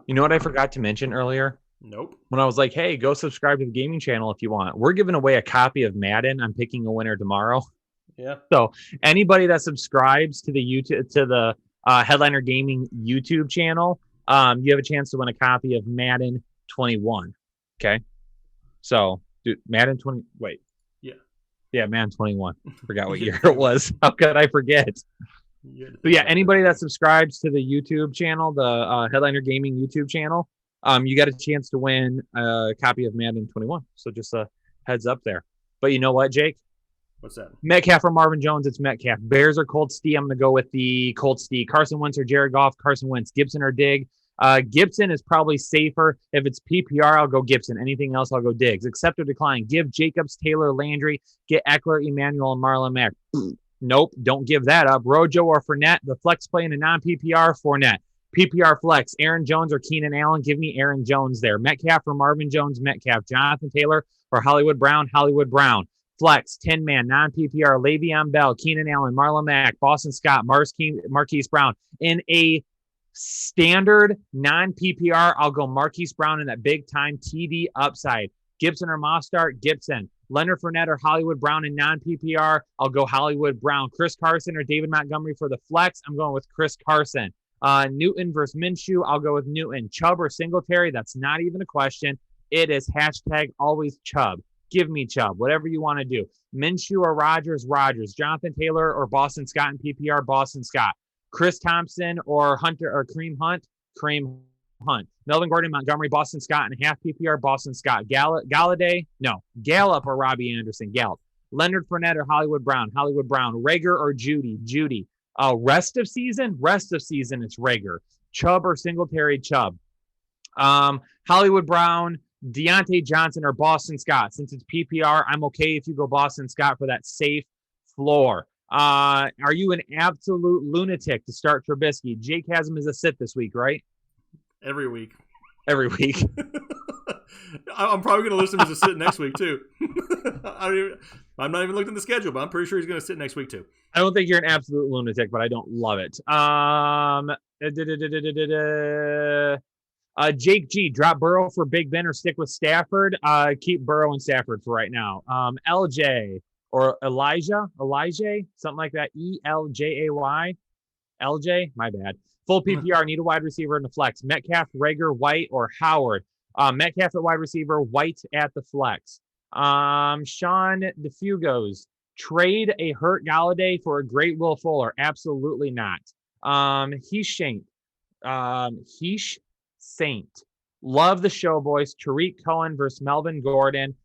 You know what I forgot to mention earlier? Nope. When I was like, hey, go subscribe to the gaming channel if you want. We're giving away a copy of Madden. I'm picking a winner tomorrow. Yeah. So anybody that subscribes to the Headliner Gaming YouTube channel, you have a chance to win a copy of Madden 21. Okay. So, dude, Madden 20. Wait. Yeah, Madden 21. Forgot what year it was. How could I forget? But yeah, anybody that subscribes to the YouTube channel, the Headliner Gaming YouTube channel, you got a chance to win a copy of Madden 21. So just a heads up there. But you know what, Jake? What's that? Metcalf or Marvin Jones? It's Metcalf. Bears or Colts D? I'm going to go with the Colts D. Carson Wentz or Jared Goff? Carson Wentz. Gibson or Diggs? Gibson is probably safer. If it's PPR, I'll go Gibson. Anything else, I'll go Diggs. Accept or decline. Give Jacobs, Taylor, Landry. Get Eckler, Emmanuel, and Marlon Mack. Nope, don't give that up. Rojo or Fournette. The flex play in a non-PPR, Fournette. PPR flex. Aaron Jones or Keenan Allen. Give me Aaron Jones there. Metcalf or Marvin Jones. Metcalf. Jonathan Taylor or Hollywood Brown. Hollywood Brown. Flex, 10-man, non-PPR, Le'Veon Bell, Keenan Allen, Marlon Mack, Boston Scott, Marquise Brown. In a standard non-PPR, I'll go Marquise Brown in that big-time TD upside. Gibson or Mostert? Gibson. Leonard Fournette or Hollywood Brown in non-PPR? I'll go Hollywood Brown. Chris Carson or David Montgomery for the flex? I'm going with Chris Carson. Newton versus Minshew? I'll go with Newton. Chubb or Singletary? That's not even a question. It is #always Chubb. Give me Chubb, whatever you want to do. Minshew or Rodgers? Rodgers. Jonathan Taylor or Boston Scott in PPR? Boston Scott. Chris Thompson or Hunter or Kareem Hunt? Kareem Hunt. Melvin Gordon, Montgomery, Boston Scott in half PPR? Boston Scott. Galladay? No. Gallup or Robbie Anderson? Gallup. Leonard Fournette or Hollywood Brown? Hollywood Brown. Rager or Judy? Judy. Rest of season? Rest of season, it's Rager. Chubb or Singletary? Chubb. Hollywood Brown, Deonte Johnson or Boston Scott. Since it's PPR, I'm okay if you go Boston Scott for that safe floor. Are you an absolute lunatic to start Trubisky? Jake has him as a sit this week, right? Every week. Every week. I'm probably going to list him as a sit next week, too. I'm not even looking at the schedule, but I'm pretty sure he's going to sit next week, too. I don't think you're an absolute lunatic, but I don't love it. Jake G, drop Burrow for Big Ben or stick with Stafford. Keep Burrow and Stafford for right now. LJ or Elijah, something like that. ELJAY. LJ, my bad. Full PPR, need a wide receiver in the flex. Metcalf, Rager, White, or Howard. Metcalf at wide receiver, White at the flex. Sean DeFugos, trade a hurt Galladay for a great Will Fuller. Absolutely not. Heesh Saint. Love the show, boys. Tariq Cohen versus Melvin Gordon.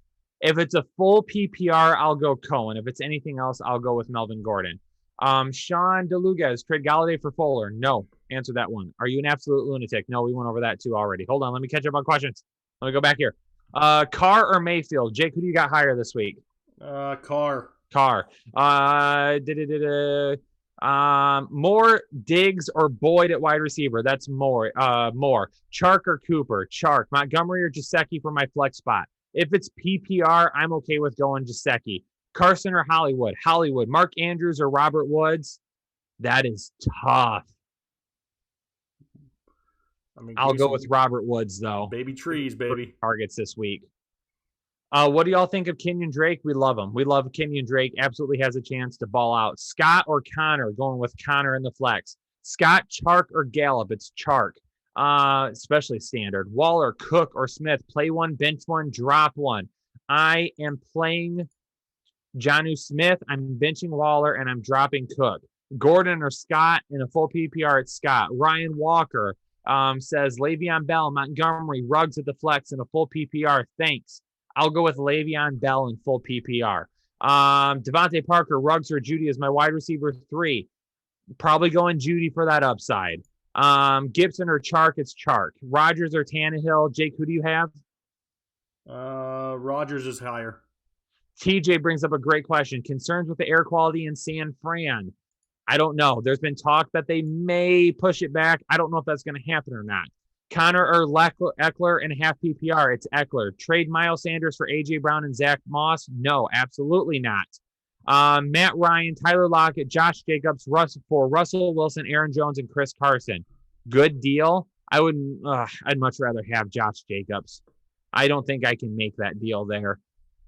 If it's a full PPR, I'll go Cohen. If it's anything else, I'll go with Melvin Gordon. Sean DeLugas, trade Galladay for Fuller. No. Answer that one. Are you an absolute lunatic? No, we went over that too already. Hold on. Let me catch up on questions. Let me go back here. Carr or Mayfield? Jake, who do you got higher this week? Carr. More Diggs or Boyd at wide receiver? That's more. Chark or Cooper? Chark. Montgomery or Gesicki for my flex spot? If it's PPR, I'm okay with going Gesicki. Carson or Hollywood? Hollywood. Mark Andrews or Robert Woods? That is tough. I'll go with Robert Woods, though. Baby trees, baby. Targets this week. What do y'all think of Kenyon Drake? We love him. We love Kenyon Drake. Absolutely has a chance to ball out. Scott or Connor? Going with Connor in the flex. Scott, Chark, or Gallup? It's Chark. Especially standard. Waller, Cook, or Smith? Play one, bench one, drop one. I am playing Jonnu Smith, I'm benching Waller, and I'm dropping Cook. Gordon or Scott in a full PPR, it's Scott. Ryan Walker says Le'Veon Bell, Montgomery, Ruggs at the flex in a full PPR. Thanks. I'll go with Le'Veon Bell in full PPR. Devontae Parker, Ruggs or Judy is my wide receiver 3. Probably going Judy for that upside. Gibson or Chark, it's Chark. Rodgers or Tannehill. Jake, who do you have? Rodgers is higher. TJ brings up a great question. Concerns with the air quality in San Fran. I don't know. There's been talk that they may push it back. I don't know if that's going to happen or not. Connor or Eckler in a half PPR. It's Eckler. Trade Miles Sanders for A.J. Brown and Zach Moss? No, absolutely not. Matt Ryan, Tyler Lockett, Josh Jacobs, Russell Wilson, Aaron Jones, and Chris Carson. Good deal. I'd much rather have Josh Jacobs. I don't think I can make that deal there.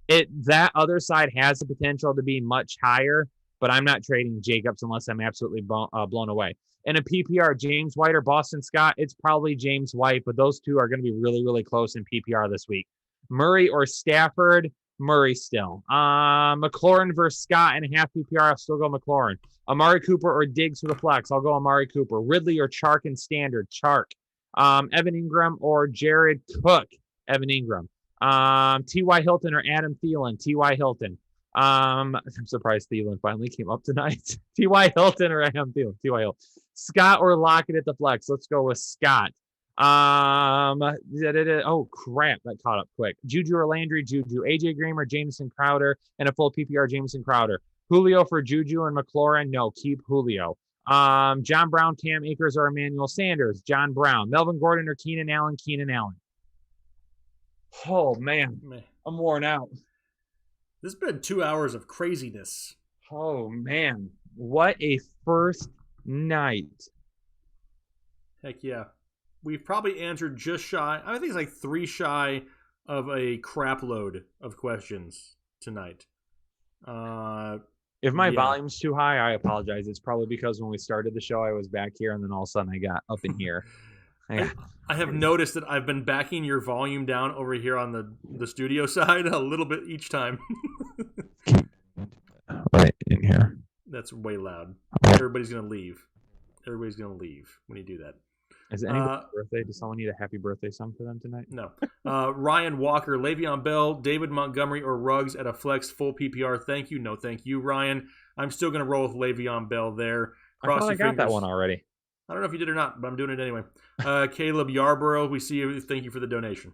That other side has the potential to be much higher, but I'm not trading Jacobs unless I'm absolutely blown away. In a PPR, James White or Boston Scott, it's probably James White, but those two are going to be really, really close in PPR this week. Murray or Stafford, Murray still. McLaurin versus Scott in a half PPR, I'll still go McLaurin. Amari Cooper or Diggs for the flex, I'll go Amari Cooper. Ridley or Chark in standard, Chark. Evan Ingram or Jared Cook, Evan Ingram. T.Y. Hilton or Adam Thielen, T.Y. Hilton. I'm surprised Thielen finally came up tonight. T.Y. Hilton or Adam Thielen, T.Y. Hilton. Scott or Lockett at the flex. Let's go with Scott. Oh, crap. That caught up quick. Juju or Landry, Juju. A.J. Green or Jameson Crowder and a full PPR Jameson Crowder. Julio for Juju and McLaurin. No, keep Julio. John Brown, Cam Akers or Emmanuel Sanders. John Brown. Melvin Gordon or Keenan Allen. Keenan Allen. Oh, man. I'm worn out. This has been 2 hours of craziness. Oh, man. What a first night. Heck yeah. We've probably answered just shy. I think it's like 3 shy of a crap load of questions tonight. If my volume's too high, I apologize. It's probably because when we started the show, I was back here, and then all of a sudden I got up in here. I have noticed that I've been backing your volume down over here on the studio side a little bit each time. Right in here. That's way loud. Everybody's going to leave. Everybody's going to leave when you do that. Is it anybody's birthday? Does someone need a happy birthday song for them tonight? No. Ryan Walker, Le'Veon Bell, David Montgomery, or Ruggs at a flex full PPR. Thank you. No, thank you, Ryan. I'm still going to roll with Le'Veon Bell there. Cross I got that one already. I don't know if you did or not, but I'm doing it anyway. Caleb Yarborough, we see you. Thank you for the donation.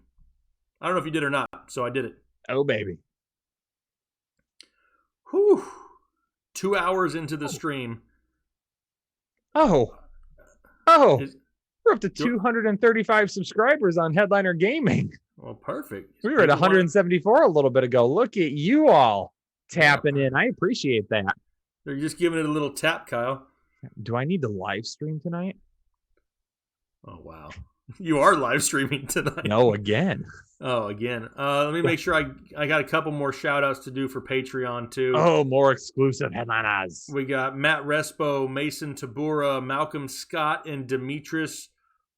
I don't know if you did or not, so I did it. Oh, baby. Whew. 2 hours into the stream. We're up to 235 subscribers on Headliner Gaming. Well, perfect. We were at 174 a little bit ago. Look at you all tapping in. I appreciate that. You're just giving it a little tap, Kyle. Do I need to live stream tonight? Oh, wow. You are live streaming tonight. No, again. Oh, again. Let me make sure I got a couple more shout-outs to do for Patreon, too. Oh, more exclusive headliners. We got Matt Respo, Mason Tabura, Malcolm Scott, and Demetrius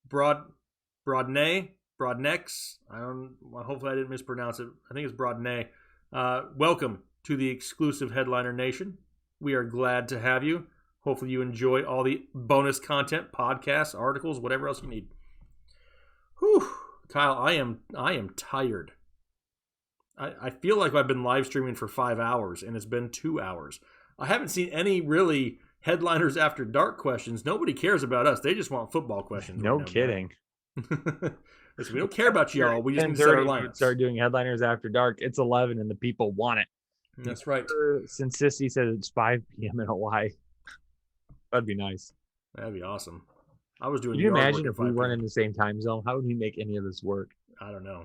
Broadnay. Hopefully I didn't mispronounce it. I think it's Broadnay. Welcome to the exclusive Headliner Nation. We are glad to have you. Hopefully you enjoy all the bonus content, podcasts, articles, whatever else you need. Whew. Kyle, I am tired. I feel like I've been live streaming for 5 hours, and it's been 2 hours. I haven't seen any really Headliners After Dark questions. Nobody cares about us. They just want football questions. No kidding. Listen, we don't care about you all. We just need to set our lineups. Start doing Headliners After Dark. It's 11, and the people want it. That's right. Since Sissy says it's 5 p.m. in Hawaii. That'd be nice. That'd be awesome. I was doing. Can you imagine if we weren't in the same time zone? How would we make any of this work? I don't know.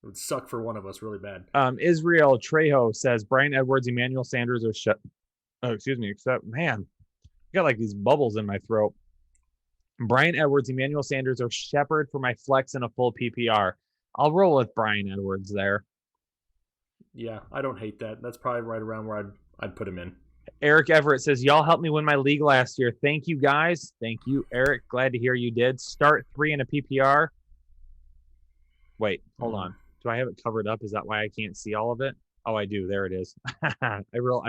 It would suck for one of us really bad. Israel Trejo says Brian Edwards, Emmanuel Sanders are shut. Oh, excuse me. Except, man, I got like these bubbles in my throat. Brian Edwards, Emmanuel Sanders or Shepard for my flex in a full PPR. I'll roll with Brian Edwards there. Yeah, I don't hate that. That's probably right around where I'd put him in. Eric Everett says, y'all helped me win my league last year. Thank you, guys. Thank you, Eric. Glad to hear you did. Start 3 in a PPR. Wait, hold on. Do I have it covered up? Is that why I can't see all of it? Oh, I do. There it is. I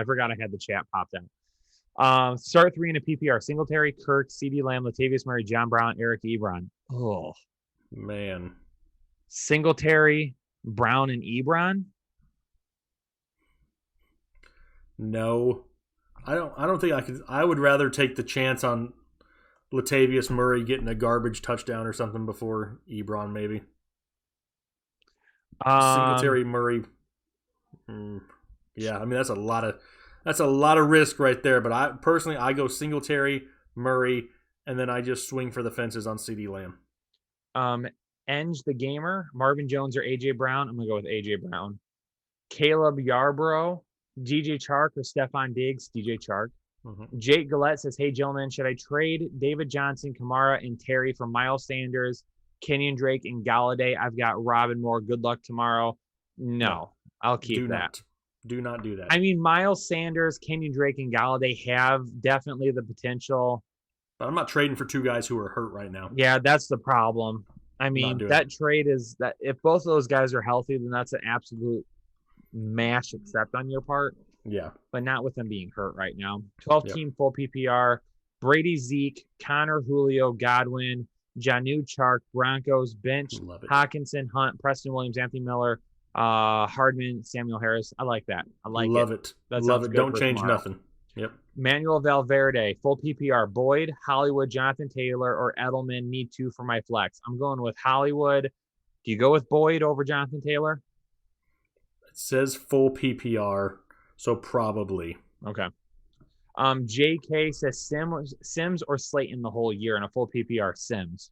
forgot I had the chat popped out. Start 3 in a PPR. Singletary, Kirk, CeeDee Lamb, Latavius Murray, John Brown, Eric Ebron. Oh, man. Singletary, Brown, and Ebron. No, I don't think I could. I would rather take the chance on Latavius Murray getting a garbage touchdown or something before Ebron, maybe. Singletary, Murray. Yeah, I mean that's a lot of risk right there. But I personally go Singletary, Murray, and then I just swing for the fences on CeeDee Lamb. Enge the Gamer, Marvin Jones or AJ Brown. I'm gonna go with AJ Brown. Caleb Yarbrough, DJ Chark or Stephon Diggs. DJ Chark. Mm-hmm. Jake Gillette says, "Hey gentlemen, should I trade David Johnson, Kamara, and Terry for Miles Sanders, Kenyon Drake, and Galladay? I've got Robin Moore. Good luck tomorrow." No, I'll keep that. Do not do that. I mean, Miles Sanders, Kenyon Drake, and Galladay have definitely the potential. But I'm not trading for two guys who are hurt right now. Yeah, that's the problem. I mean, that trade is that if both of those guys are healthy, then that's an absolute mash accept on your part. Yeah. But not with them being hurt right now. 12-team full PPR. Brady, Zeke, Connor, Julio, Godwin, Jonnu, Chark, Broncos, bench, Hawkinson, Hunt, Preston Williams, Anthony Miller, Hardman, Samuel Harris. I like that. I like Love it. Love it. Don't change nothing. Yep. Manuel Valverde, full PPR. Boyd, Hollywood, Jonathan Taylor, or Edelman. Need 2 for my flex. I'm going with Hollywood. Do you go with Boyd over Jonathan Taylor? It says full PPR, so probably. Okay. JK says Sims or Slayton the whole year in a full PPR. Sims.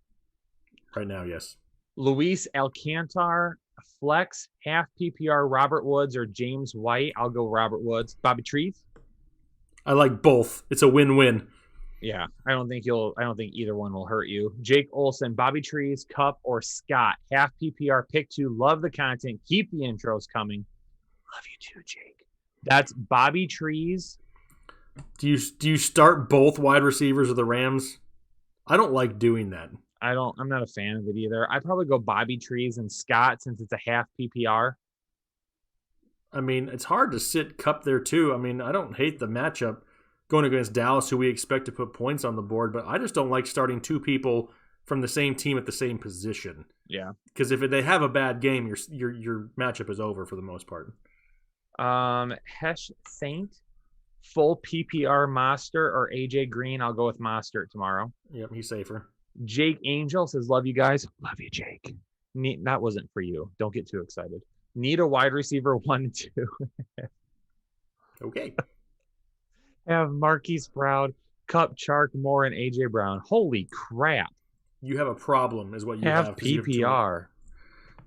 Right now, yes. Luis Alcantar, flex, half PPR, Robert Woods or James White. I'll go Robert Woods. Bobby Trees. I like both. It's a win-win. Yeah, I don't think either one will hurt you. Jake Olson, Bobby Trees, Cup, or Scott. Half PPR, pick 2. Love the content. Keep the intros coming. Love you too, Jake. That's Bobby Trees. Do you start both wide receivers of the Rams? I don't like doing that. I'm not a fan of it either. I'd probably go Bobby Trees and Scott since it's a half PPR. I mean, it's hard to sit Cup there too. I mean, I don't hate the matchup going against Dallas, who we expect to put points on the board, but I just don't like starting 2 people from the same team at the same position. Yeah. Because if they have a bad game, your matchup is over for the most part. Hesh Saint, full PPR Monster or AJ Green. I'll go with Monster tomorrow. Yep, he's safer. Jake Angel says, "Love you guys." Love you, Jake. That wasn't for you. Don't get too excited. Need a wide receiver 1 and 2. Okay. Have Marquise Brown, Cup, Chark, Moore, and AJ Brown. Holy crap! You have a problem, is what you have. PPR.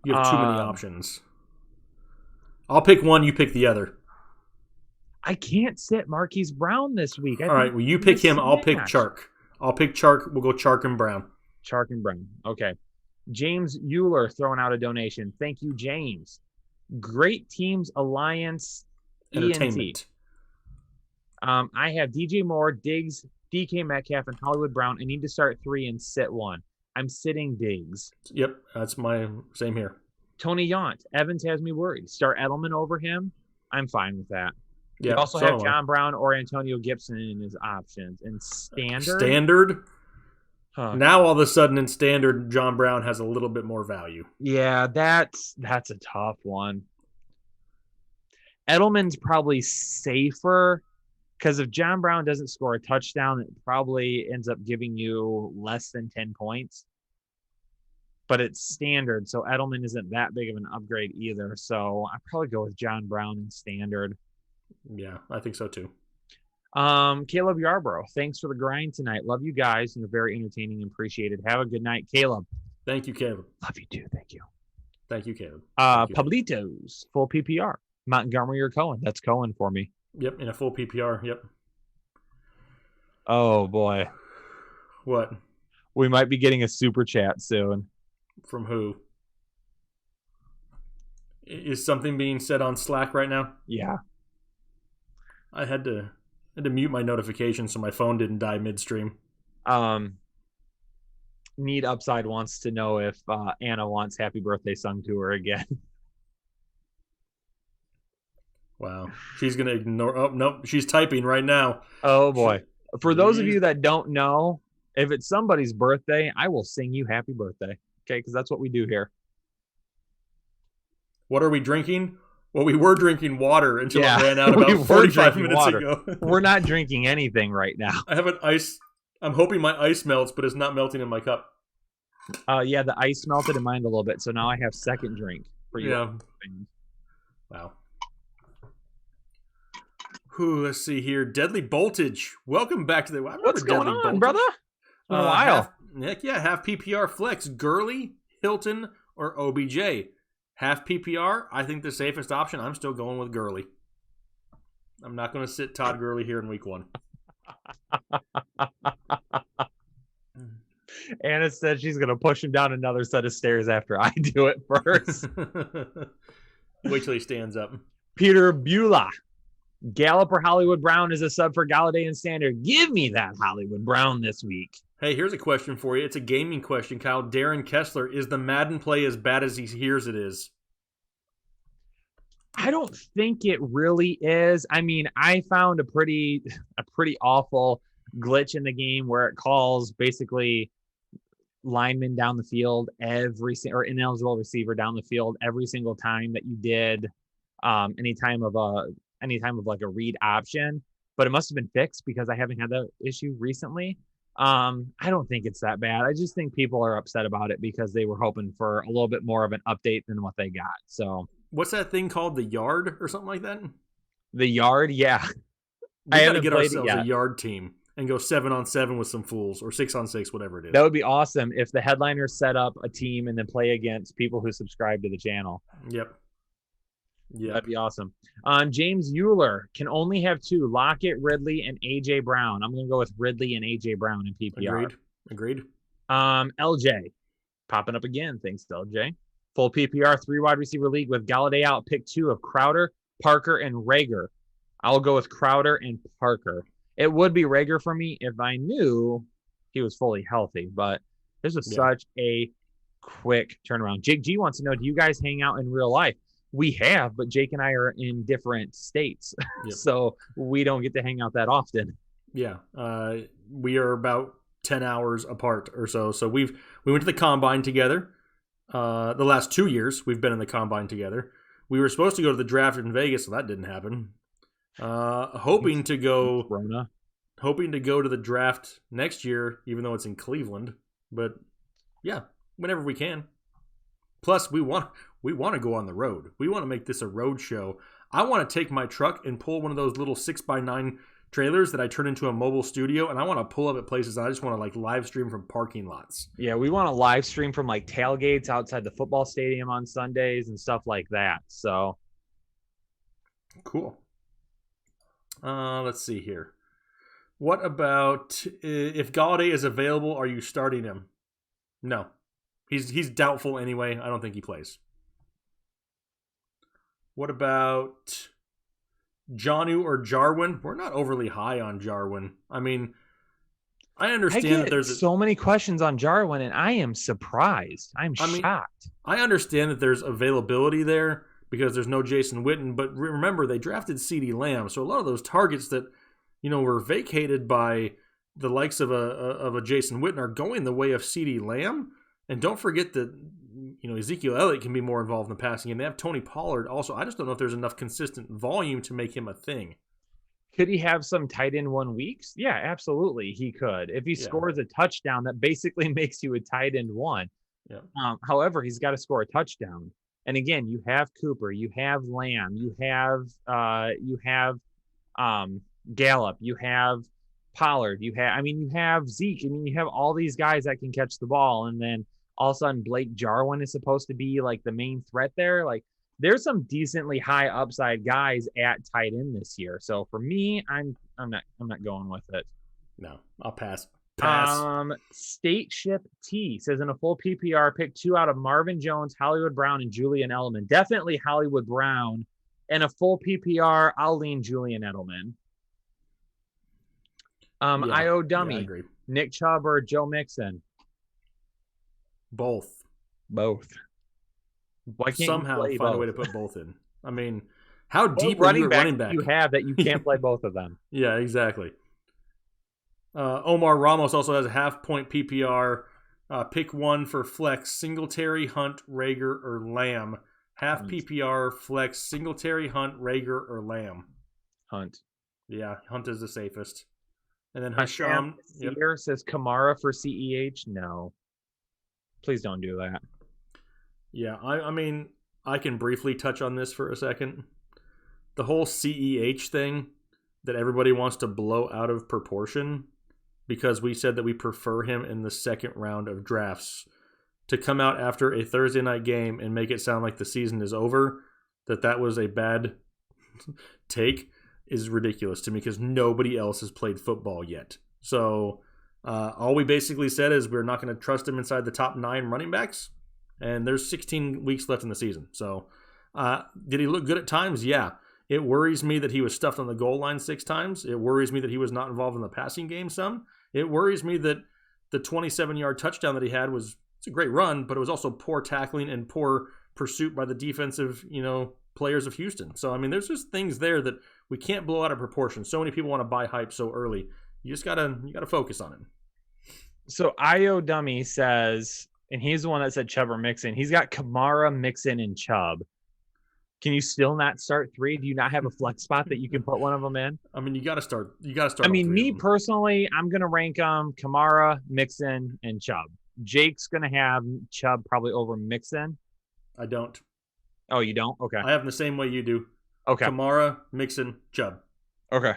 You have too many options. I'll pick one. You pick the other. I can't sit Marquise Brown this week. All right. Well, you pick him. I'll pick Chark. We'll go Chark and Brown. Chark and Brown. Okay. James Euler throwing out a donation. Thank you, James. Great Teams Alliance Entertainment. I have DJ Moore, Diggs, DK Metcalf, and Hollywood Brown. I need to start 3 and sit 1. I'm sitting Diggs. Yep, that's my same here. Tony Yount. Evans has me worried. Start Edelman over him. I'm fine with that. Yeah, you also have John Brown or Antonio Gibson in his options. And Standard? Huh. Now all of a sudden in Standard, John Brown has a little bit more value. Yeah, that's a tough one. Edelman's probably safer because if John Brown doesn't score a touchdown, it probably ends up giving you less than 10 points. But it's Standard, so Edelman isn't that big of an upgrade either. So I'd probably go with John Brown in Standard. Yeah, I think so too. Caleb Yarbrough, thanks for the grind tonight. Love you guys. You're very entertaining and appreciated. Have a good night, Caleb. Thank you, Caleb. Love you too. Thank you. Thank you, Caleb. Pablitos, full PPR. Montgomery or Cohen? That's Cohen for me. Yep, in a full PPR. Yep. Oh boy. What? We might be getting a super chat soon. From who? Is something being said on Slack right now? Yeah. I had to mute my notifications so my phone didn't die midstream. Need Upside wants to know if Anna wants Happy Birthday sung to her again. Wow. She's going to ignore. Oh, nope. She's typing right now. Oh, boy. For those of you that don't know, if it's somebody's birthday, I will sing you happy birthday. Okay, because that's what we do here. What are we drinking? Well, we were drinking water until it ran out about 45 minutes ago. We're not drinking anything right now. I have an ice. I'm hoping my ice melts, but it's not melting in my cup. Yeah, the ice melted in mine a little bit, so now I have second drink for you. Yeah. Wow. Let's see here. Deadly Voltage. Welcome back to the... What's going on, brother? It's been a while. Half PPR flex. Gurley, Hilton, or OBJ. Half PPR, I think the safest option. I'm still going with Gurley. I'm not going to sit Todd Gurley here in week 1. Anna said she's going to push him down another set of stairs after I do it first. Wait till he stands up. Peter Beulah. Gallup or Hollywood Brown is a sub for Galladay and Standard. Give me that Hollywood Brown this week. Hey, here's a question for you. It's a gaming question, Kyle. Darren Kessler, is the Madden play as bad as he hears it is? I don't think it really is. I mean, I found a pretty awful glitch in the game where it calls basically lineman down the field or ineligible receiver down the field every single time that you did any time of like a read option, but it must have been fixed because I haven't had that issue recently. I don't think it's that bad. I just think people are upset about it because they were hoping for a little bit more of an update than what they got. So what's that thing called? The Yard or something like that? The Yard, yeah. We got to get ourselves a Yard team and go 7-on-7 with some fools, or 6-on-6, whatever it is. That would be awesome if the headliners set up a team and then play against people who subscribe to the channel. Yep. Yeah, that'd be awesome. James Euler can only have 2: Lockett, Ridley, and AJ Brown. I'm going to go with Ridley and AJ Brown in PPR. Agreed. LJ popping up again. Thanks to LJ. Full PPR 3 wide receiver league with Galladay out. Pick 2 of Crowder, Parker, and Rager. I'll go with Crowder and Parker. It would be Rager for me if I knew he was fully healthy, but this was such a quick turnaround. Jake G wants to know, do you guys hang out in real life? We have, but Jake and I are in different states, so we don't get to hang out that often. Yeah, we are about 10 hours apart or so. So we went to the Combine together. The last 2 years we've been in the Combine together. We were supposed to go to the draft in Vegas, so that didn't happen. Hoping to go to the draft next year, even though it's in Cleveland. But yeah, whenever we can. Plus, we want to go on the road. We want to make this a road show. I want to take my truck and pull one of those little 6x9 trailers that I turn into a mobile studio, and I want to pull up at places. I just want to live stream from parking lots. Yeah, we want to live stream from tailgates outside the football stadium on Sundays and stuff like that. So cool. Let's see here. What about if Galladay is available? Are you starting him? No. He's doubtful anyway. I don't think he plays. What about Jonnu or Jarwin? We're not overly high on Jarwin. I mean, I understand that there's so many questions on Jarwin, and I am surprised. I'm shocked. I understand that there's availability there because there's no Jason Witten, but remember they drafted CeeDee Lamb, so a lot of those targets that were vacated by the likes of a Jason Witten are going the way of CeeDee Lamb. And don't forget that, Ezekiel Elliott can be more involved in the passing game. They have Tony Pollard also. I just don't know if there's enough consistent volume to make him a thing. Could he have some tight end 1 weeks? Yeah, absolutely. He could. If he scores a touchdown, that basically makes you a tight end 1. Yeah. However, he's got to score a touchdown. And again, you have Cooper, you have Lamb, you have Gallup, you have Pollard, you have Zeke. You have all these guys that can catch the ball, and then all of a sudden Blake Jarwin is supposed to be the main threat there. There's some decently high upside guys at tight end this year. So for me, I'm not going with it. No, I'll pass. Stateship T says in a full PPR, pick 2 out of Marvin Jones, Hollywood Brown, and Julian Edelman. Definitely Hollywood Brown. And a full PPR, I'll lean Julian Edelman. IO Dummy, I agree. Nick Chubb or Joe Mixon? Both. Why can't somehow you find a way to put both in? I mean, How deep are you at running back? You have that you can't play both of them. Yeah, exactly. Omar Ramos also has a half-point PPR. Pick one for flex: Singletary, Hunt, Rager, or Lamb. Half PPR flex: Singletary, Hunt, Rager, or Lamb. Hunt. Yeah, Hunt is the safest. And then Hasham here says Kamara for CEH. No, please don't do that. Yeah, I mean, I can briefly touch on this for a second. The whole CEH thing that everybody wants to blow out of proportion because we said that we prefer him in the second round of drafts, to come out after a Thursday night game and make it sound like the season is over, that was a bad take, is ridiculous to me because nobody else has played football yet. So all we basically said is we're not going to trust him inside the top 9 running backs, and there's 16 weeks left in the season. So did he look good at times? Yeah. It worries me that he was stuffed on the goal line 6 times. It worries me that he was not involved in the passing game some. It worries me that the 27-yard touchdown that he had it's a great run, but it was also poor tackling and poor pursuit by the defensive, players of Houston. So, I mean, there's just things there that we can't blow out of proportion. So many people want to buy hype so early. You gotta focus on it. So IO Dummy says, and he's the one that said Chubb or Mixon. He's got Kamara, Mixon, and Chubb. Can you still not start 3? Do you not have a flex spot that you can put one of them in? I mean, you got to start. I mean, me personally, I'm going to rank them Kamara, Mixon, and Chubb. Jake's going to have Chubb probably over Mixon. I don't. Oh, you don't? Okay. I have them the same way you do. Okay. Kamara, Mixon, Chubb. Okay.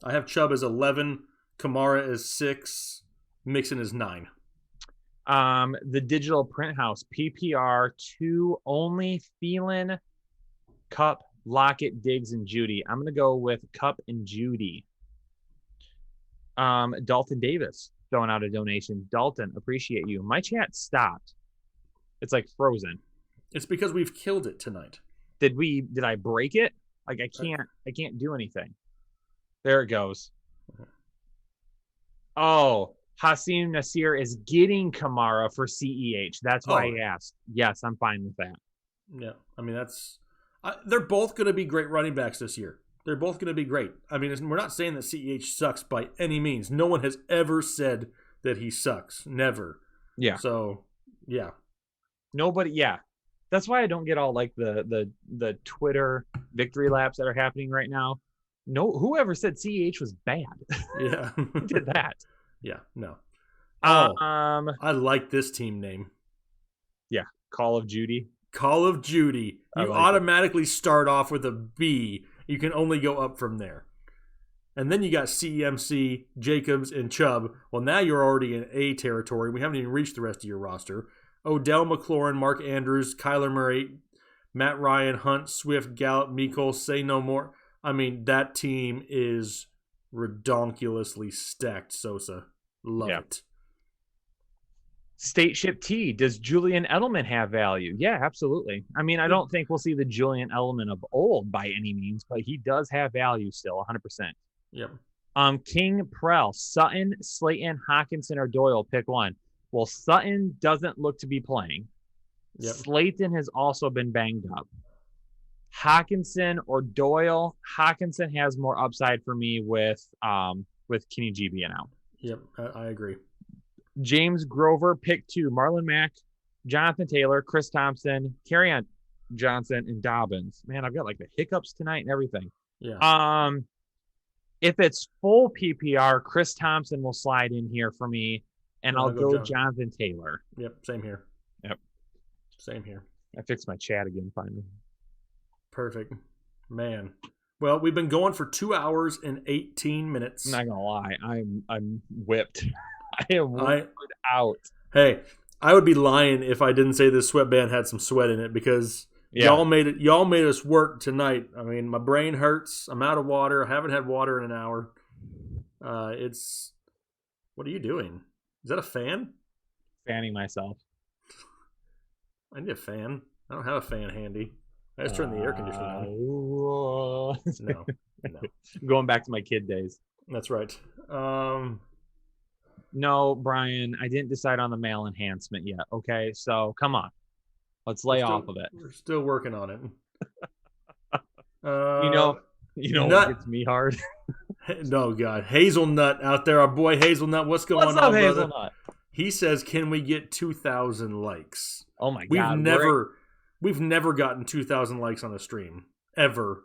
I have Chubb as 11, Kamara as 6, Mixon is 9. The digital print house PPR 2 only: Thielen, Cup, Lockett, Diggs, and Judy. I'm gonna go with Cup and Judy. Dalton Davis throwing out a donation. Dalton, appreciate you. My chat stopped. It's like frozen. It's because we've killed it tonight. Did I break it? Like I can't do anything. There it goes. Oh. Hasim Nasir is getting Kamara for CEH. That's why I asked. Yes, I'm fine with that. Yeah, I mean, they're both going to be great running backs this year. They're both going to be great. I mean, we're not saying that CEH sucks by any means. No one has ever said that he sucks. Never. Yeah. So, yeah. Nobody, yeah. That's why I don't get all like the Twitter victory laps that are happening right now. No, whoever said CEH was bad. Yeah. Who did that? Yeah, no. I like this team name. Yeah, Call of Duty. Call of Duty. You automatically start off with a B. You can only go up from there. And then you got CMC, Jacobs, and Chubb. Well, now you're already in A territory. We haven't even reached the rest of your roster. Odell, McLaurin, Mark Andrews, Kyler Murray, Matt Ryan, Hunt, Swift, Gallup, Mecole, say no more. I mean, that team is redonkulously stacked, Sosa. Love it. Stateship T, does Julian Edelman have value? Yeah, absolutely. I mean, I don't think we'll see the Julian Edelman of old by any means, but he does have value still, 100%. Yep. King Prell, Sutton, Slayton, Hawkinson, or Doyle, pick one. Well, Sutton doesn't look to be playing. Yep. Slayton has also been banged up. Hawkinson or Doyle. Hawkinson has more upside for me with Kenny G being out. Yep, I agree. James Grover, pick 2. Marlon Mack, Jonathan Taylor, Chris Thompson, Kerryon Johnson, and Dobbins. Man, I've got like the hiccups tonight and everything. Yeah. If it's full PPR, Chris Thompson will slide in here for me, and I'll go Jonathan Taylor. Yep, same here. Yep. Same here. I fixed my chat again finally. Perfect. Man. Well, we've been going for 2 hours and 18 minutes. I'm not gonna lie, I'm whipped. I am whipped out. Hey, I would be lying if I didn't say this sweatband had some sweat in it because y'all made us work tonight. I mean, my brain hurts. I'm out of water. I haven't had water in an hour. What are you doing? Is that a fan? Fanning myself. I need a fan. I don't have a fan handy. I just turned the air conditioning on. No. Going back to my kid days. That's right. No, Brian, I didn't decide on the male enhancement yet. Okay, so come on. Let's lay off of it. We're still working on it. You know what gets me hard? No, God. Hazelnut out there. Our boy Hazelnut. What's going What's up, on, brother? Hazelnut? He says, can we get 2,000 likes? Oh, my God. We've never gotten 2,000 likes on a stream. Ever.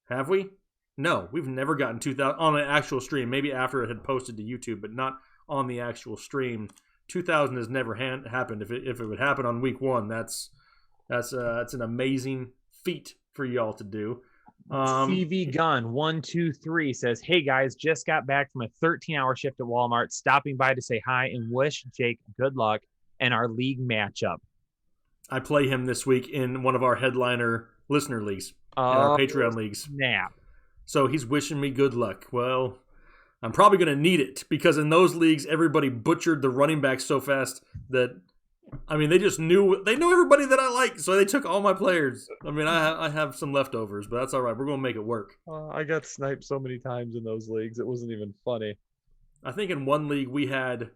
Have we? No, we've never gotten 2,000 on an actual stream. Maybe after it had posted to YouTube, but not on the actual stream. 2,000 has never happened. If it would happen on week 1, that's an amazing feat for y'all to do. CV Gun 123 says, "Hey guys, just got back from a 13-hour shift at Walmart, stopping by to say hi and wish Jake good luck in our league matchup." I play him this week in one of our headliner listener leagues, in our Patreon leagues. Snap. So he's wishing me good luck. Well, I'm probably going to need it because in those leagues, everybody butchered the running backs so fast that, I mean, they knew everybody that I like, so they took all my players. I mean, I have some leftovers, but that's all right. We're going to make it work. I got sniped so many times in those leagues. It wasn't even funny. I think in one league we had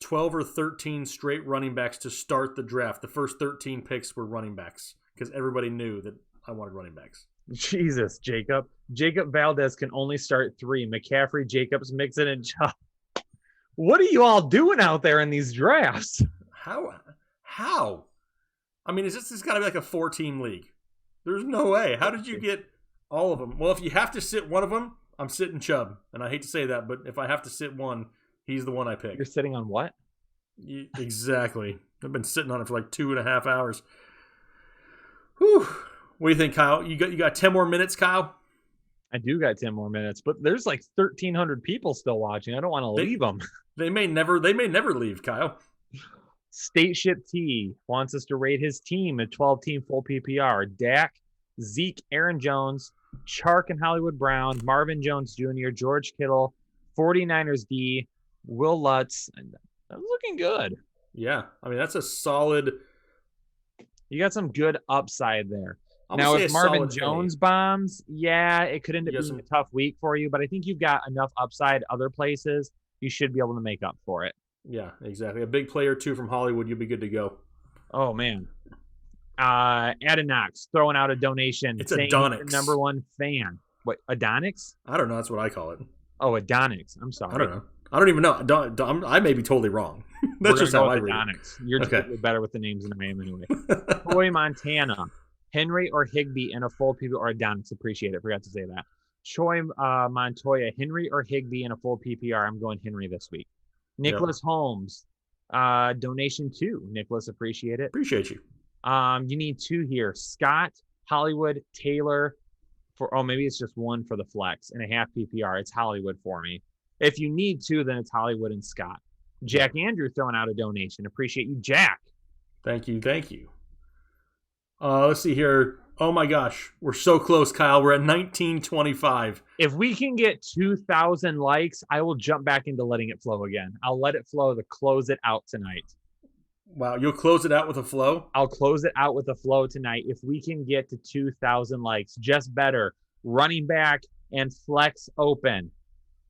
12 or 13 straight running backs to start the draft. The first 13 picks were running backs because everybody knew that I wanted running backs. Jesus, Jacob. Jacob Valdez can only start 3. McCaffrey, Jacobs, Mixon, and Chubb. What are you all doing out there in these drafts? How? I mean, it's got to be like a 4-team league. There's no way. How did you get all of them? Well, if you have to sit one of them, I'm sitting Chubb. And I hate to say that, but if I have to sit one, he's the one I pick. You're sitting on what? Exactly. I've been sitting on it for like 2.5 hours. Whew. What do you think, Kyle? You got 10 more minutes, Kyle? I do got 10 more minutes, but there's like 1,300 people still watching. I don't want to leave them. They may never leave, Kyle. Stateship T wants us to rate his team a 12-team full PPR. Dak, Zeke, Aaron Jones, Chark and Hollywood Brown, Marvin Jones Jr., George Kittle, 49ers D, Will Lutz. That's looking good. Yeah. I mean, that's a solid. You got some good upside there. Now, if Marvin Jones bombs, yeah, it could end up being a tough week for you, but I think you've got enough upside other places. You should be able to make up for it. Yeah, exactly. A big player, too, from Hollywood, you'll be good to go. Oh, man. Adonix throwing out a donation. It's Adonix. Number 1 fan. What, Adonix? I don't know. That's what I call it. Oh, Adonix. I'm sorry. I don't know. I don't even know. I may be totally wrong. That's just how I read it. You're totally better with the names than I am anyway. Troy Montana. Henry or Higbee in a full PPR, or Adonix, appreciate it. Forgot to say that. Troy Montoya, Henry or Higbee in a full PPR. I'm going Henry this week. Nicholas Holmes, donation 2. Nicholas, appreciate it. Appreciate you. You need 2 here. Scott, Hollywood, Taylor maybe it's just 1 for the flex and a half PPR. It's Hollywood for me. If you need 2, then it's Hollywood and Scott. Jack Andrew throwing out a donation. Appreciate you, Jack. Thank you. Let's see here. Oh my gosh, we're so close, Kyle. We're at 1925. If we can get 2,000 likes, I will jump back into letting it flow again. I'll let it flow to close it out tonight. Wow, you'll close it out with a flow? I'll close it out with a flow tonight. If we can get to 2,000 likes, just better. Running back and flex open.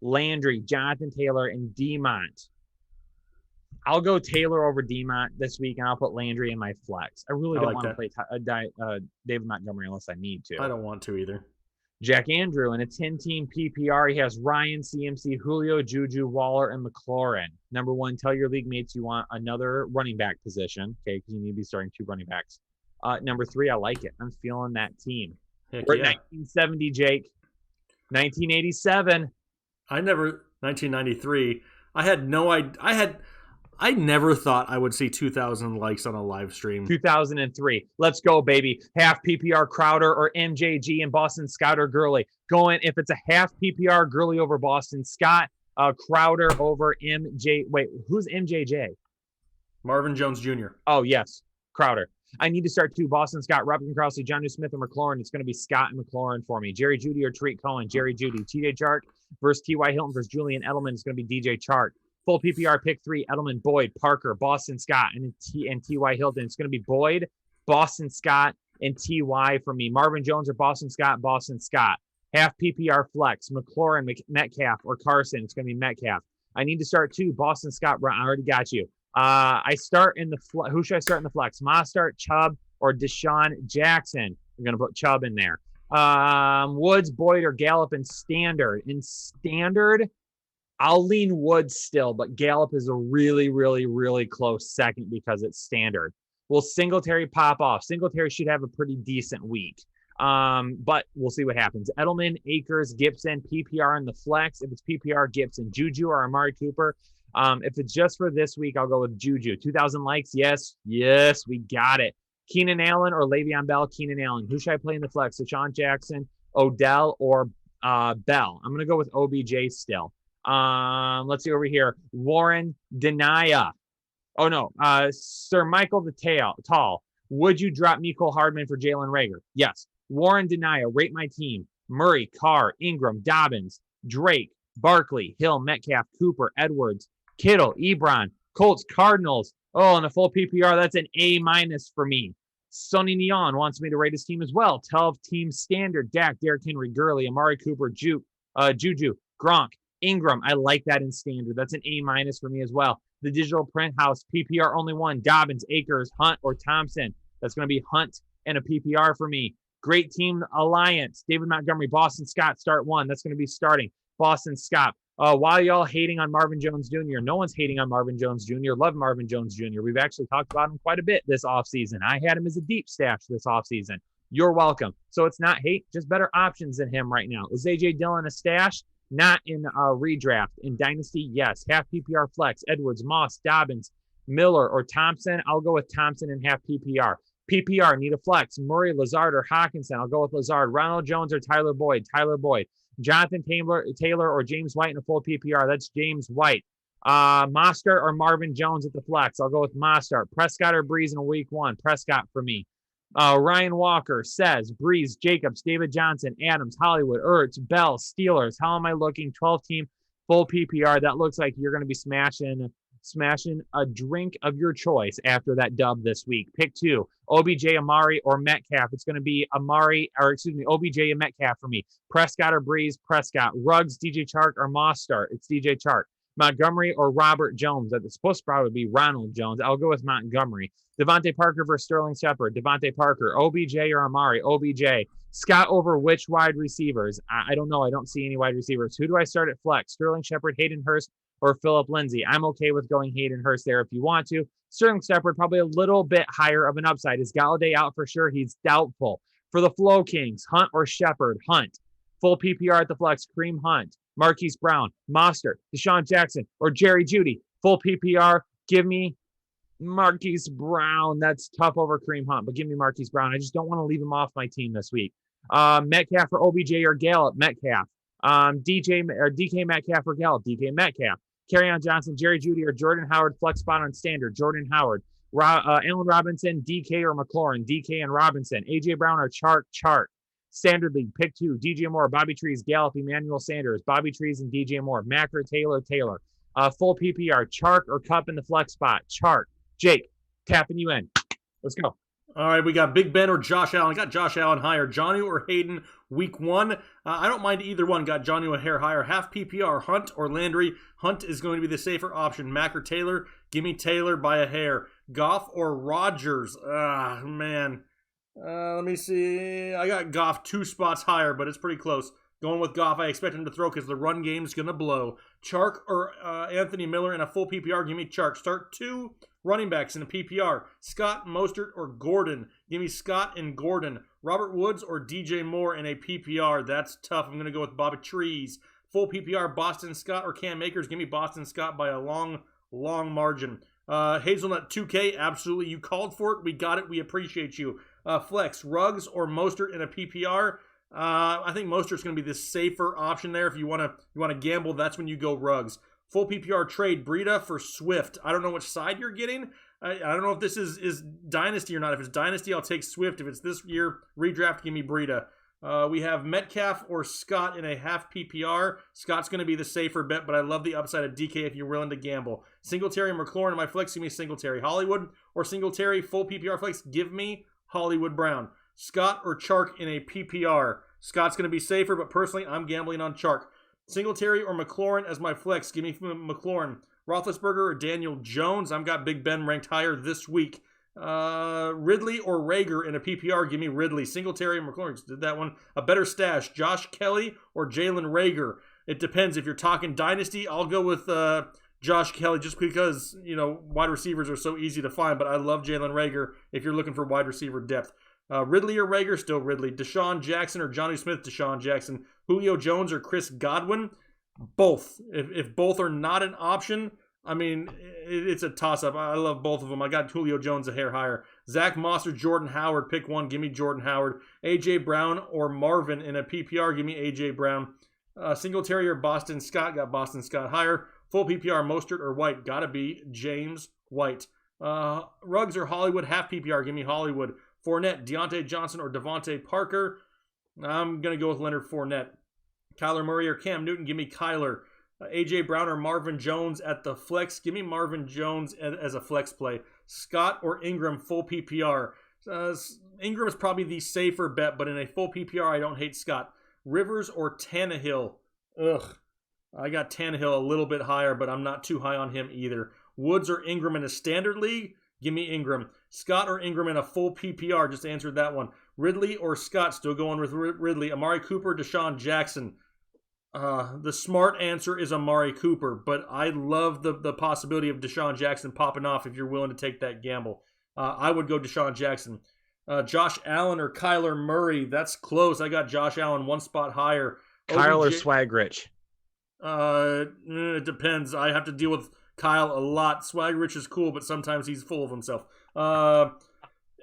Landry, Jonathan Taylor, and Demont. I'll go Taylor over Demont this week, and I'll put Landry in my flex. I really don't want to play David Montgomery unless I need to. I don't want to either. Jack Andrew in a 10-team PPR. He has Ryan, CMC, Julio, Juju, Waller, and McLaurin. Number 1, tell your league mates you want another running back position, okay, because you need to be starting 2 running backs. Number 3, I like it. I'm feeling that team. We're at 1970, Jake. 1987. 1993. I never thought I would see 2,000 likes on a live stream. 2003. Let's go, baby. Half PPR Crowder or MJG and Boston Scott or Gurley. Going, if it's a half PPR, Gurley over Boston Scott, Crowder over MJ. Wait, who's MJJ? Marvin Jones Jr. Oh, yes. Crowder. I need to start 2. Boston Scott, Robinson Crossley, Jonnu Smith, and McLaurin. It's going to be Scott and McLaurin for me. Jerry Jeudy or Tariq Cohen. Jerry Jeudy. TJ Chark versus T.Y. Hilton versus Julian Edelman. It's going to be DJ Chark. Full PPR pick 3, Edelman, Boyd, Parker, Boston Scott, and T.Y. Hilton. It's going to be Boyd, Boston Scott, and T.Y. for me. Marvin Jones or Boston Scott, Boston Scott. Half PPR flex, McLaurin, Metcalf, or Carson. It's going to be Metcalf. I need to start 2, Boston Scott, Brown. I already got you. I start in the who should I start in the flex? Mostert, Chubb, or Desean Jackson? I'm going to put Chubb in there. Woods, Boyd, or Gallup in standard. In standard, I'll lean Woods still, but Gallup is a really, really, really close second because it's standard. Will Singletary pop off? Singletary should have a pretty decent week. But we'll see what happens. Edelman, Akers, Gibson, PPR in the flex. If it's PPR, Gibson, Juju, or Amari Cooper. If it's just for this week, I'll go with Juju. 2,000 likes. Yes, we got it. Keenan Allen or Le'Veon Bell. Keenan Allen. Who should I play in the flex? Deshaun Jackson, Odell, or Bell? I'm going to go with OBJ still. Let's see over here. Warren Denia. Oh, no. Sir Michael the Tall. Would you drop Mecole Hardman for Jalen Reagor? Yes. Warren Denia. Rate my team. Murray, Carr, Ingram, Dobbins, Drake, Barkley, Hill, Metcalf, Cooper, Edwards, Kittle, Ebron, Colts, Cardinals. Oh, and a full PPR, that's an A- for me. Sonny Neon wants me to rate his team as well. 12-team standard. Dak, Derrick Henry, Gurley, Amari Cooper, Juju, Gronk, Ingram. I like that in standard. That's an A- for me as well. The digital print house, PPR only one. Dobbins, Akers, Hunt, or Thompson. That's going to be Hunt and a PPR for me. Great team alliance. David Montgomery, Boston Scott, start one. That's going to be starting. Boston Scott. Why y'all hating on Marvin Jones Jr.? No one's hating on Marvin Jones Jr. Love Marvin Jones Jr. We've actually talked about him quite a bit this offseason. I had him as a deep stash this offseason. You're welcome. So it's not hate, just better options than him right now. Is A.J. Dillon a stash? Not in redraft. In Dynasty, yes. Half PPR flex. Edwards, Moss, Dobbins, Miller, or Thompson. I'll go with Thompson in half PPR. PPR, need a flex. Murray, Lazard, or Hawkinson. I'll go with Lazard. Ronald Jones or Tyler Boyd. Tyler Boyd. Jonathan Taylor or James White in a full PPR. That's James White. Mostert or Marvin Jones at the flex. I'll go with Mostert. Prescott or Breeze in week one. Prescott for me. Ryan Walker says Breeze, Jacobs, David Johnson, Adams, Hollywood, Ertz, Bell, Steelers. How am I looking? 12-team full PPR. That looks like you're going to be smashing a drink of your choice after that dub this week. Pick two, OBJ, Amari, or Metcalf. It's going to be OBJ and Metcalf for me. Prescott or Breeze, Prescott. Ruggs, DJ Chark, or Mostert. It's DJ Chark. Montgomery or Robert Jones. That's supposed to probably be Ronald Jones. I'll go with Montgomery. Devontae Parker versus Sterling Shepard. Devontae Parker. OBJ or Amari. OBJ. Scott over which wide receivers? I don't know. I don't see any wide receivers. Who do I start at flex? Sterling Shepard, Haydenhurst, or Phillip Lindsay? I'm okay with going Haydenhurst there if you want to. Sterling Shepard, probably a little bit higher of an upside. Is Galladay out for sure? He's doubtful. For the Flow Kings, Hunt or Shepard? Hunt. Full PPR at the flex, Kareem Hunt, Marquise Brown, Mostert, Deshaun Jackson, or Jerry Jeudy. Full PPR, give me Marquise Brown. That's tough over Kareem Hunt, but give me Marquise Brown. I just don't want to leave him off my team this week. Metcalf or OBJ or Gallup? Metcalf. DK Metcalf or Gallup? DK Metcalf. Kerryon Johnson, Jerry Jeudy, or Jordan Howard, flex spot on standard. Jordan Howard. Allen Robinson, DK or McLaurin? DK and Robinson. AJ Brown or Chark? Standard League, pick two. DJ Moore, Bobby Trees, Gallup, Emmanuel Sanders, Bobby Trees, and DJ Moore. Mack or Taylor. Full PPR, Chark or Cup in the flex spot? Chark. Jake, tapping you in. Let's go. All right, we got Big Ben or Josh Allen. Got Josh Allen higher. Johnny or Hayden, week one. I don't mind either one. Got Johnny a hair higher. Half PPR, Hunt or Landry. Hunt is going to be the safer option. Mack or Taylor. Give me Taylor by a hair. Goff or Rodgers. Man. Let me see. I got Goff 2 spots higher, but it's pretty close. Going with Goff, I expect him to throw because the run game's going to blow. Chark or Anthony Miller in a full PPR. Give me Chark. Start 2 running backs in a PPR. Scott, Mostert, or Gordon. Give me Scott and Gordon. Robert Woods or DJ Moore in a PPR. That's tough. I'm going to go with Bobby Trees. Full PPR, Boston Scott or Cam Akers. Give me Boston Scott by a long margin. Hazelnut 2K, absolutely. You called for it. We got it. We appreciate you. Flex, Ruggs or Mostert in a PPR. I think Mostert's going to be the safer option there. If you want to gamble, that's when you go Ruggs. Full PPR trade, Breida for Swift. I don't know which side you're getting. I don't know if this is Dynasty or not. If it's Dynasty, I'll take Swift. If it's this year, redraft, give me Breida. We have Metcalf or Scott in a half PPR. Scott's going to be the safer bet, but I love the upside of DK if you're willing to gamble. Singletary and McLaurin in my flex, give me Singletary. Hollywood or Singletary, full PPR flex, give me Hollywood Brown. Scott or Chark in a PPR. Scott's going to be safer, but personally, I'm gambling on Chark. Singletary or McLaurin as my flex. Give me McLaurin. Roethlisberger or Daniel Jones. I've got Big Ben ranked higher this week. Ridley or Rager in a PPR? Give me Ridley. Singletary and McLaurin did that one. A better stash, Josh Kelly or Jalen Rager? It depends. If you're talking dynasty, I'll go with Josh Kelly just because, wide receivers are so easy to find, but I love Jalen Rager if you're looking for wide receiver depth. Ridley or Rager? Still Ridley. Desean Jackson or Johnny Smith? Desean Jackson. Julio Jones or Chris Godwin? Both. If both are not an option, I mean, it's a toss-up. I love both of them. I got Julio Jones a hair higher. Zach Moss or Jordan Howard? Pick one. Give me Jordan Howard. A.J. Brown or Marvin in a PPR? Give me A.J. Brown. Singletary or Boston Scott? Got Boston Scott higher. Full PPR, Mostert or White? Gotta be James White. Ruggs or Hollywood? Half PPR? Give me Hollywood. Fournette, Deonte Johnson or Devontae Parker? I'm going to go with Leonard Fournette. Kyler Murray or Cam Newton? Give me Kyler. A.J. Brown or Marvin Jones at the flex? Give me Marvin Jones as a flex play. Scott or Ingram, full PPR? Ingram is probably the safer bet, but in a full PPR, I don't hate Scott. Rivers or Tannehill? Ugh. I got Tannehill a little bit higher, but I'm not too high on him either. Woods or Ingram in a standard league? Give me Ingram. Scott or Ingram in a full PPR? Just answered that one. Ridley or Scott? Still going with Ridley. Amari Cooper, Desean Jackson? The smart answer is Amari Cooper, but I love the possibility of Desean Jackson popping off if you're willing to take that gamble. I would go Desean Jackson. Josh Allen or Kyler Murray? That's close. I got Josh Allen one spot higher. Kyle or Swag Rich? It depends. I have to deal with Kyle a lot. Swag Rich is cool, but sometimes he's full of himself.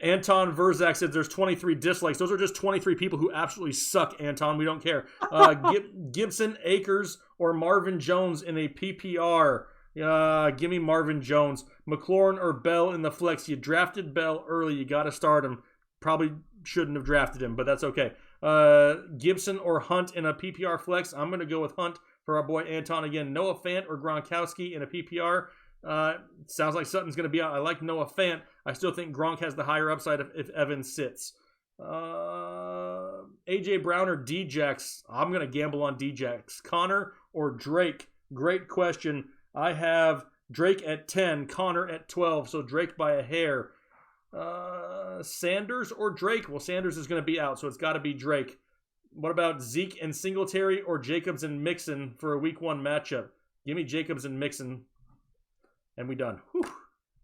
Anton Verzak said there's 23 dislikes. Those are just 23 people who absolutely suck, Anton. We don't care. Gibson, Akers, or Marvin Jones in a PPR? Give me Marvin Jones. McLaurin or Bell in the flex? You drafted Bell early. You got to start him. Probably shouldn't have drafted him, but that's okay. Gibson or Hunt in a PPR flex? I'm going to go with Hunt for our boy Anton again. Noah Fant or Gronkowski in a PPR? Sounds like Sutton's going to be out. I like Noah Fant. I still think Gronk has the higher upside if Evans sits. A.J. Brown or D-Jax? I'm going to gamble on D-Jax. Connor or Drake? Great question. I have Drake at 10, Connor at 12, so Drake by a hair. Sanders or Drake? Well, Sanders is going to be out, so it's got to be Drake. What about Zeke and Singletary or Jacobs and Mixon for a week 1 matchup? Give me Jacobs and Mixon. And we done. Whew.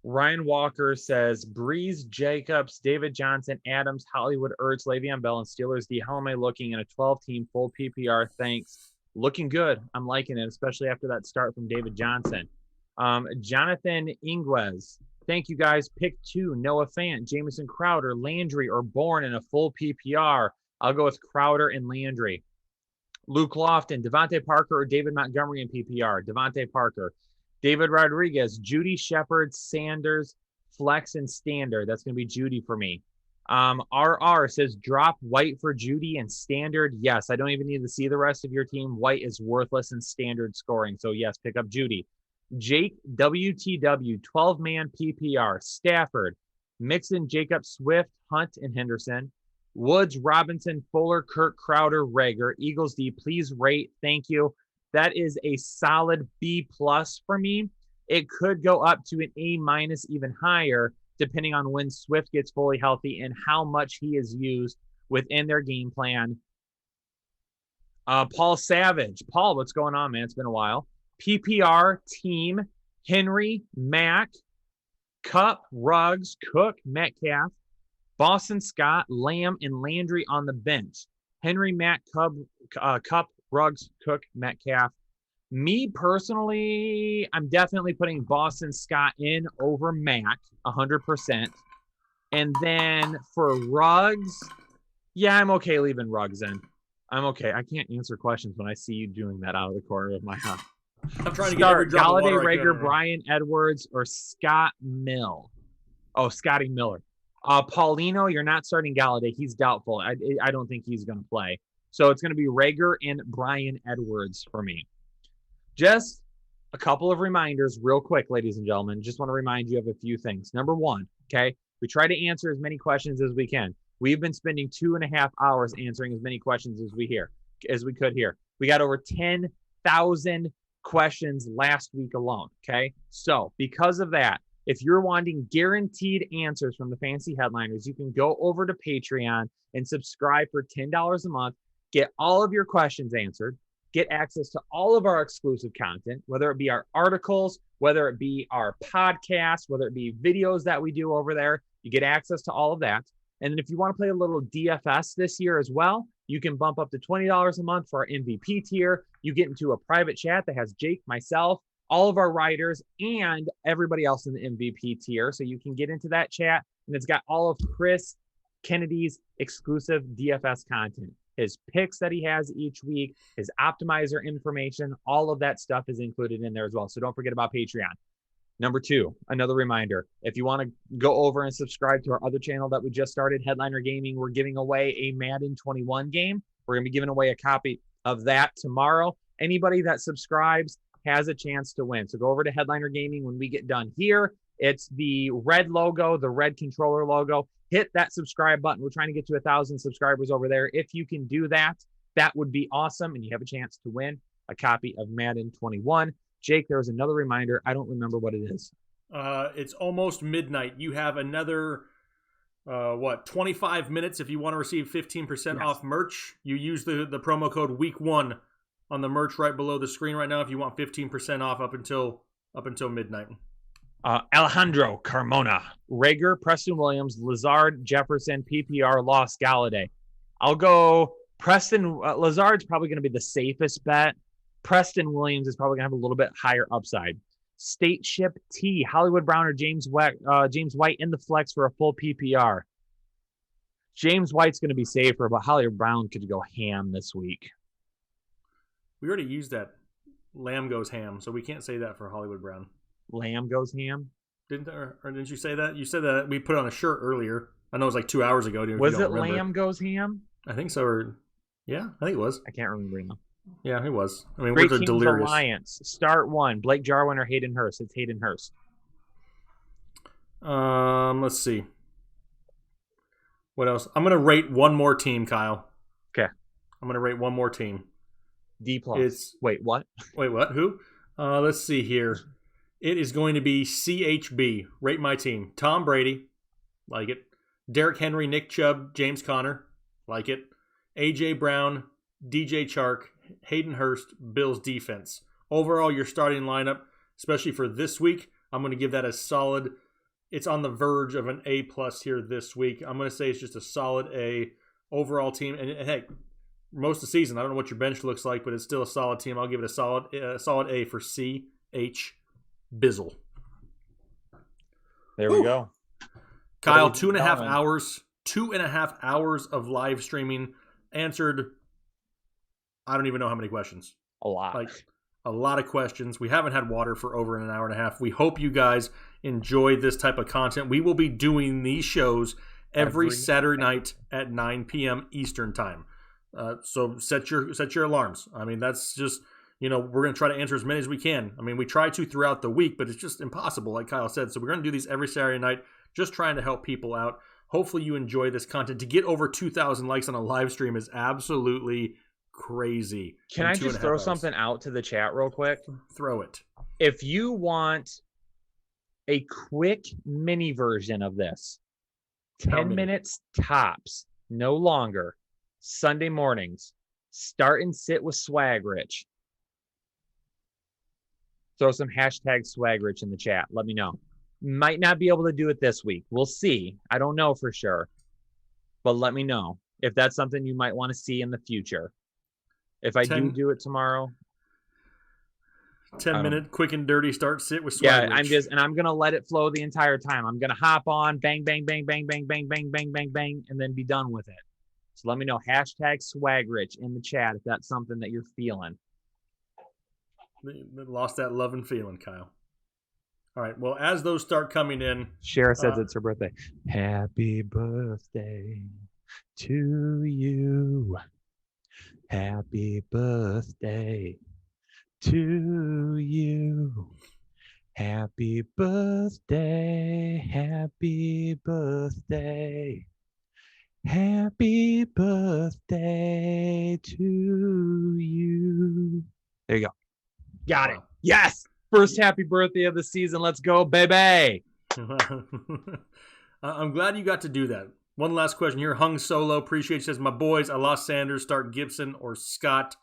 Ryan Walker says Breeze, Jacobs, David Johnson, Adams, Hollywood, Ertz, Le'Veon Bell, and Steelers. How am I looking in a 12-team full PPR? Thanks. Looking good. I'm liking it, especially after that start from David Johnson. Jonathan Ingles. Thank you, guys. Pick 2. Noah Fant, Jamison Crowder, Landry, or Bourne in a full PPR. I'll go with Crowder and Landry. Luke Lofton, Devontae Parker, or David Montgomery in PPR. Devontae Parker. David Rodriguez, Judy Shepard, Sanders, Flex, and Standard. That's going to be Judy for me. RR says drop White for Judy and Standard. Yes, I don't even need to see the rest of your team. White is worthless in Standard scoring. So, yes, pick up Judy. Jake WTW, 12-man PPR. Stafford, Mixon, Jacob, Swift, Hunt, and Henderson. Woods, Robinson, Fuller, Kirk, Crowder, Rager. Eagles D, please rate. Thank you. That is a solid B+ for me. It could go up to an A- even higher, depending on when Swift gets fully healthy and how much he is used within their game plan. Paul Savage. Paul, what's going on, man? It's been a while. PPR team, Henry, Mack, Cup, Ruggs, Cook, Metcalf, Boston Scott, Lamb, and Landry on the bench. Henry, Mack, Cup, Ruggs, Cook, Metcalf. Me personally, I'm definitely putting Boston Scott in over Mack, 100%. And then for Ruggs, yeah, I'm okay leaving Ruggs in. I'm okay. I can't answer questions when I see you doing that out of the corner of my eye. I'm trying to get every drop of water Galladay, Rager, Brian Edwards, or Scott Mill. Oh, Scotty Miller. Paulino, you're not starting Galladay. He's doubtful. I don't think he's going to play. So it's going to be Rager and Brian Edwards for me. Just a couple of reminders real quick, ladies and gentlemen. Just want to remind you of a few things. Number one, okay, we try to answer as many questions as we can. We've been spending 2.5 hours answering as many questions as we could here. We got over 10,000 questions last week alone, okay? So because of that, If you're wanting guaranteed answers from the fantasy headliners, you can go over to Patreon and subscribe for $10 a month. Get all of your questions answered. Get access to all of our exclusive content, whether it be our articles, whether it be our podcasts, whether it be videos that we do over there. You get access to all of that. And then if you want to play a little DFS this year as well, you can bump up to $20 a month for our MVP tier. You get into a private chat that has Jake, myself, all of our writers, and everybody else in the MVP tier. So you can get into that chat, and it's got all of Chris Kennedy's exclusive DFS content. His picks that he has each week, his optimizer information, all of that stuff is included in there as well. So don't forget about Patreon. Number 2, another reminder, if you want to go over and subscribe to our other channel that we just started, Headliner Gaming, we're giving away a Madden 21 game. We're going to be giving away a copy of that tomorrow. Anybody that subscribes has a chance to win. So go over to Headliner Gaming when we get done here. It's the red logo, the red controller logo. Hit that subscribe button. We're trying to get to 1,000 subscribers over there. If you can do that, that would be awesome. And you have a chance to win a copy of Madden 21. Jake, there was another reminder. I don't remember what it is. It's almost midnight. You have another, 25 minutes if you want to receive 15% off merch. You use the promo code week1 on the merch right below the screen right now if you want 15% off up until midnight. Alejandro Carmona, Rager, Preston Williams, Lazard, Jefferson, PPR, Loss, Galladay. I'll go Preston. Lazard's probably going to be the safest bet. Preston Williams is probably going to have a little bit higher upside. State Ship T, Hollywood Brown or James White in the flex for a full PPR. James White's going to be safer, but Hollywood Brown could go ham this week. We already used that. Lamb goes ham, so we can't say that for Hollywood Brown. Lamb goes ham? Didn't you say that? You said that we put on a shirt earlier. I know it was like 2 hours ago. Was it Lamb goes ham? I think so. Yeah, I think it was. I can't remember now. Yeah, it was. I mean, Great we're Teams delirious. Alliance. Start 1. Blake Jarwin or Haydenhurst? It's Haydenhurst. Let's see. What else? I'm going to rate one more team, Kyle. Okay. I'm going to rate one more team. D+. Wait, what? Wait, what? Who? Let's see here. It is going to be CHB. Rate my team. Tom Brady. Like it. Derrick Henry, Nick Chubb, James Conner. Like it. A.J. Brown, DJ Chark, Haydenhurst, Bills defense. Overall, your starting lineup, especially for this week, I'm going to give that a solid. It's on the verge of an A+ here this week. I'm going to say it's just a solid A overall team. And hey, most of the season, I don't know what your bench looks like, but it's still a solid team. I'll give it a solid A for C.H. Bizzle. There we go. Kyle, 2.5 hours. 2.5 hours of live streaming. Answered, I don't even know how many questions. A lot. Like, a lot of questions. We haven't had water for over an hour and a half. We hope you guys enjoy this type of content. We will be doing these shows every Saturday night at 9 p.m. Eastern time. So set your alarms. I mean, that's just, we're going to try to answer as many as we can. I mean, we try to throughout the week, but it's just impossible, like Kyle said. So we're going to do these every Saturday night, just trying to help people out. Hopefully you enjoy this content. To get over 2,000 likes on a live stream is absolutely crazy. Can I just throw something out to the chat real quick? Throw it. If you want a quick mini version of this, 10 minutes tops, no longer, Sunday mornings, start and sit with Swag Rich. Throw some hashtag Swag Rich in the chat. Let me know. Might not be able to do it this week. We'll see. I don't know for sure. But let me know if that's something you might want to see in the future. If I do it tomorrow. 10-minute quick and dirty start sit with Swag Rich. I'm going to let it flow the entire time. I'm going to hop on, bang, bang, bang, bang, bang, bang, bang, bang, bang, bang, and then be done with it. So let me know. Hashtag Swag Rich in the chat if that's something that you're feeling. Lost that love and feeling, Kyle. All right. Well, as those start coming in. Shara says it's her birthday. Happy birthday to you. Happy birthday to you. Happy birthday. Happy birthday. Happy birthday to you. There you go. Got it. Yes. First happy birthday of the season. Let's go, baby. I'm glad you got to do that. One last question here. Hung Solo, appreciate, says, my boys, I lost Sanders, start Gibson or Scott.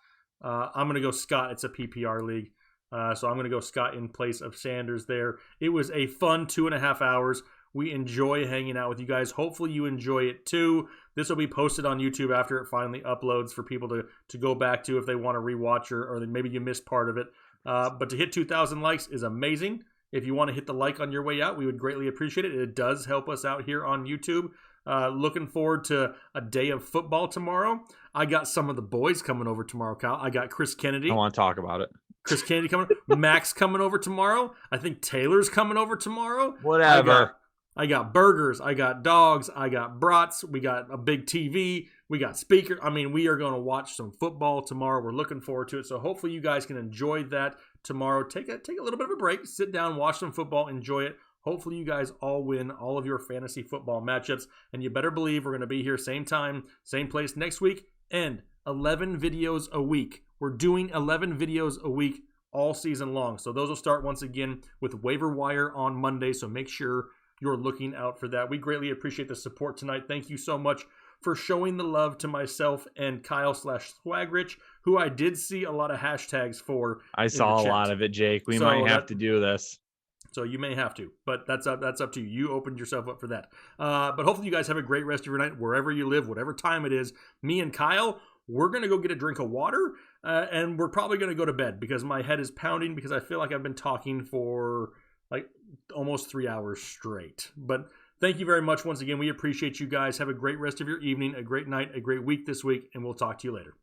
I'm going to go Scott. It's a PPR league. So I'm going to go Scott in place of Sanders there. It was a fun 2.5 hours. We enjoy hanging out with you guys. Hopefully you enjoy it too. This will be posted on YouTube after it finally uploads for people to go back to if they want to rewatch or maybe you missed part of it. But to hit 2,000 likes is amazing. If you want to hit the like on your way out, we would greatly appreciate it. It does help us out here on YouTube. Looking forward to a day of football tomorrow. I got some of the boys coming over tomorrow, Kyle. I got Chris Kennedy. I want to talk about it. Chris Kennedy coming. Mack's coming over tomorrow. I think Taylor's coming over tomorrow. Whatever. I got burgers. I got dogs. I got brats. We got a big TV. We got speaker. I mean, we are going to watch some football tomorrow. We're looking forward to it. So hopefully you guys can enjoy that tomorrow. Take a little bit of a break. Sit down, watch some football, enjoy it. Hopefully you guys all win all of your fantasy football matchups. And you better believe we're going to be here same time, same place next week. And 11 videos a week. We're doing 11 videos a week all season long. So those will start once again with Waiver Wire on Monday. So make sure you're looking out for that. We greatly appreciate the support tonight. Thank you so much for showing the love to myself and Kyle/Swagrich, who I did see a lot of hashtags for. I saw a lot of it, Jake. We might have to do this. So you may have to, but that's up to you. You opened yourself up for that. But hopefully you guys have a great rest of your night, wherever you live, whatever time it is. Me and Kyle, we're going to go get a drink of water, and we're probably going to go to bed because my head is pounding because I feel like I've been talking for like almost 3 hours straight. But thank you very much once again. We appreciate you guys. Have a great rest of your evening, a great night, a great week this week, and we'll talk to you later.